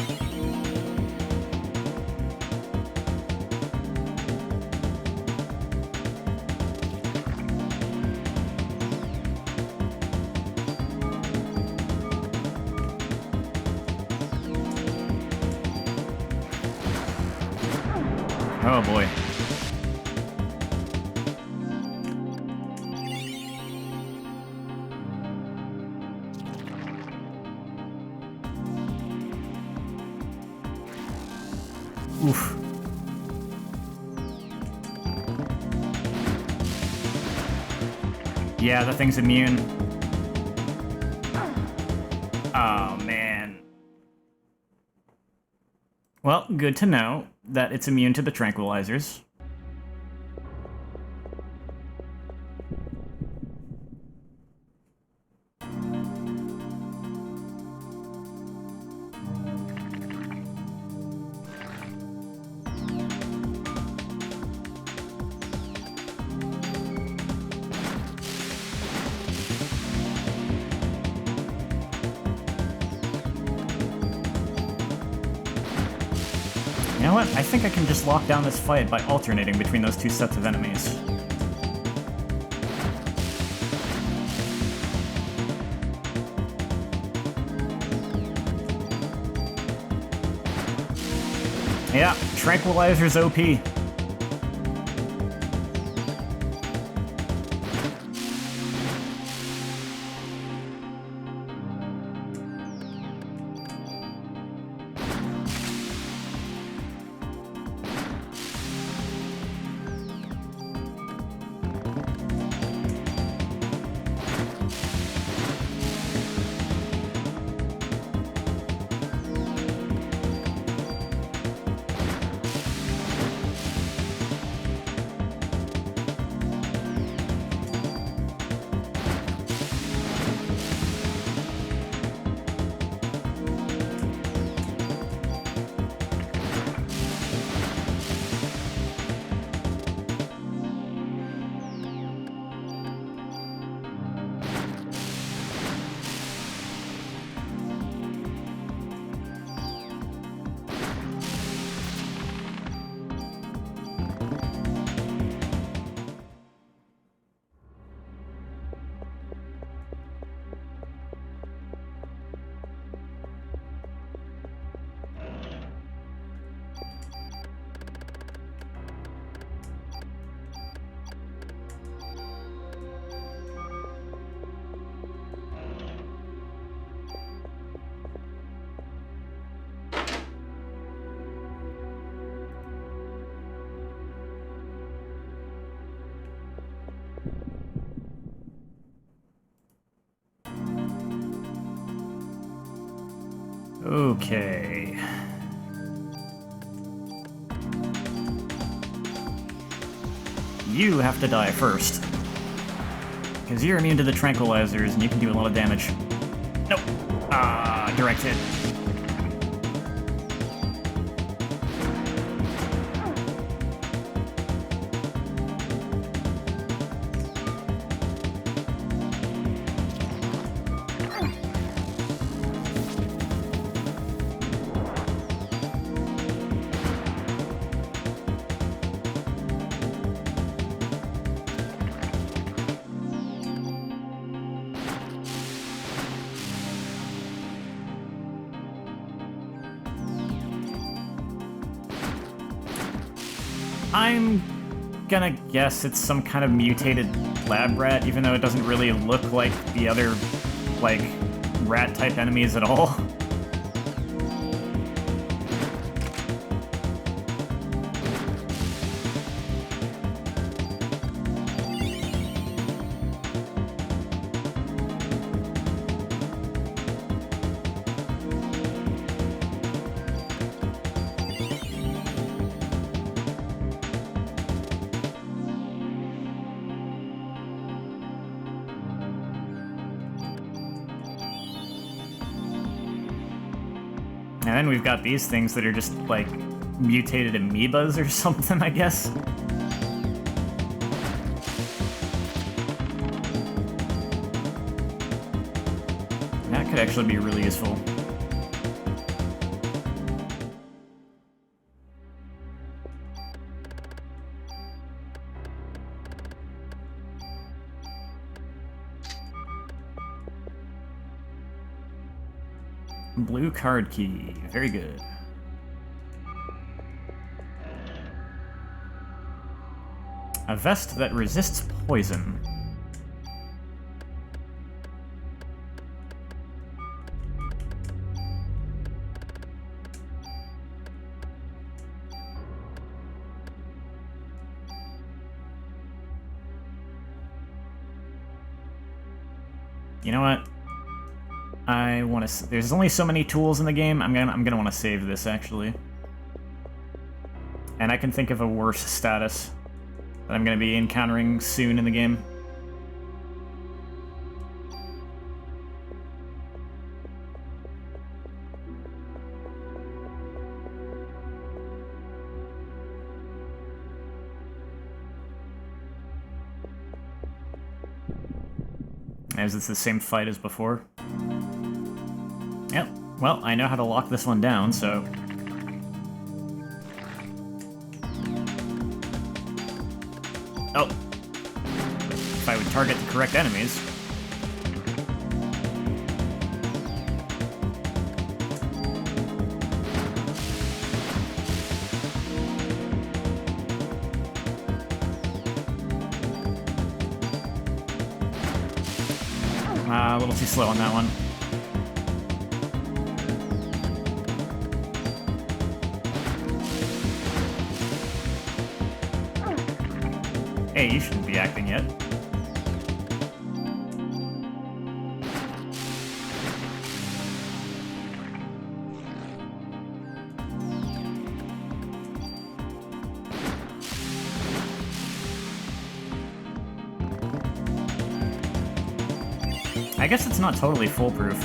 Oh boy. Oof. Yeah, that thing's immune. Oh, man. Well, good to know that it's immune to the tranquilizers. You know what? I think I can just lock down this fight by alternating between those two sets of enemies. Yeah, Tranquilizer's OP. Okay. You have to die first. Because you're immune to the tranquilizers and you can do a lot of damage. Nope. Ah, direct hit. I'm gonna guess it's some kind of mutated lab rat, even though it doesn't really look like the other, like, rat-type enemies at all. And then we've got these things that are just, like, mutated amoebas or something, I guess. That could actually be really useful. Blue card key. Very good. A vest that resists poison. You know what? I want to. There's only so many tools in the game. I'm gonna want to save this actually. And I can think of a worse status that I'm going to be encountering soon in the game. As it's the same fight as before. Yep. Well, I know how to lock this one down, so... Oh. If I would target the correct enemies. A little too slow on that one. Hey, you shouldn't be acting yet. I guess it's not totally foolproof.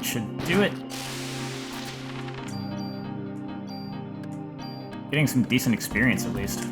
Should do it. Getting some decent experience at least.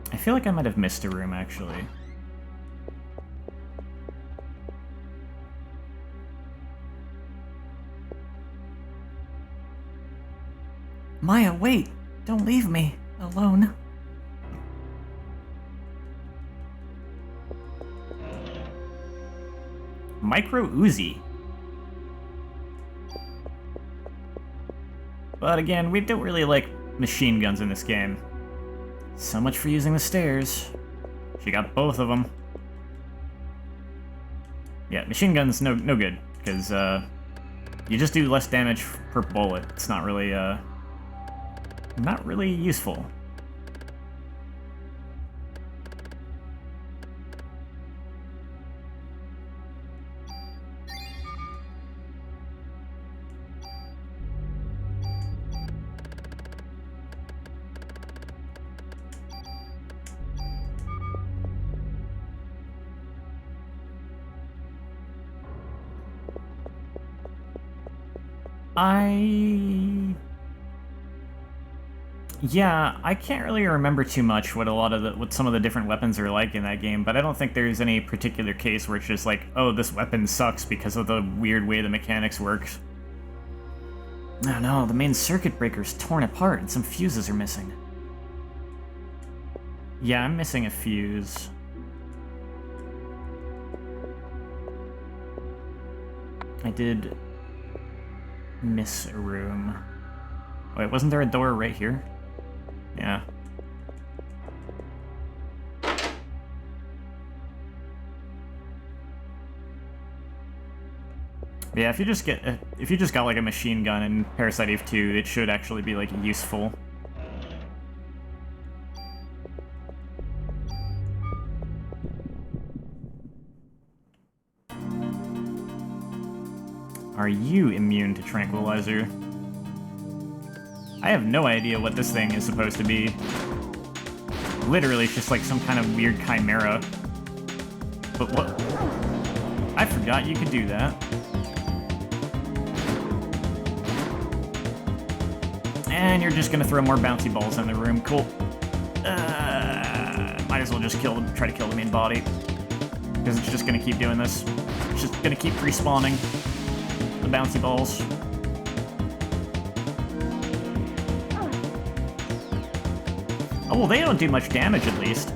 I feel like I might have missed a room, actually. Maya, wait! Don't leave me alone. Micro Uzi. But again, we don't really like machine guns in this game. So much for using the stairs. She got both of them. Yeah, machine guns, no good, because you just do less damage per bullet. It's not really useful. Yeah, I can't really remember too much what some of the different weapons are like in that game, but I don't think there's any particular case where it's just like, oh, this weapon sucks because of the weird way the mechanics work. Oh no, the main circuit breaker's torn apart and some fuses are missing. Yeah, I'm missing a fuse. I did miss a room. Wait, wasn't there a door right here? Yeah. Yeah, if you just got like a machine gun in Parasite Eve 2, it should actually be like useful. Are you immune to tranquilizer? I have no idea what this thing is supposed to be. Literally, it's just like some kind of weird chimera. But what? I forgot you could do that. And you're just gonna throw more bouncy balls in the room. Cool. Might as well just kill them, try to kill the main body. Because it's just gonna keep doing this. It's just gonna keep respawning the bouncy balls. Oh, well, they don't do much damage, at least.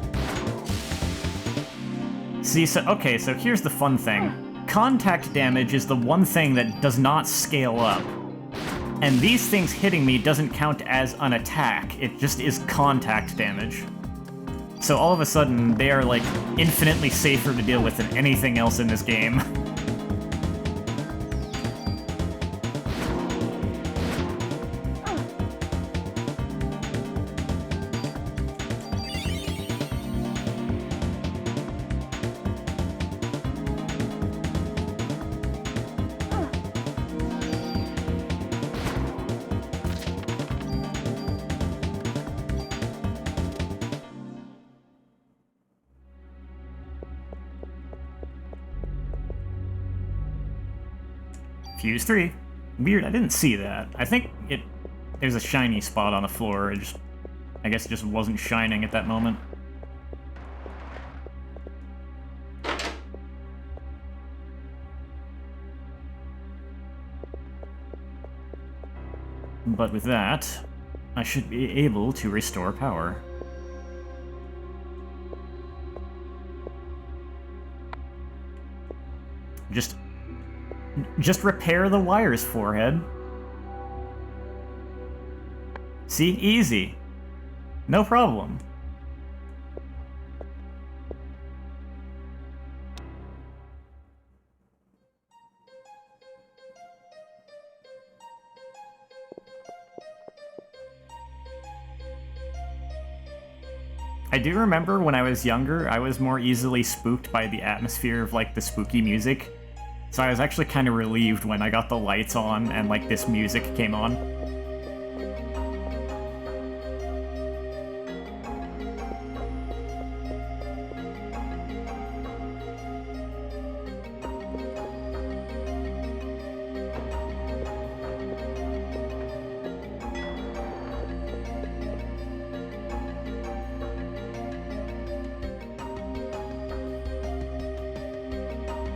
See, so, okay, so here's the fun thing. Contact damage is the one thing that does not scale up. And these things hitting me doesn't count as an attack, it just is contact damage. So all of a sudden, they are, like, infinitely safer to deal with than anything else in this game. Fuse 3. Weird, I didn't see that. I think there's a shiny spot on the floor. I guess it just wasn't shining at that moment. But with that, I should be able to restore power. Just repair the wires, forehead. See? Easy. No problem. I do remember when I was younger, I was more easily spooked by the atmosphere of, like, the spooky music. So I was actually kind of relieved when I got the lights on and, like, this music came on.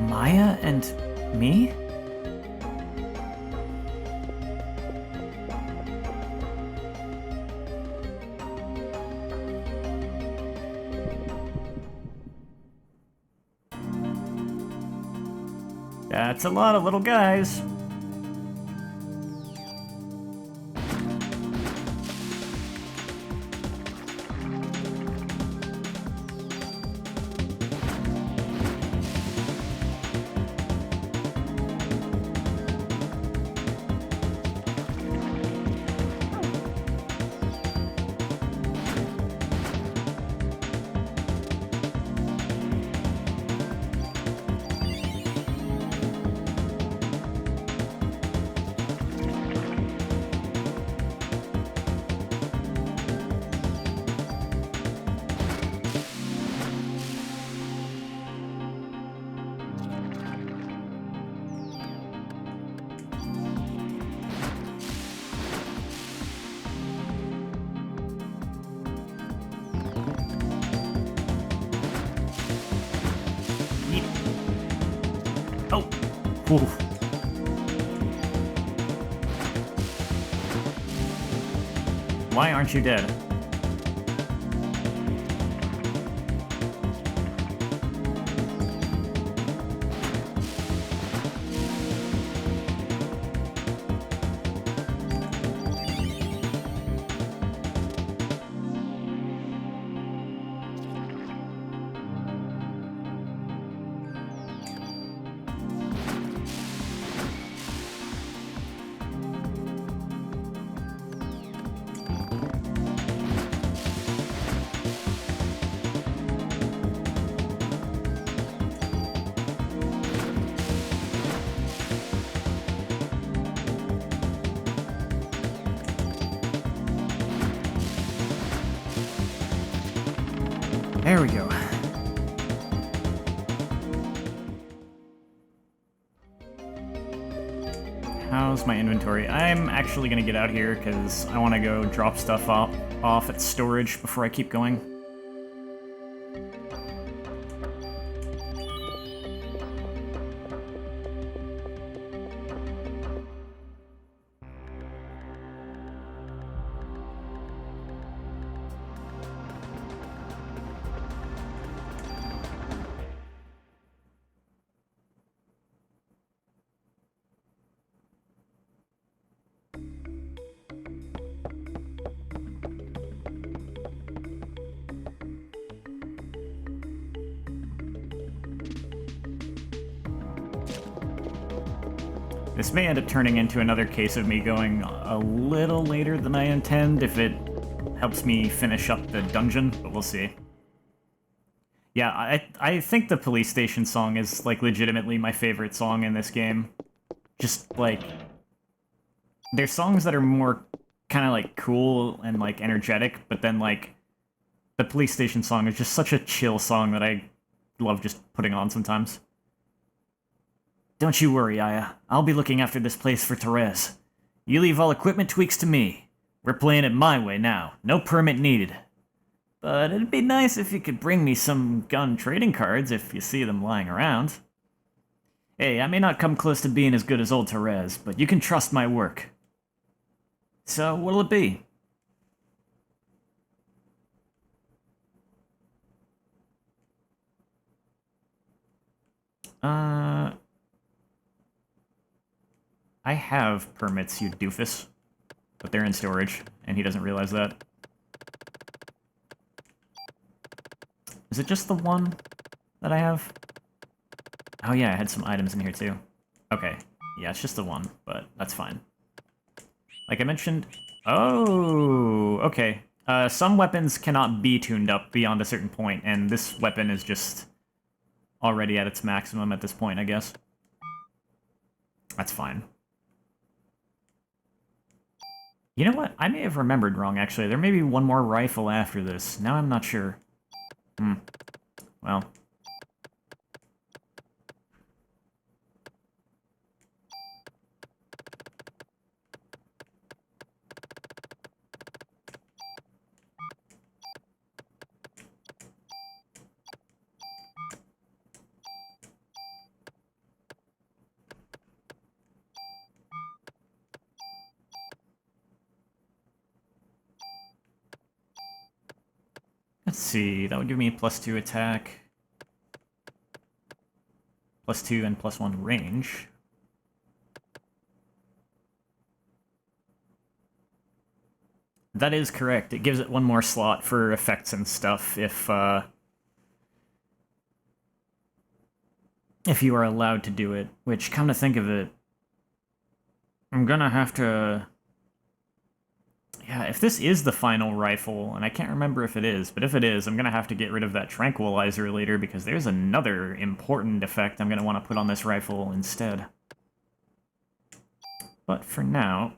Maya and me? That's a lot of little guys. Oh. Ooh. Why aren't you dead? There we go. How's my inventory? I'm actually gonna get out here because I want to go drop stuff off at storage before I keep going. This may end up turning into another case of me going a little later than I intend if it helps me finish up the dungeon, but we'll see. Yeah, I think the police station song is, like, legitimately my favorite song in this game. Just, like... There's songs that are more kind of, like, cool and, like, energetic, but then, like, the police station song is just such a chill song that I love just putting on sometimes. Don't you worry, Aya. I'll be looking after this place for Therese. You leave all equipment tweaks to me. We're playing it my way now. No permit needed. But it'd be nice if you could bring me some gun trading cards if you see them lying around. Hey, I may not come close to being as good as old Therese, but you can trust my work. So, what'll it be? I have permits, you doofus. But they're in storage, and he doesn't realize that. Is it just the one that I have? Oh yeah, I had some items in here too. Okay, yeah, it's just the one, but that's fine. Like I mentioned... Oh, okay. Some weapons cannot be tuned up beyond a certain point, and this weapon is just already at its maximum at this point, I guess. That's fine. You know what? I may have remembered wrong, actually. There may be one more rifle after this. Now I'm not sure. Well. Let's see, that would give me +2 attack, +2 and +1 range. That is correct. It gives it one more slot for effects and stuff if you are allowed to do it, which, come to think of it, I'm gonna have to... Yeah, if this is the final rifle, and I can't remember if it is, but if it is, I'm gonna have to get rid of that tranquilizer later, because there's another important effect I'm gonna want to put on this rifle instead. But for now...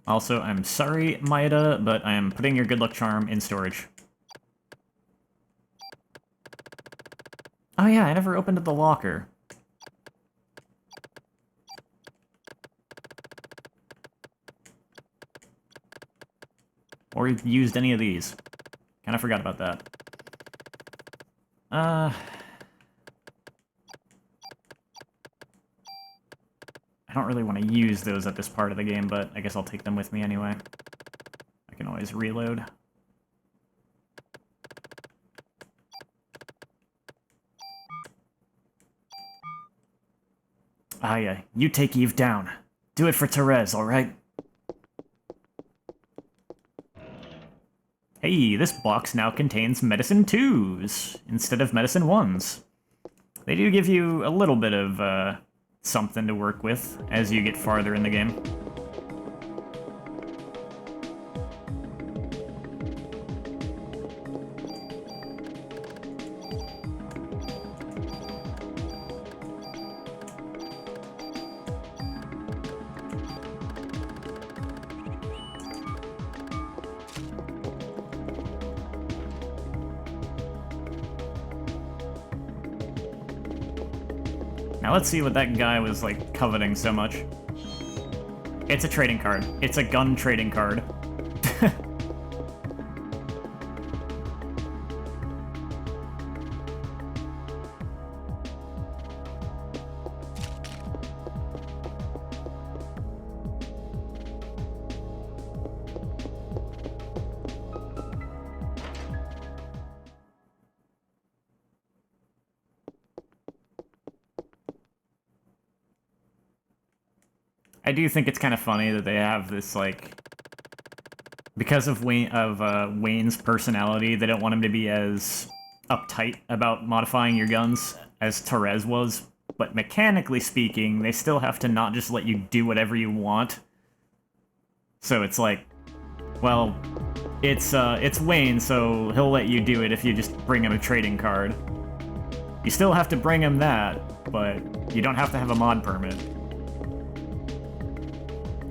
Also, I'm sorry, Maeda, but I am putting your good luck charm in storage. Oh yeah, I never opened the locker. Or used any of these. Kinda forgot about that. I don't really want to use those at this part of the game, but I guess I'll take them with me anyway. I can always reload. Aya, you take Eve down. Do it for Therese, alright? Hey, this box now contains medicine 2s instead of medicine 1s. They do give you a little bit of, something to work with as you get farther in the game. Now let's see what that guy was, like, coveting so much. It's a trading card. It's a gun trading card. I do think it's kind of funny that they have this, like, because of Wayne's personality, they don't want him to be as uptight about modifying your guns as Therese was. But mechanically speaking, they still have to not just let you do whatever you want. So it's like, well, it's Wayne, so he'll let you do it if you just bring him a trading card. You still have to bring him that, but you don't have to have a mod permit.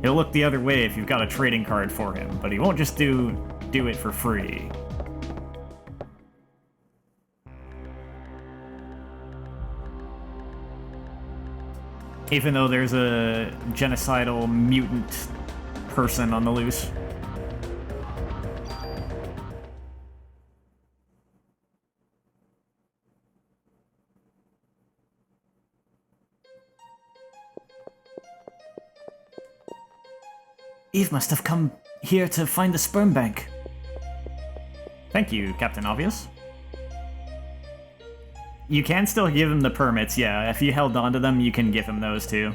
He'll look the other way if you've got a trading card for him, but he won't just do it for free. Even though there's a genocidal mutant person on the loose. Eve must have come here to find the sperm bank. Thank you, Captain Obvious. You can still give him the permits, yeah. If you held on to them, you can give him those too.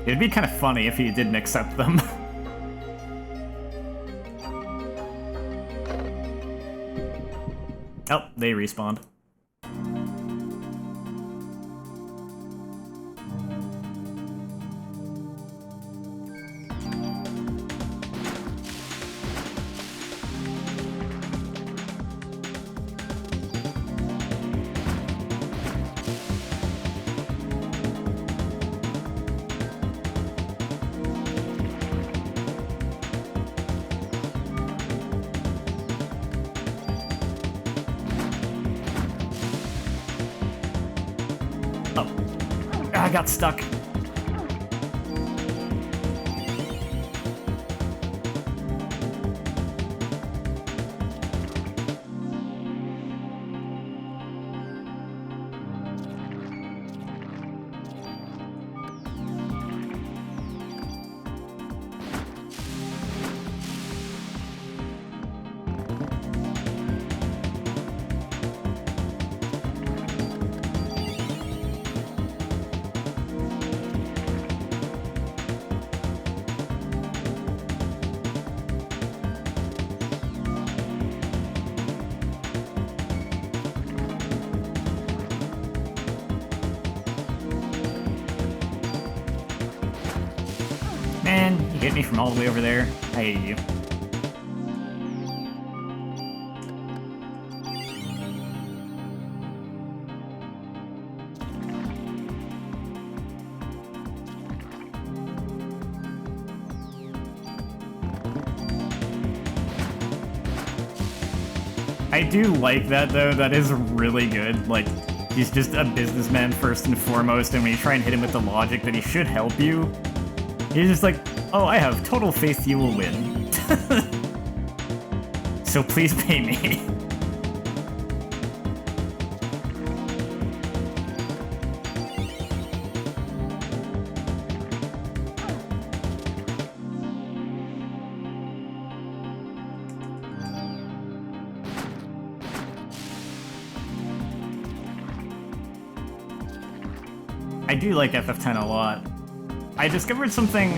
It'd be kind of funny if he didn't accept them. Oh, they respawned. I got stuck. Man, you hit me from all the way over there. I hate you. I do like that, though. That is really good. Like, he's just a businessman first and foremost, and when you try and hit him with the logic that he should help you, he's just like, oh, I have total faith you will win. So please pay me. I do like FF10 a lot. I discovered something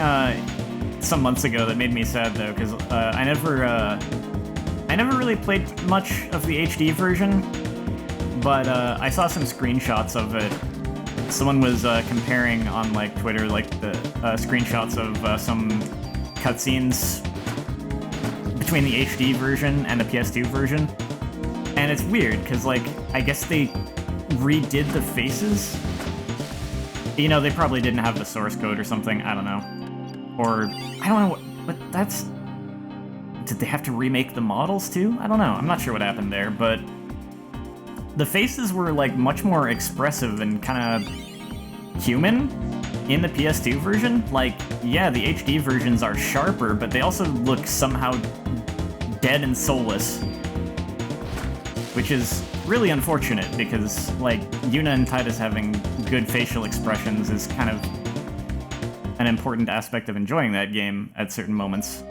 some months ago that made me sad though, because I never really played much of the HD version, but I saw some screenshots of it. Someone was comparing on like Twitter like the screenshots of some cutscenes between the HD version and the PS2 version, and it's weird because like I guess they redid the faces. You know, they probably didn't have the source code or something, I don't know. Or, I don't know, but that's... did they have to remake the models too? I don't know. I'm not sure what happened there, but the faces were like much more expressive and kind of human in the PS2 version. Like, yeah, the HD versions are sharper, but they also look somehow dead and soulless, which is really unfortunate because, like, Yuna and Titus having good facial expressions is kind of an important aspect of enjoying that game at certain moments.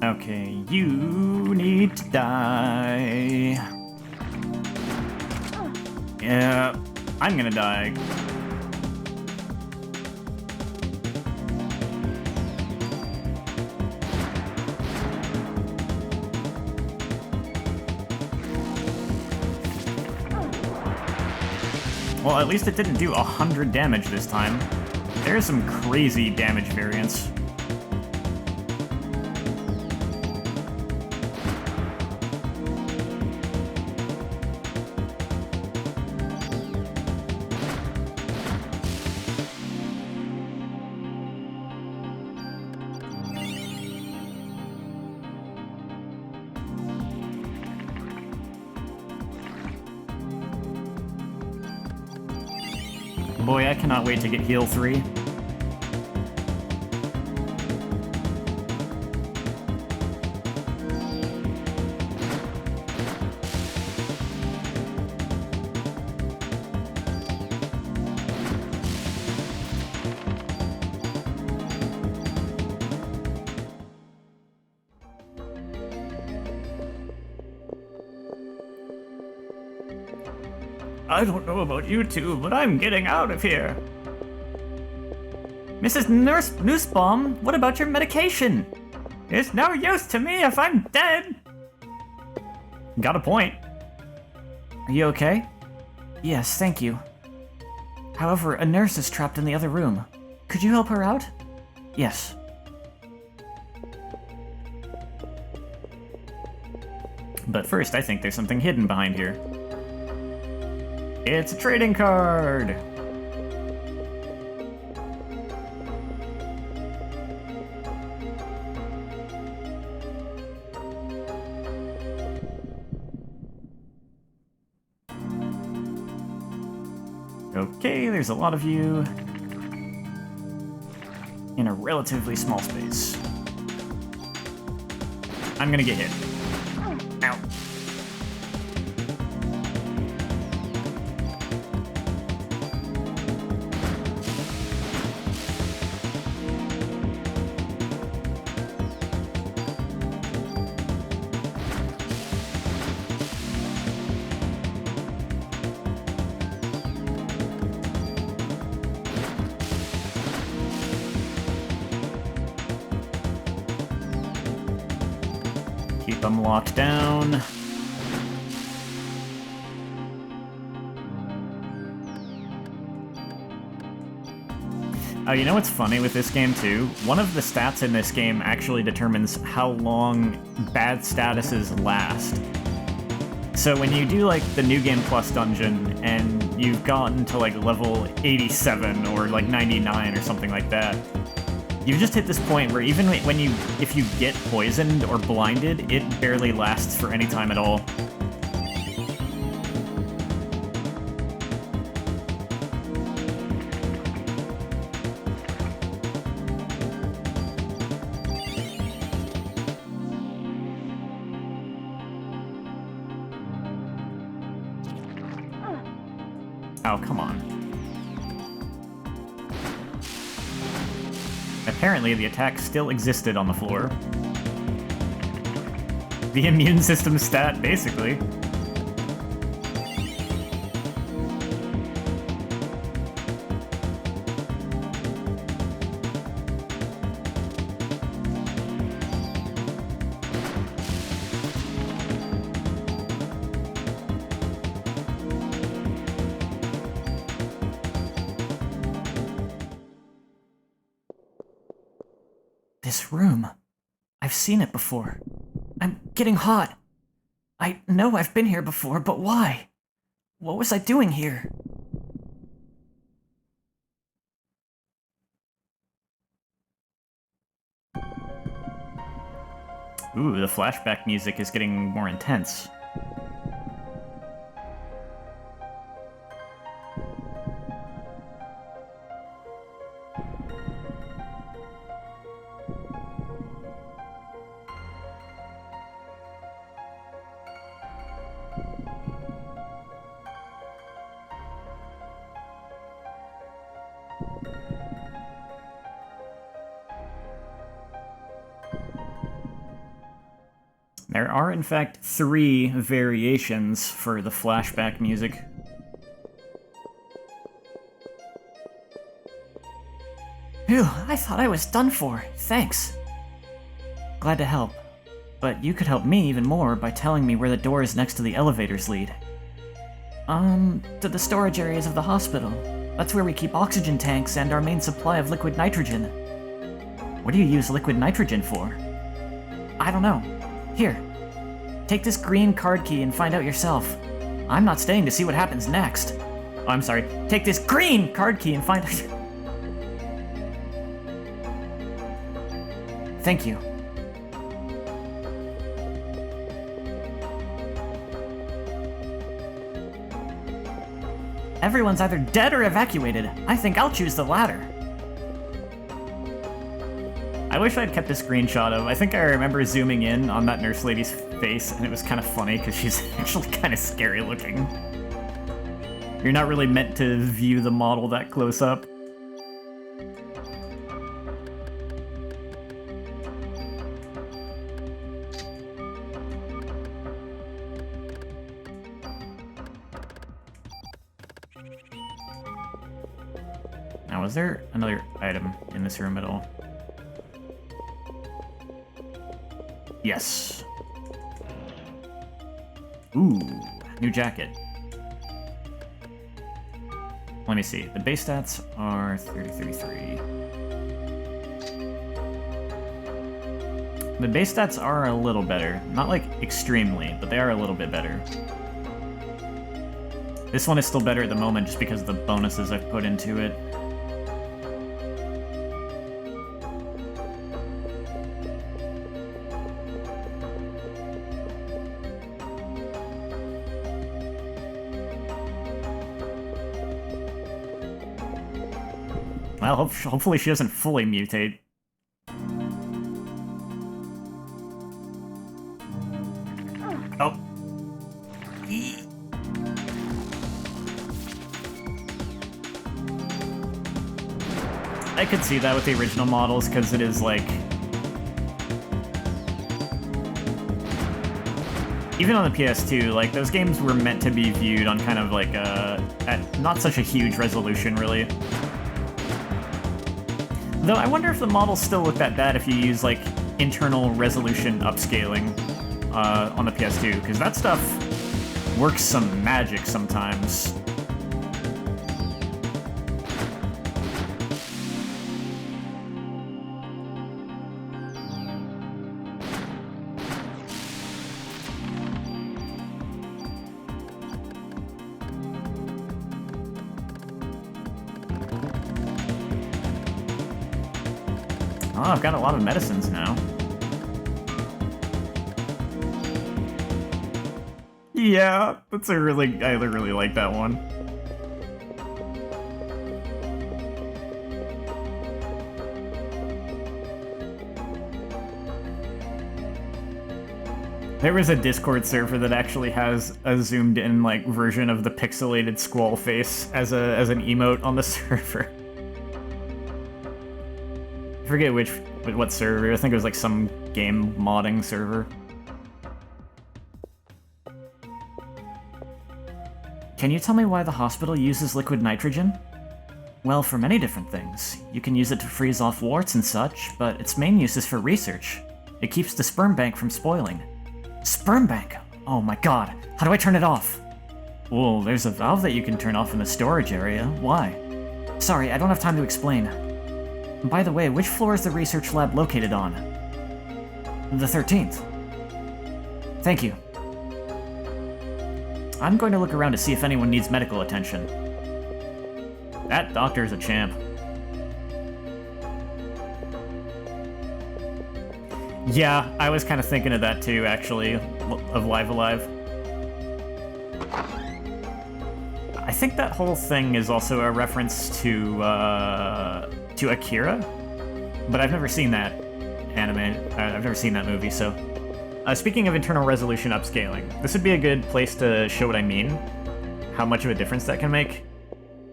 Okay, you need to die. Yeah, I'm gonna die. Well, at least it didn't do 100 damage this time. There's some crazy damage variance. Boy, I cannot wait to get heal 3. I don't know about you two, but I'm getting out of here. Mrs. Nussbaum, what about your medication? It's no use to me if I'm dead. Got a point. Are you okay? Yes, thank you. However, a nurse is trapped in the other room. Could you help her out? Yes. But first, I think there's something hidden behind here. It's a trading card! Okay, there's a lot of you in a relatively small space. I'm gonna get hit. Ow. Keep them locked down. Oh, you know what's funny with this game too? One of the stats in this game actually determines how long bad statuses last. So when you do like the New Game Plus dungeon and you've gotten to like level 87 or like 99 or something like that, you've just hit this point where even when if you get poisoned or blinded, it barely lasts for any time at all. Oh, come on. Apparently, the attack still existed on the floor. The immune system stat, basically. This room. I've seen it before. I'm getting hot. I know I've been here before, but why? What was I doing here? Ooh, the flashback music is getting more intense. There are, in fact, 3 variations for the flashback music. Phew, I thought I was done for. Thanks. Glad to help. But you could help me even more by telling me where the doors next to the elevators lead. To the storage areas of the hospital. That's where we keep oxygen tanks and our main supply of liquid nitrogen. What do you use liquid nitrogen for? I don't know. Here, take this green card key and find out yourself. I'm not staying to see what happens next. Oh, I'm sorry. Take this green card key and find out. Thank you. Everyone's either dead or evacuated. I think I'll choose the latter. I wish I'd kept a screenshot of. I think I remember zooming in on that nurse lady's face, and it was kind of funny because she's actually kind of scary looking. You're not really meant to view the model that close up. Now, is there another item in this room at all? Yes. Ooh, new jacket. Let me see. The base stats are 33. The base stats are a little better. Not like extremely, but they are a little bit better. This one is still better at the moment just because of the bonuses I've put into it. Well, hopefully she doesn't fully mutate. Oh. I could see that with the original models, because it is like... Even on the PS2, like, those games were meant to be viewed on kind of like at not such a huge resolution, really. Though I wonder if the models still look that bad if you use, like, internal resolution upscaling on the PS2, because that stuff works some magic sometimes. Oh, I've got a lot of medicines now. Yeah, that's a really... I really like that one. There was a Discord server that actually has a zoomed-in, like, version of the pixelated squall face as an emote on the server. I forget what server. I think it was like some game modding server. Can you tell me why the hospital uses liquid nitrogen? Well, for many different things. You can use it to freeze off warts and such, but its main use is for research. It keeps the sperm bank from spoiling. Sperm bank? Oh my god, how do I turn it off? Well, there's a valve that you can turn off in the storage area. Why? Sorry, I don't have time to explain. By the way, which floor is the research lab located on? The 13th. Thank you. I'm going to look around to see if anyone needs medical attention. That doctor's a champ. Yeah, I was kind of thinking of that too, actually, of Live Alive. I think that whole thing is also a reference to Akira, but I've never seen that anime. I've never seen that movie, so... speaking of internal resolution upscaling, this would be a good place to show what I mean, how much of a difference that can make.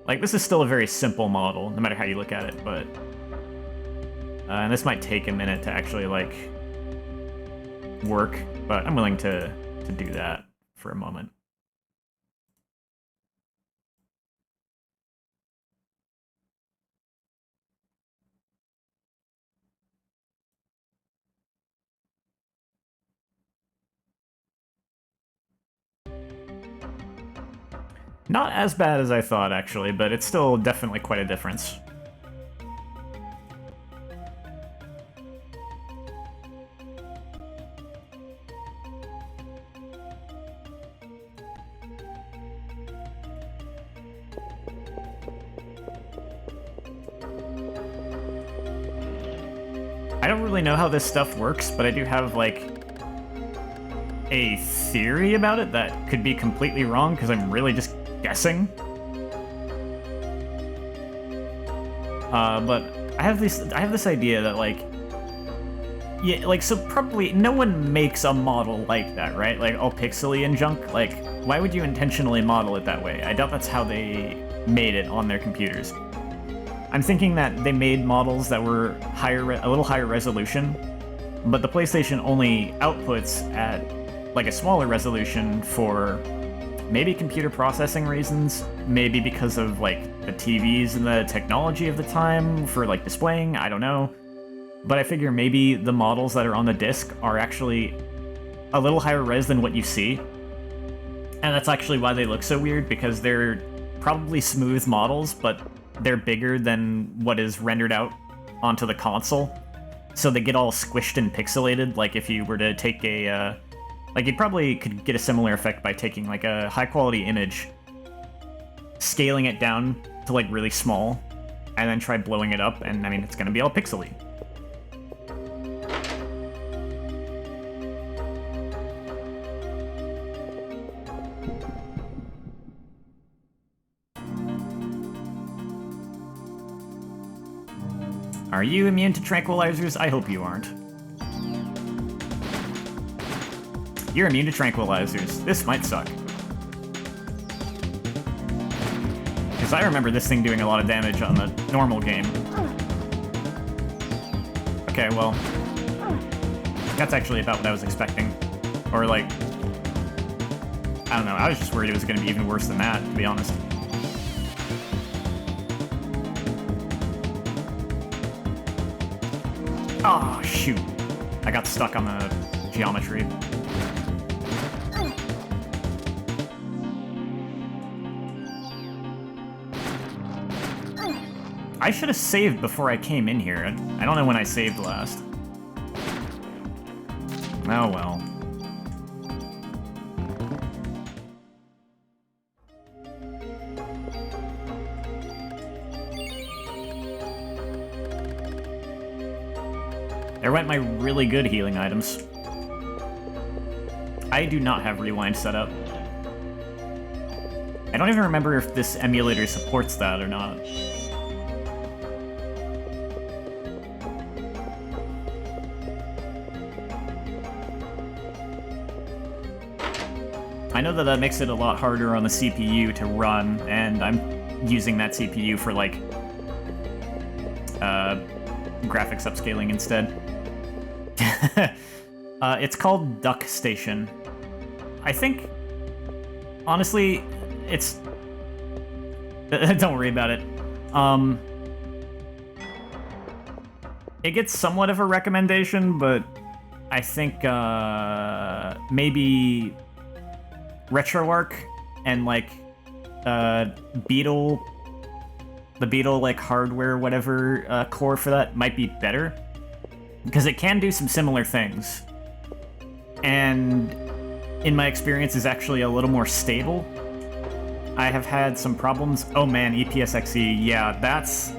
Like, this is still a very simple model, no matter how you look at it, but... and this might take a minute to actually, like, work, but I'm willing to do that for a moment. Not as bad as I thought, actually, but it's still definitely quite a difference. I don't really know how this stuff works, but I do have, like, a theory about it that could be completely wrong, because I'm really just guessing. But I have this idea that, like, yeah, like, so probably no one makes a model like that, right? Like, all pixely and junk. Like, why would you intentionally model it that way? I doubt that's how they made it on their computers. I'm thinking that they made models that were a little higher resolution, but the PlayStation only outputs at, like, a smaller resolution for maybe computer processing reasons, maybe because of, like, the TVs and the technology of the time for, like, displaying, I don't know. But I figure maybe the models that are on the disc are actually a little higher res than what you see. And that's actually why they look so weird, because they're probably smooth models, but they're bigger than what is rendered out onto the console. So they get all squished and pixelated, like if you were to take a... like, you probably could get a similar effect by taking, like, a high-quality image, scaling it down to, like, really small, and then try blowing it up, and, I mean, it's gonna be all pixely. Are you immune to tranquilizers? I hope you aren't. You're immune to tranquilizers. This might suck. Because I remember this thing doing a lot of damage on the normal game. Okay, well... that's actually about what I was expecting. Or, like... I don't know, I was just worried it was going to be even worse than that, to be honest. Oh, shoot. I got stuck on the geometry. I should have saved before I came in here. I don't know when I saved last. Oh well. There went my really good healing items. I do not have rewind set up. I don't even remember if this emulator supports that or not. I know that that makes it a lot harder on the CPU to run, and I'm using that CPU for, like, graphics upscaling instead. It's called Duck Station. I think, honestly, it's... don't worry about it. It gets somewhat of a recommendation, but I think, maybe RetroArch and, like, Beetle the Beetle, like, hardware, whatever, core for that might be better. Because it can do some similar things. And, in my experience, is actually a little more stable. I have had some problems. Oh man, EPSXE, yeah, that's...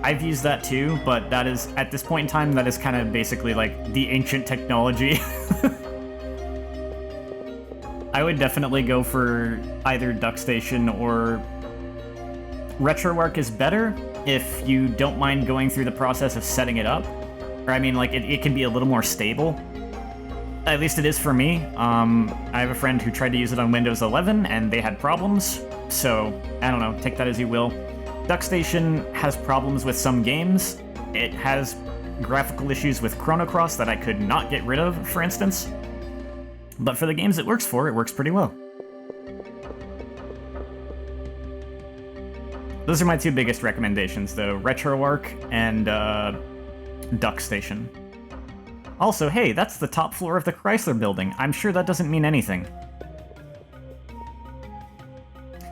I've used that too, but that is, at this point in time, that is kind of basically, like, the ancient technology. I would definitely go for either DuckStation or... RetroArch is better if you don't mind going through the process of setting it up. Or, I mean, like, it can be a little more stable. At least it is for me. I have a friend who tried to use it on Windows 11, and they had problems. So, I don't know, take that as you will. DuckStation has problems with some games. It has graphical issues with Chrono Cross that I could not get rid of, for instance. But for the games it works for, it works pretty well. Those are my two biggest recommendations, though. RetroArch and DuckStation. Also, hey, that's the top floor of the Chrysler building. I'm sure that doesn't mean anything.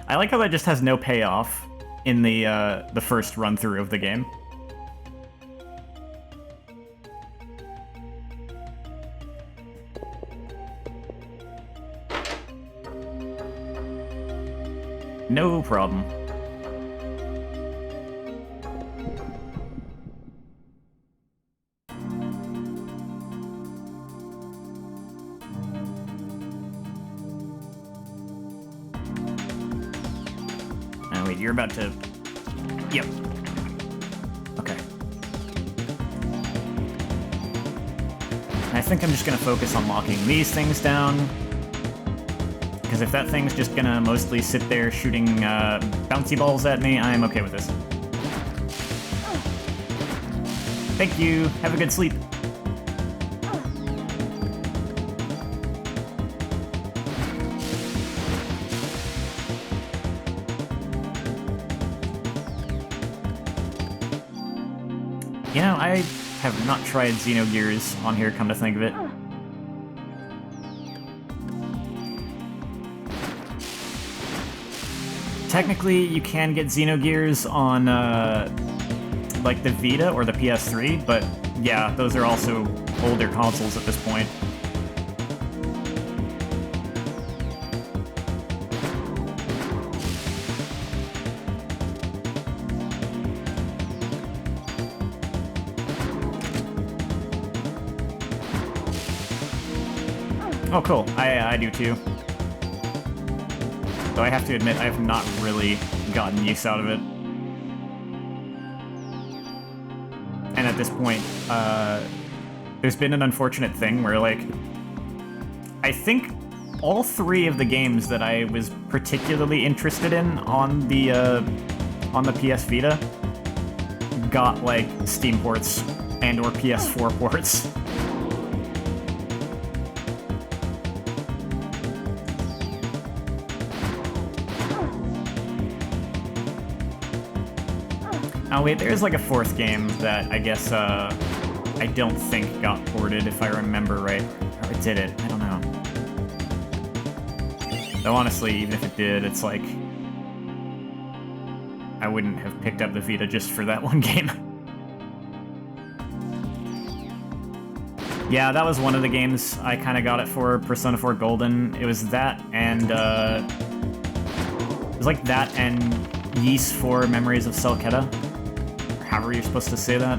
I like how that just has no payoff in the first run-through of the game. No problem. Oh wait, you're about to... Yep. Okay. I think I'm just gonna focus on locking these things down. Because if that thing's just gonna mostly sit there shooting bouncy balls at me, I'm okay with this. Thank you. Have a good sleep. You know, I have not tried Xenogears on here, come to think of it. Technically, you can get Xenogears on, like, the Vita or the PS3, but yeah, those are also older consoles at this point. Oh, cool. I do too. Though I have to admit, I have not really gotten use out of it. And at this point, there's been an unfortunate thing where, like, I think all three of the games that I was particularly interested in on the PS Vita got, like, Steam ports and or PS4 ports. Oh wait, there's like a fourth game that I guess I don't think got ported, if I remember right. Or did it? I don't know. Though honestly, even if it did, it's like... I wouldn't have picked up the Vita just for that one game. Yeah, that was one of the games I kind of got it for, Persona 4 Golden. It was that and, it was like that and Ys 4 Memories of Selketa. Or however you're supposed to say that.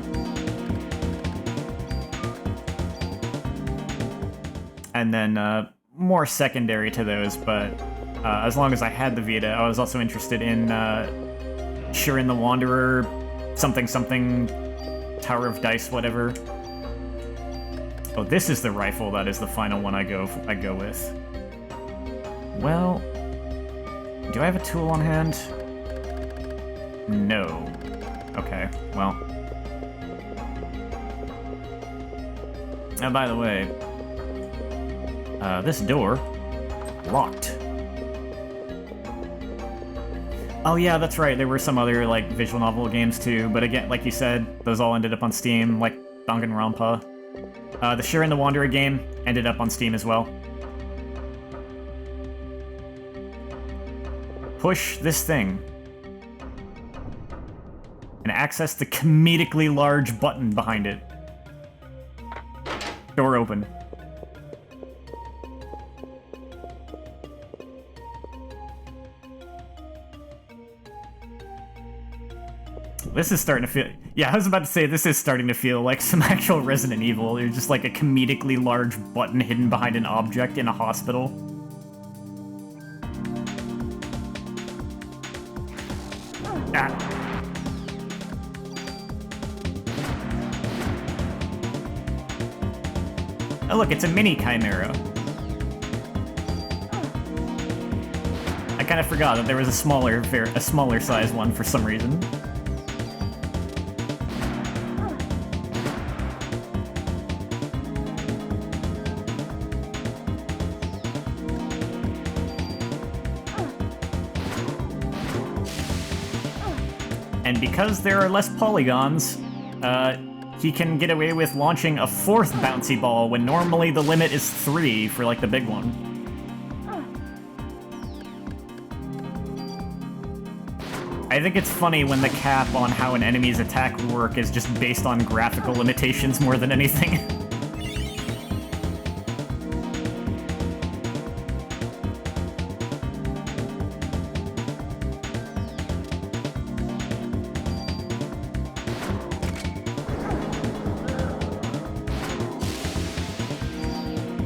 And then, more secondary to those, but as long as I had the Vita, I was also interested in, Shiren the Wanderer, something something, Tower of Dice, whatever. Oh, this is the rifle that is the final one I go with. Well, do I have a tool on hand? No. Okay, well. Oh, by the way, this door, locked. Oh yeah, that's right, there were some other, like, visual novel games too, but again, like you said, those all ended up on Steam, like Danganronpa. The Shiren the Wanderer game ended up on Steam as well. Push this thing. and access the comedically large button behind it. Door open. This is starting to feel... Yeah, I was about to say, this is starting to feel like some actual Resident Evil. There's just like a comedically large button hidden behind an object in a hospital. Ah. Oh look, it's a mini Chimera. I kind of forgot that there was a smaller size one for some reason. And because there are less polygons, he can get away with launching a 4th bouncy ball when normally the limit is 3 for, like, the big one. I think it's funny when the cap on how an enemy's attack work is just based on graphical limitations more than anything.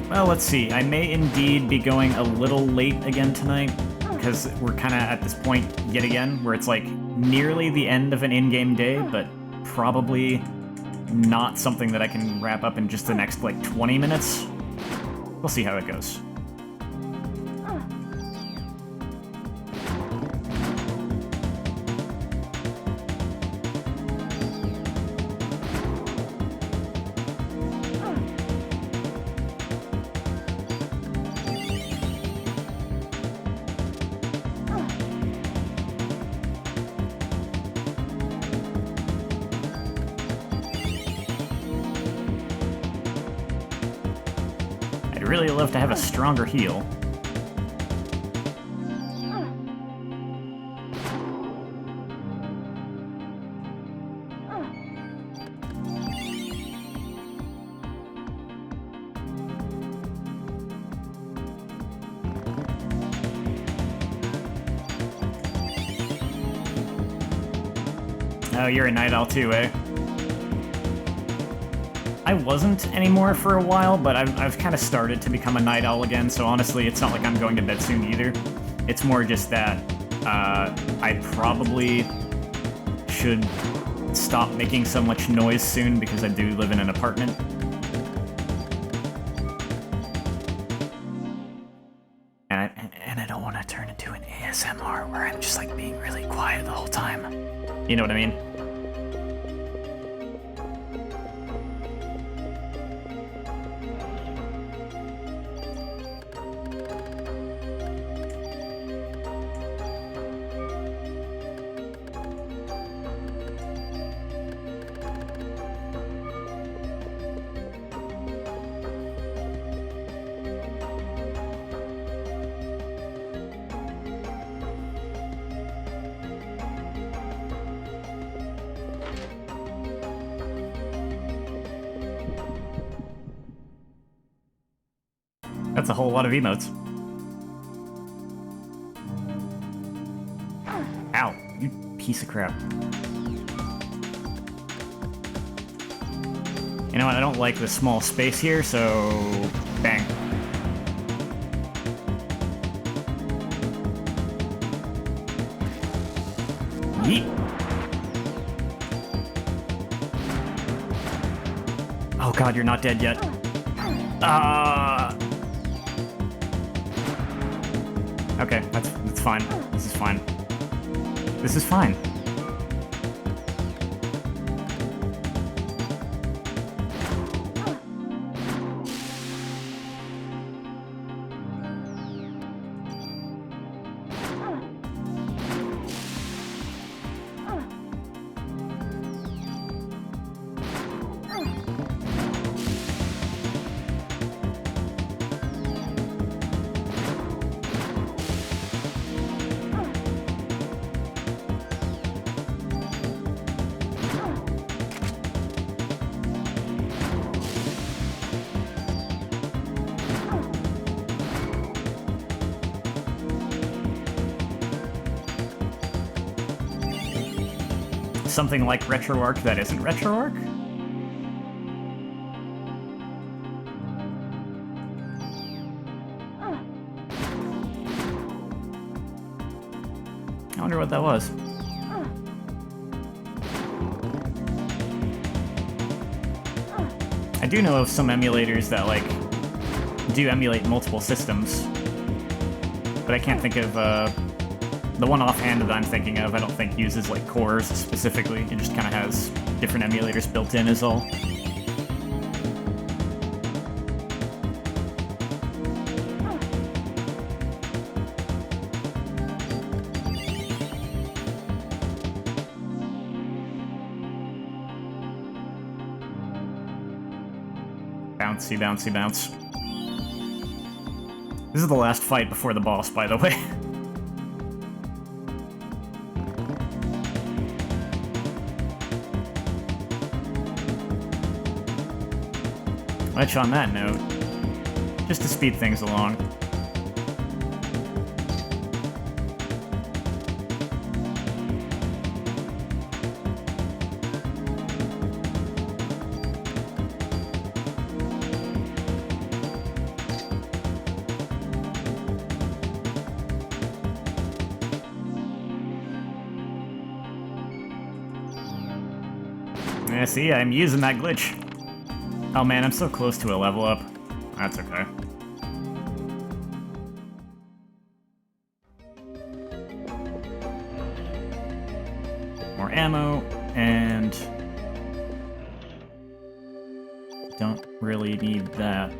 Well, let's see. I may indeed be going a little late again tonight, because we're kind of at this point yet again, where it's like nearly the end of an in-game day, but probably not something that I can wrap up in just the next, like, 20 minutes. We'll see how it goes. I'd really love to have a stronger heal. Oh, you're a night owl too, eh? I wasn't anymore for a while, but I've kind of started to become a night owl again, so honestly, it's not like I'm going to bed soon either. It's more just that I probably should stop making so much noise soon because I do live in an apartment. And I don't want to turn into an ASMR where I'm just like being really quiet the whole time. You know what I mean? That's a whole lot of emotes. Ow, you piece of crap. You know what, I don't like the small space here, so... bang. Yeet. Oh god, you're not dead yet. Okay, that's fine. This is fine. This is fine. Something like RetroArch that isn't RetroArch? I wonder what that was. I do know of some emulators that, like, do emulate multiple systems, but I can't think of, the one offhand that I'm thinking of, I don't think uses, like, cores specifically. It just kind of has different emulators built in is all. Bouncy, bouncy, bounce. This is the last fight before the boss, by the way. Which, on that note, just to speed things along, yeah, see, I'm using that glitch. Oh man, I'm so close to a level up. That's okay. More ammo, and... don't really need that.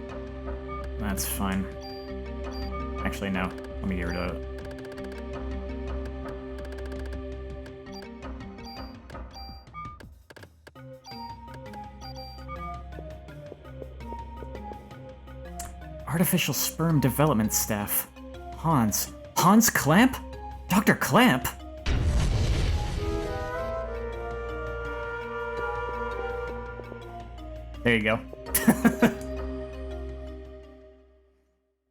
That's fine. Actually, no. Let me get rid of it. Artificial sperm development staff. Hans. Hans Clamp? Dr. Clamp? There you go.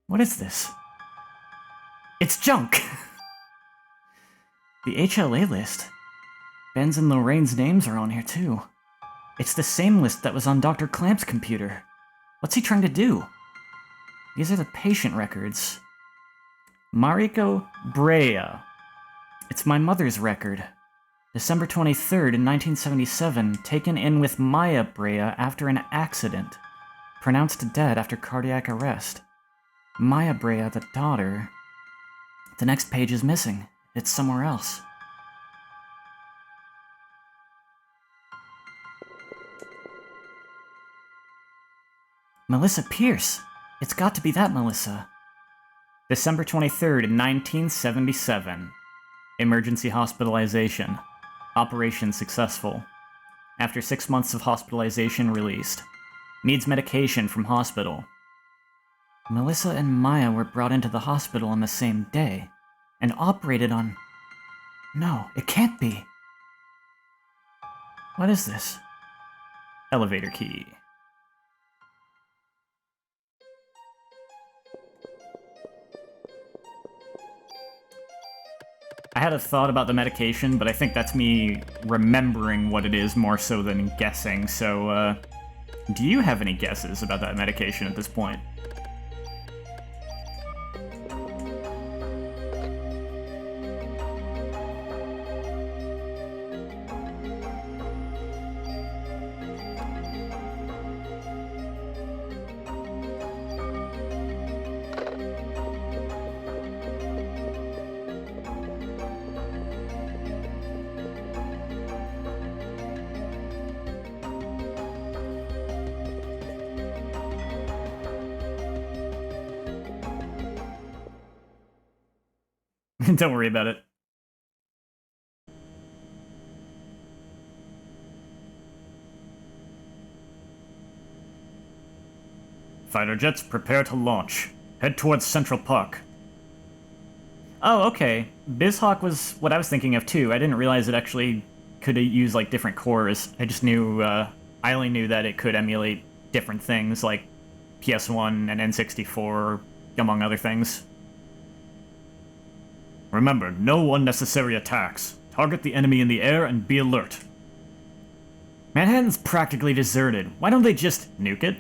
What is this? It's junk! The HLA list. Ben's and Lorraine's names are on here too. It's the same list that was on Dr. Clamp's computer. What's he trying to do? These are the patient records. Mariko Brea. It's my mother's record. December 23rd in 1977, taken in with Maya Brea after an accident. Pronounced dead after cardiac arrest. Maya Brea, the daughter. The next page is missing. It's somewhere else. Melissa Pierce. It's got to be that Melissa. December 23rd in 1977. Emergency hospitalization. Operation successful. After 6 months of hospitalization, released. Needs medication from hospital. Melissa and Maya were brought into the hospital on the same day, and operated on... No, it can't be. What is this? Elevator key. I had a thought about the medication, but I think that's me remembering what it is more so than guessing, so, do you have any guesses about that medication at this point? Don't worry about it. Fighter jets, prepare to launch. Head towards Central Park. Oh, okay. BizHawk was what I was thinking of too. I didn't realize it actually could use like different cores. I just knew I only knew that it could emulate different things like PS1 and N64, among other things. Remember, no unnecessary attacks. Target the enemy in the air and be alert. Manhattan's practically deserted. Why don't they just nuke it?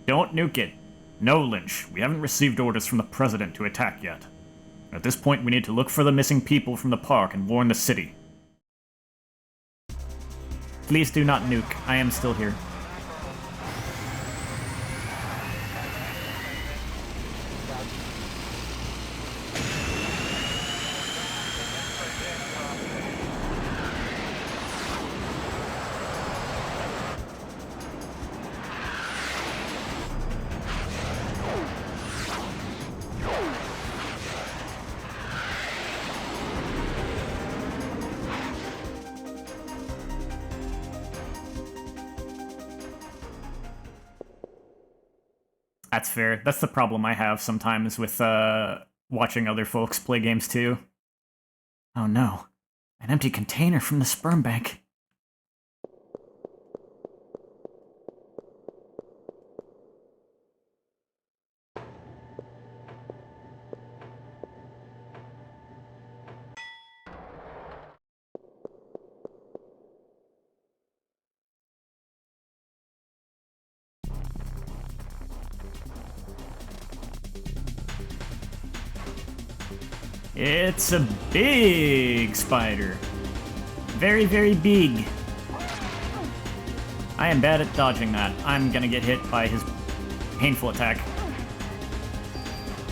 Don't nuke it. No, Lynch. We haven't received orders from the president to attack yet. At this point, we need to look for the missing people from the park and warn the city. Please do not nuke. I am still here. That's fair. That's the problem I have sometimes with watching other folks play games too. Oh no. An empty container from the sperm bank. It's a big spider. Very, very big. I am bad at dodging that. I'm gonna get hit by his painful attack.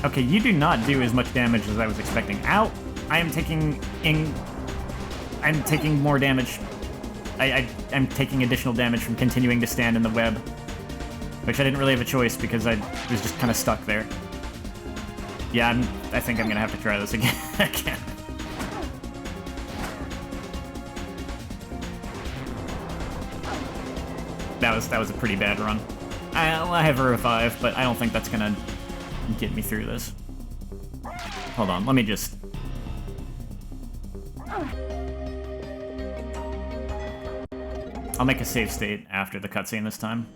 Okay, you do not do as much damage as I was expecting. Ow! I'm taking more damage. I'm taking additional damage from continuing to stand in the web. Which I didn't really have a choice because I was just kind of stuck there. Yeah, I think I'm gonna have to try this again. That was a pretty bad run. I have a revive, but I don't think that's gonna get me through this. Hold on, let me just... I'll make a save state after the cutscene this time.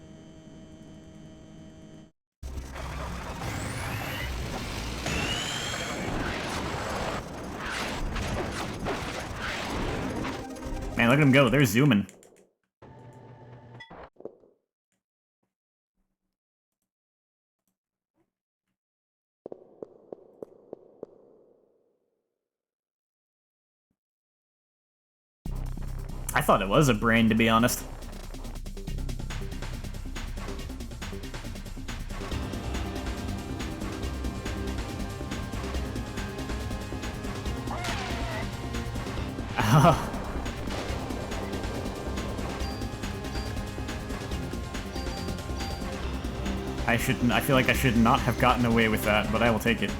Man, look at them go. They're zooming. I thought it was a brain, to be honest. I feel like I should not have gotten away with that, but I will take it.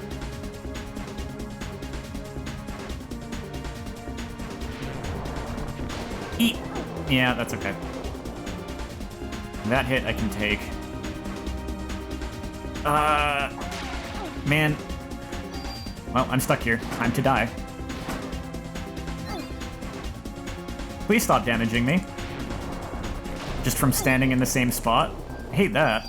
Eat! Yeah, that's okay. That hit I can take. Man. Well, I'm stuck here. Time to die. Please stop damaging me. Just from standing in the same spot. I hate that.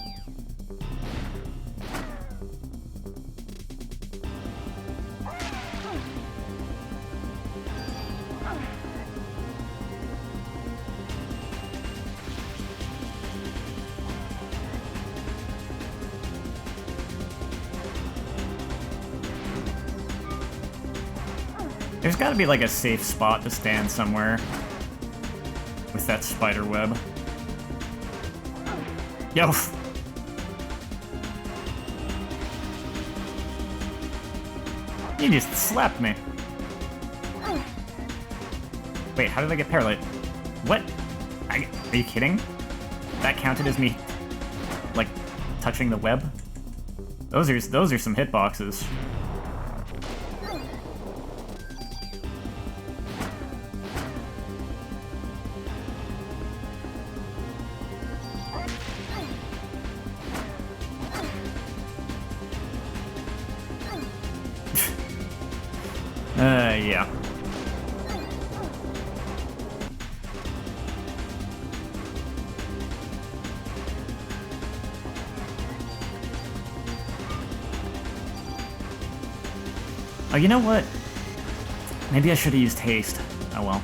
There's gotta be like a safe spot to stand somewhere with that spider web. Yo! You just slapped me. Wait, how did I get paralyzed? What? Are you kidding? That counted as me, like, touching the web? Those are some hitboxes. Yeah. Oh, you know what? Maybe I should have used haste. Oh well.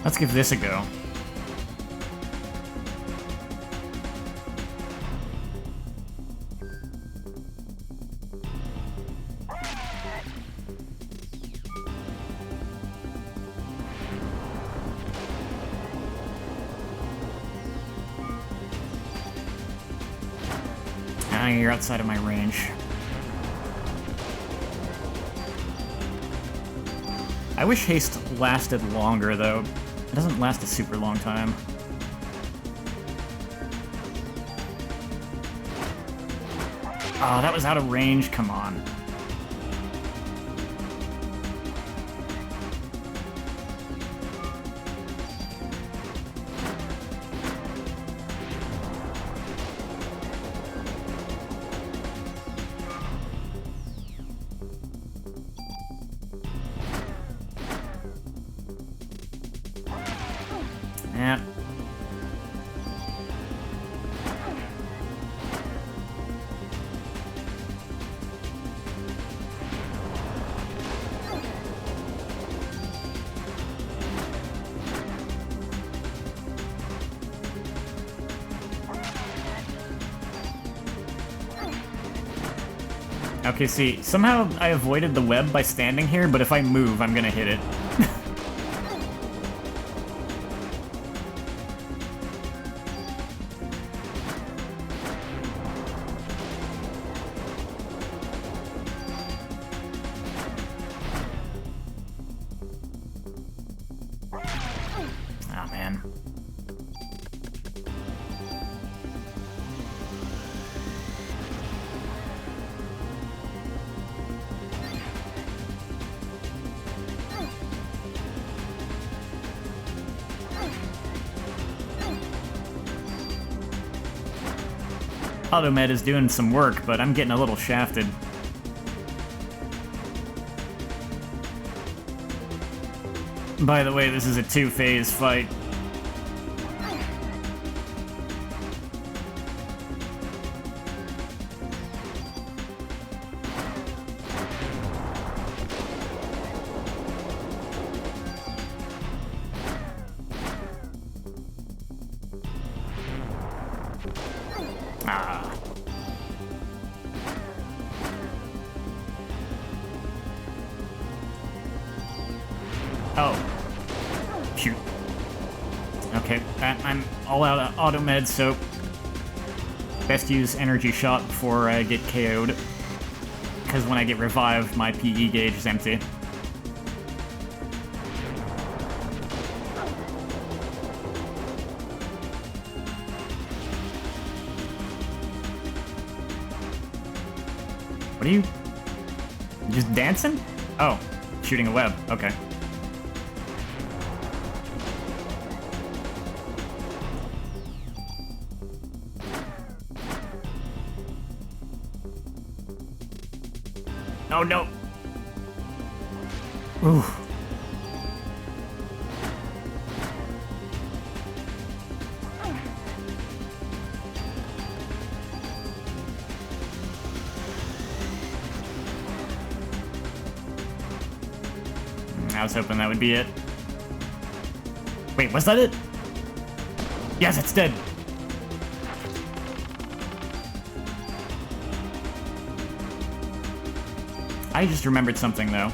Let's give this a go. Ah, you're outside of my range. I wish haste lasted longer, though. It doesn't last a super long time. Oh, that was out of range, come on. Yeah. Okay, see, somehow I avoided the web by standing here, but if I move, I'm gonna hit it. Oh, man. Automed is doing some work, but I'm getting a little shafted. By the way, this is a two-phase fight. Ah. Oh. Shoot. Okay, I'm all out of auto med, so best use energy shot before I get KO'd. Because when I get revived, my PE gauge is empty. What are you... just dancing? Oh, shooting a web. Okay. Oh no! Ooh. I was hoping that would be it. Wait, was that it? Yes, it's dead! I just remembered something, though.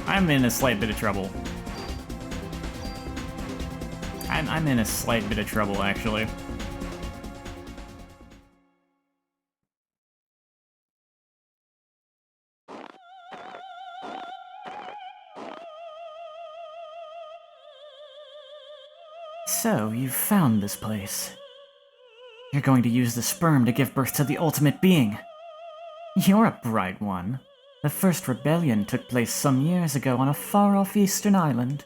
I'm in a slight bit of trouble. I'm in a slight bit of trouble, actually. So, you've found this place. You're going to use the sperm to give birth to the ultimate being. You're a bright one. The first rebellion took place some years ago on a far-off eastern island.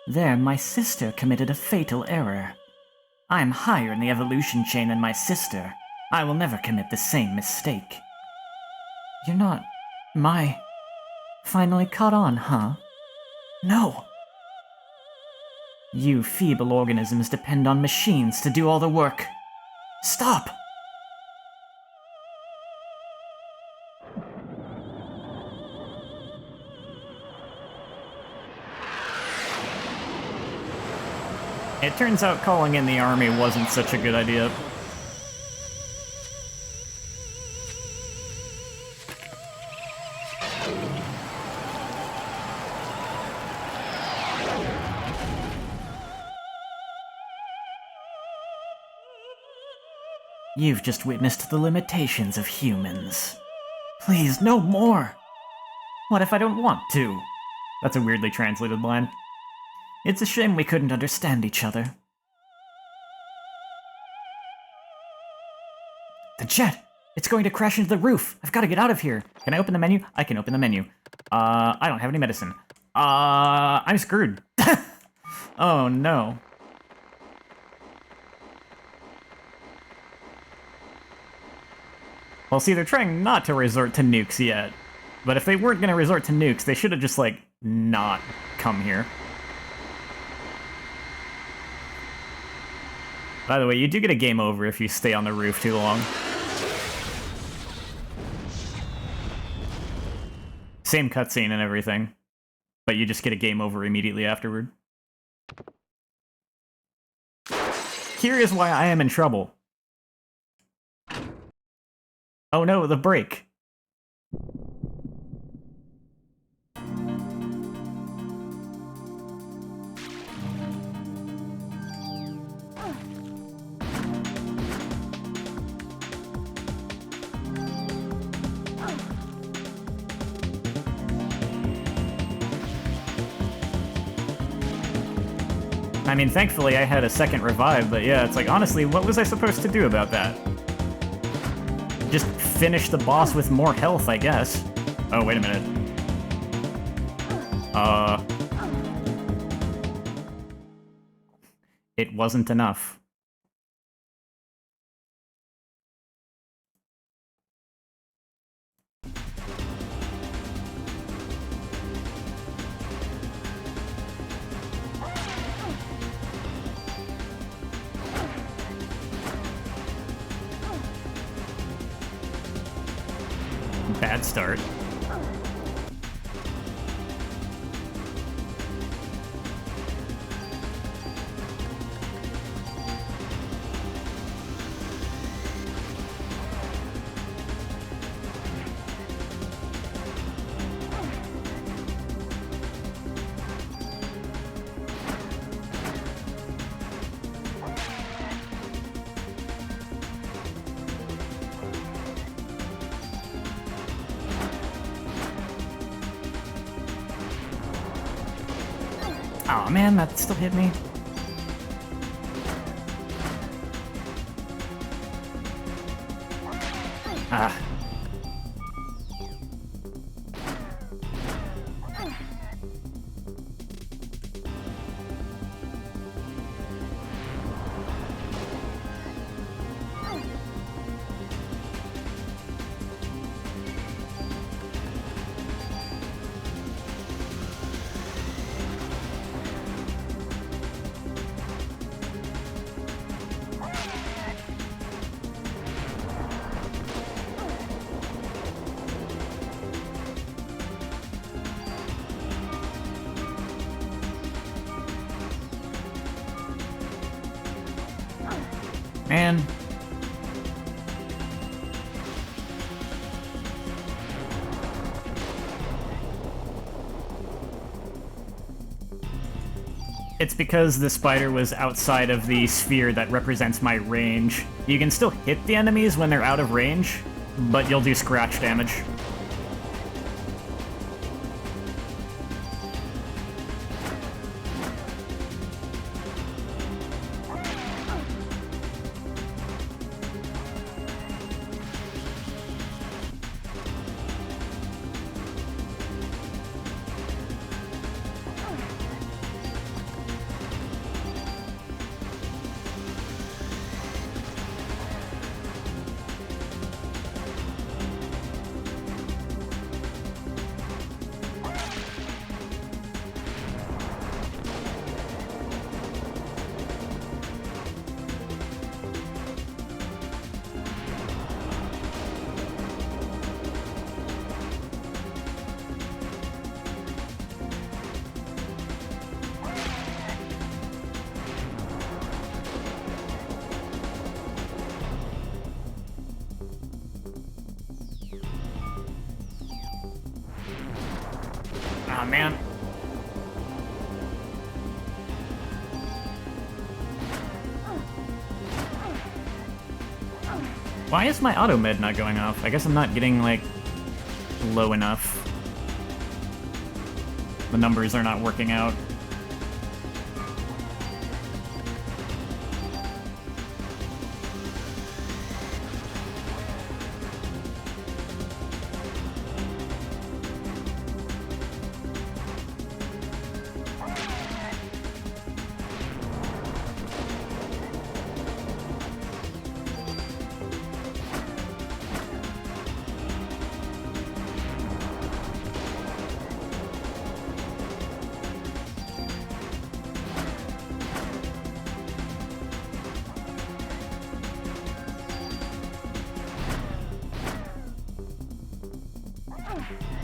There, my sister committed a fatal error. I'm higher in the evolution chain than my sister. I will never commit the same mistake. You're not... my... Finally caught on, huh? No! You feeble organisms depend on machines to do all the work. Stop! It turns out calling in the army wasn't such a good idea. You've just witnessed the limitations of humans. Please, no more! What if I don't want to? That's a weirdly translated line. It's a shame we couldn't understand each other. The jet! It's going to crash into the roof! I've got to get out of here! Can I open the menu? I can open the menu. I don't have any medicine. I'm screwed. Oh no. Well, see, they're trying not to resort to nukes yet. But if they weren't going to resort to nukes, they should have just, like, not come here. By the way, you do get a game over if you stay on the roof too long. Same cutscene and everything, but you just get a game over immediately afterward. Here is why I am in trouble. Oh no, the brake. I mean, thankfully I had a second revive, but yeah, it's like, honestly, what was I supposed to do about that? Just finish the boss with more health, I guess. Oh, wait a minute. It wasn't enough. Bad start. Aw, man, that still hit me. Ah. Man. It's because the spider was outside of the sphere that represents my range. You can still hit the enemies when they're out of range, but you'll do scratch damage. on, man. Why is my auto med not going off? I guess I'm not getting, like, low enough. The numbers are not working out.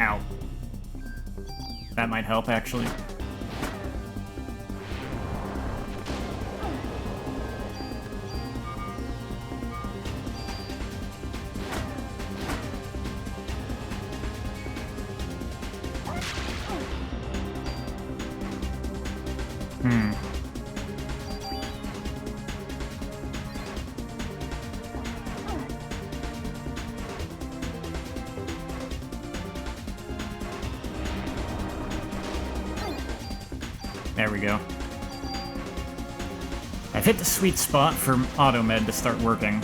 Ow. That might help, actually. There we go. I've hit the sweet spot for Automed to start working.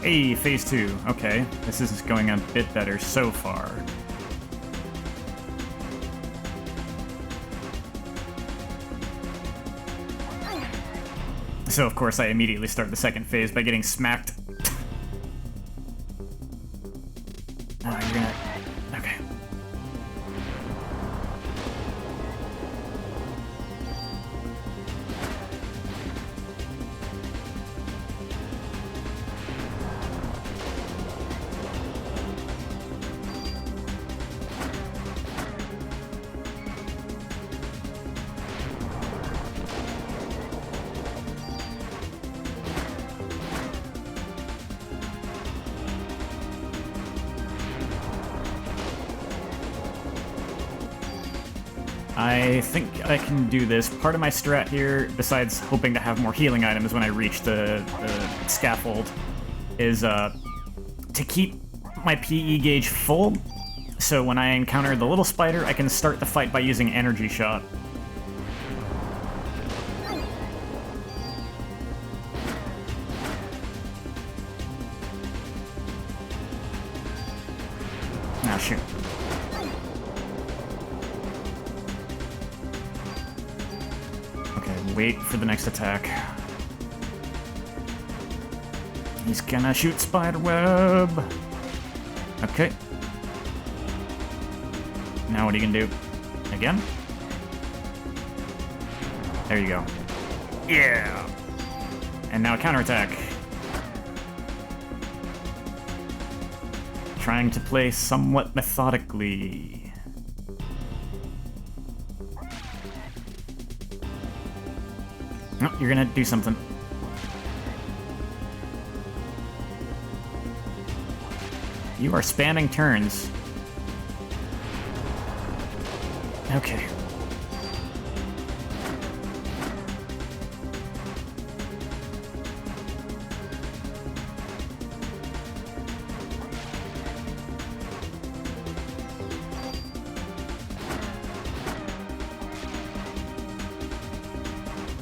Hey, phase 2. Okay, this is going a bit better so far. So, of course, I immediately start the second phase by getting smacked. Oh, you're gonna... Okay. I think I can do this. Part of my strat here, besides hoping to have more healing items when I reach the scaffold, is to keep my PE gauge full, so when I encounter the little spider, I can start the fight by using energy shot. Ah, shoot. Wait for the next attack. He's gonna shoot spiderweb. Okay. Now what are you gonna do? Again? There you go. Yeah! And now counterattack. Trying to play somewhat methodically. No, you're gonna do something. You are spamming turns. Okay.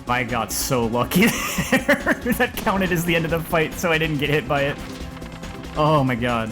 I got so lucky there. That counted as the end of the fight, so I didn't get hit by it. Oh my god.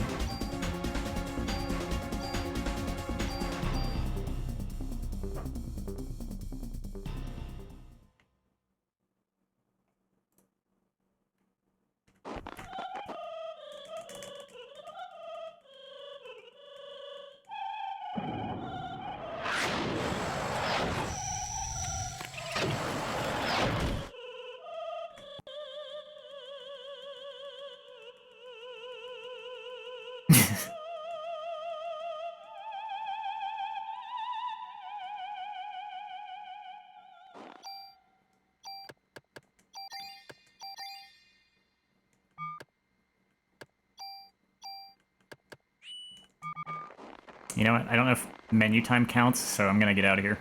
You know what? I don't know if menu time counts, so I'm gonna get out of here.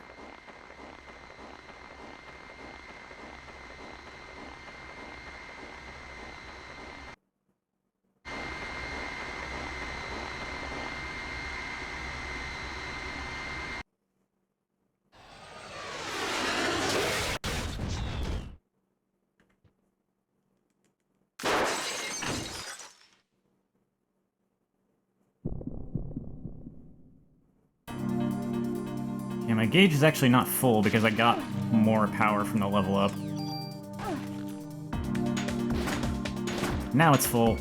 Yeah, my gauge is actually not full because I got more power from the level up. Now it's full.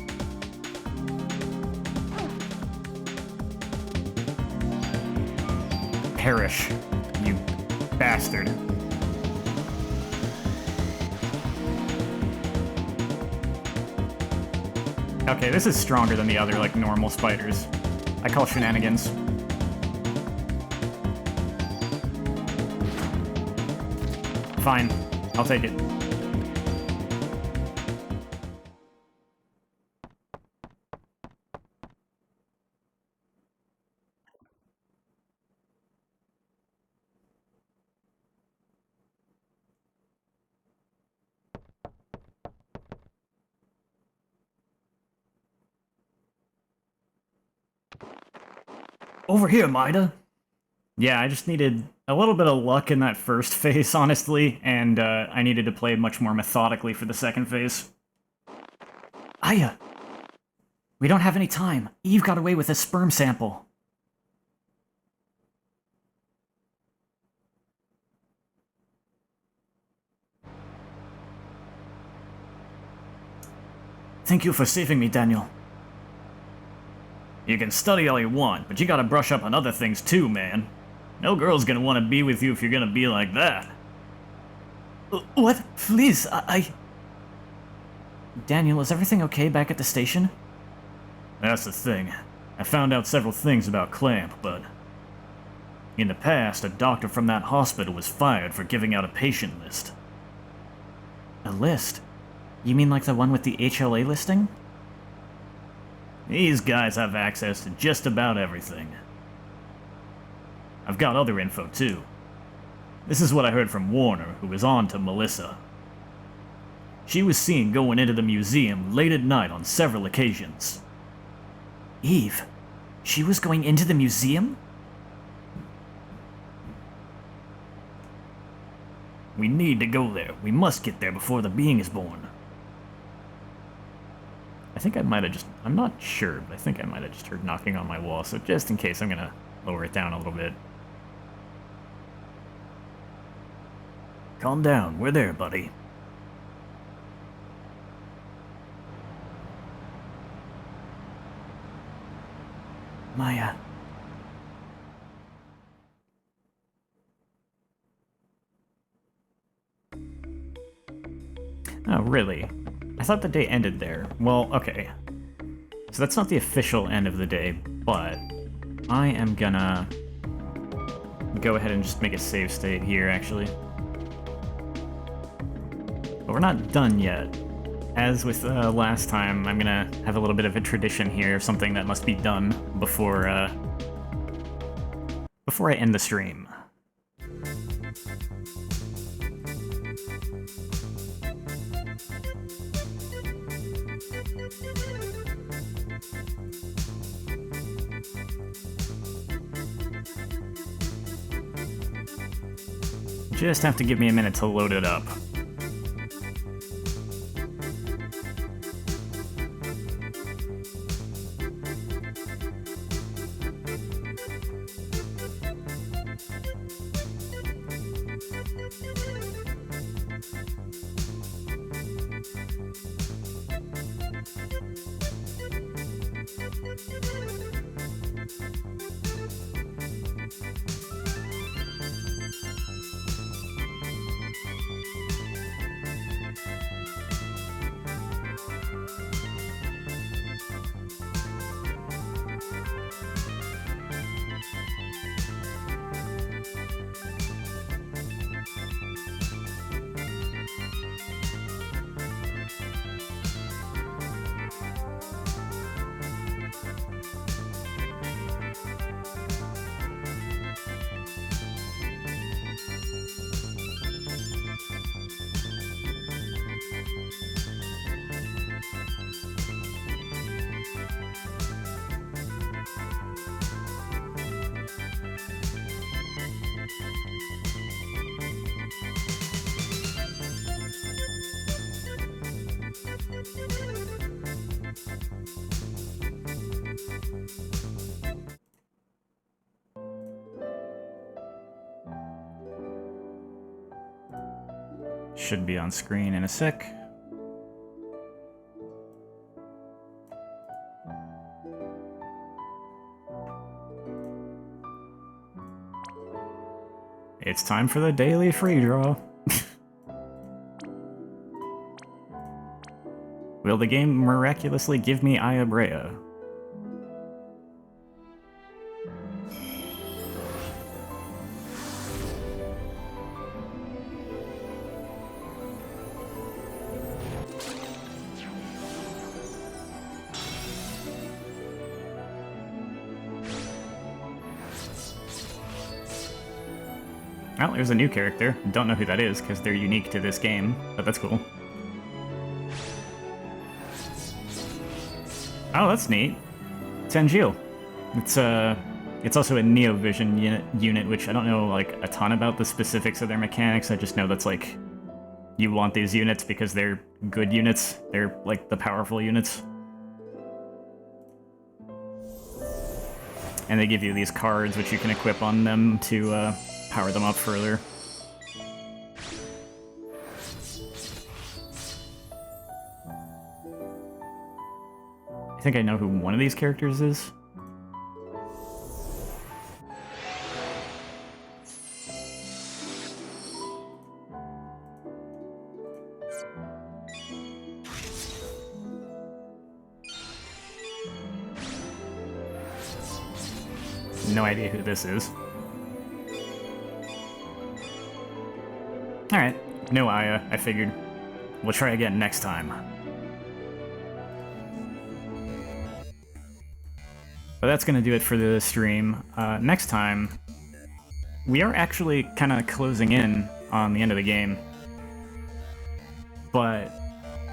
Perish, you bastard. Okay, this is stronger than the other, like, normal spiders. I call shenanigans. Fine. I'll take it. Over here, Mida. Yeah, I just needed a little bit of luck in that first phase, honestly, and I needed to play much more methodically for the second phase. Aya! We don't have any time. Eve got away with a sperm sample. Thank you for saving me, Daniel. You can study all you want, but you gotta brush up on other things too, man. No girl's gonna want to be with you if you're gonna be like that. What? Please, I... Daniel, is everything okay back at the station? That's the thing. I found out several things about Clamp, but... in the past, a doctor from that hospital was fired for giving out a patient list. A list? You mean like the one with the HLA listing? These guys have access to just about everything. I've got other info, too. This is what I heard from Warner, who was on to Melissa. She was seen going into the museum late at night on several occasions. Eve? She was going into the museum? We need to go there. We must get there before the being is born. I think I might have just... I'm not sure, but I think I might have just heard knocking on my wall, so just in case, I'm gonna lower it down a little bit. Calm down. We're there, buddy. Maya. Oh, really? I thought the day ended there. Well, okay. So that's not the official end of the day, but I am gonna go ahead and just make a save state here, actually. But we're not done yet. As with last time, I'm gonna have a little bit of a tradition here, something that must be done before I end the stream. Just have to give me a minute to load it up. Should be on screen in a sec. It's time for the daily free draw. Will the game miraculously give me Aya Brea? Well, there's a new character. Don't know who that is, because they're unique to this game, but that's cool. Oh, that's neat. Tanjil. It's also a Neovision unit, which I don't know, like, a ton about the specifics of their mechanics. I just know that's, like, you want these units because they're good units. They're, like, the powerful units. And they give you these cards, which you can equip on them to, power them up further. I think I know who one of these characters is. No idea who this is. Alright, no Aya, I figured. We'll try again next time. But that's gonna do it for the stream. Next time, we are actually kind of closing in on the end of the game. But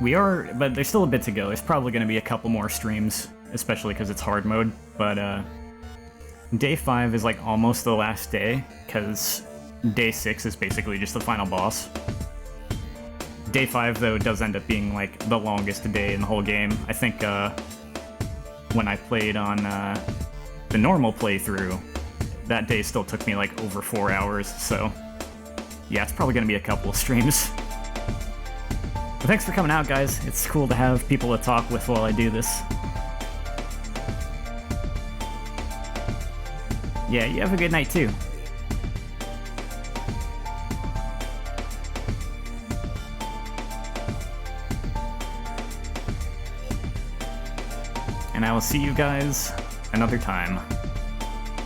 there's still a bit to go. There's probably gonna be a couple more streams, especially because it's hard mode. But day 5 is like almost the last day, because day 6 is basically just the final boss. Day 5, though, does end up being like the longest day in the whole game. I think when I played on the normal playthrough, that day still took me like over 4 hours, so yeah, it's probably gonna be a couple of streams. But thanks for coming out, guys. It's cool to have people to talk with while I do this. Yeah, you have a good night too. And I will see you guys another time.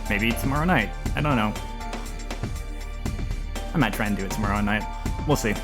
Maybe tomorrow night. I don't know. I might try and do it tomorrow night. We'll see.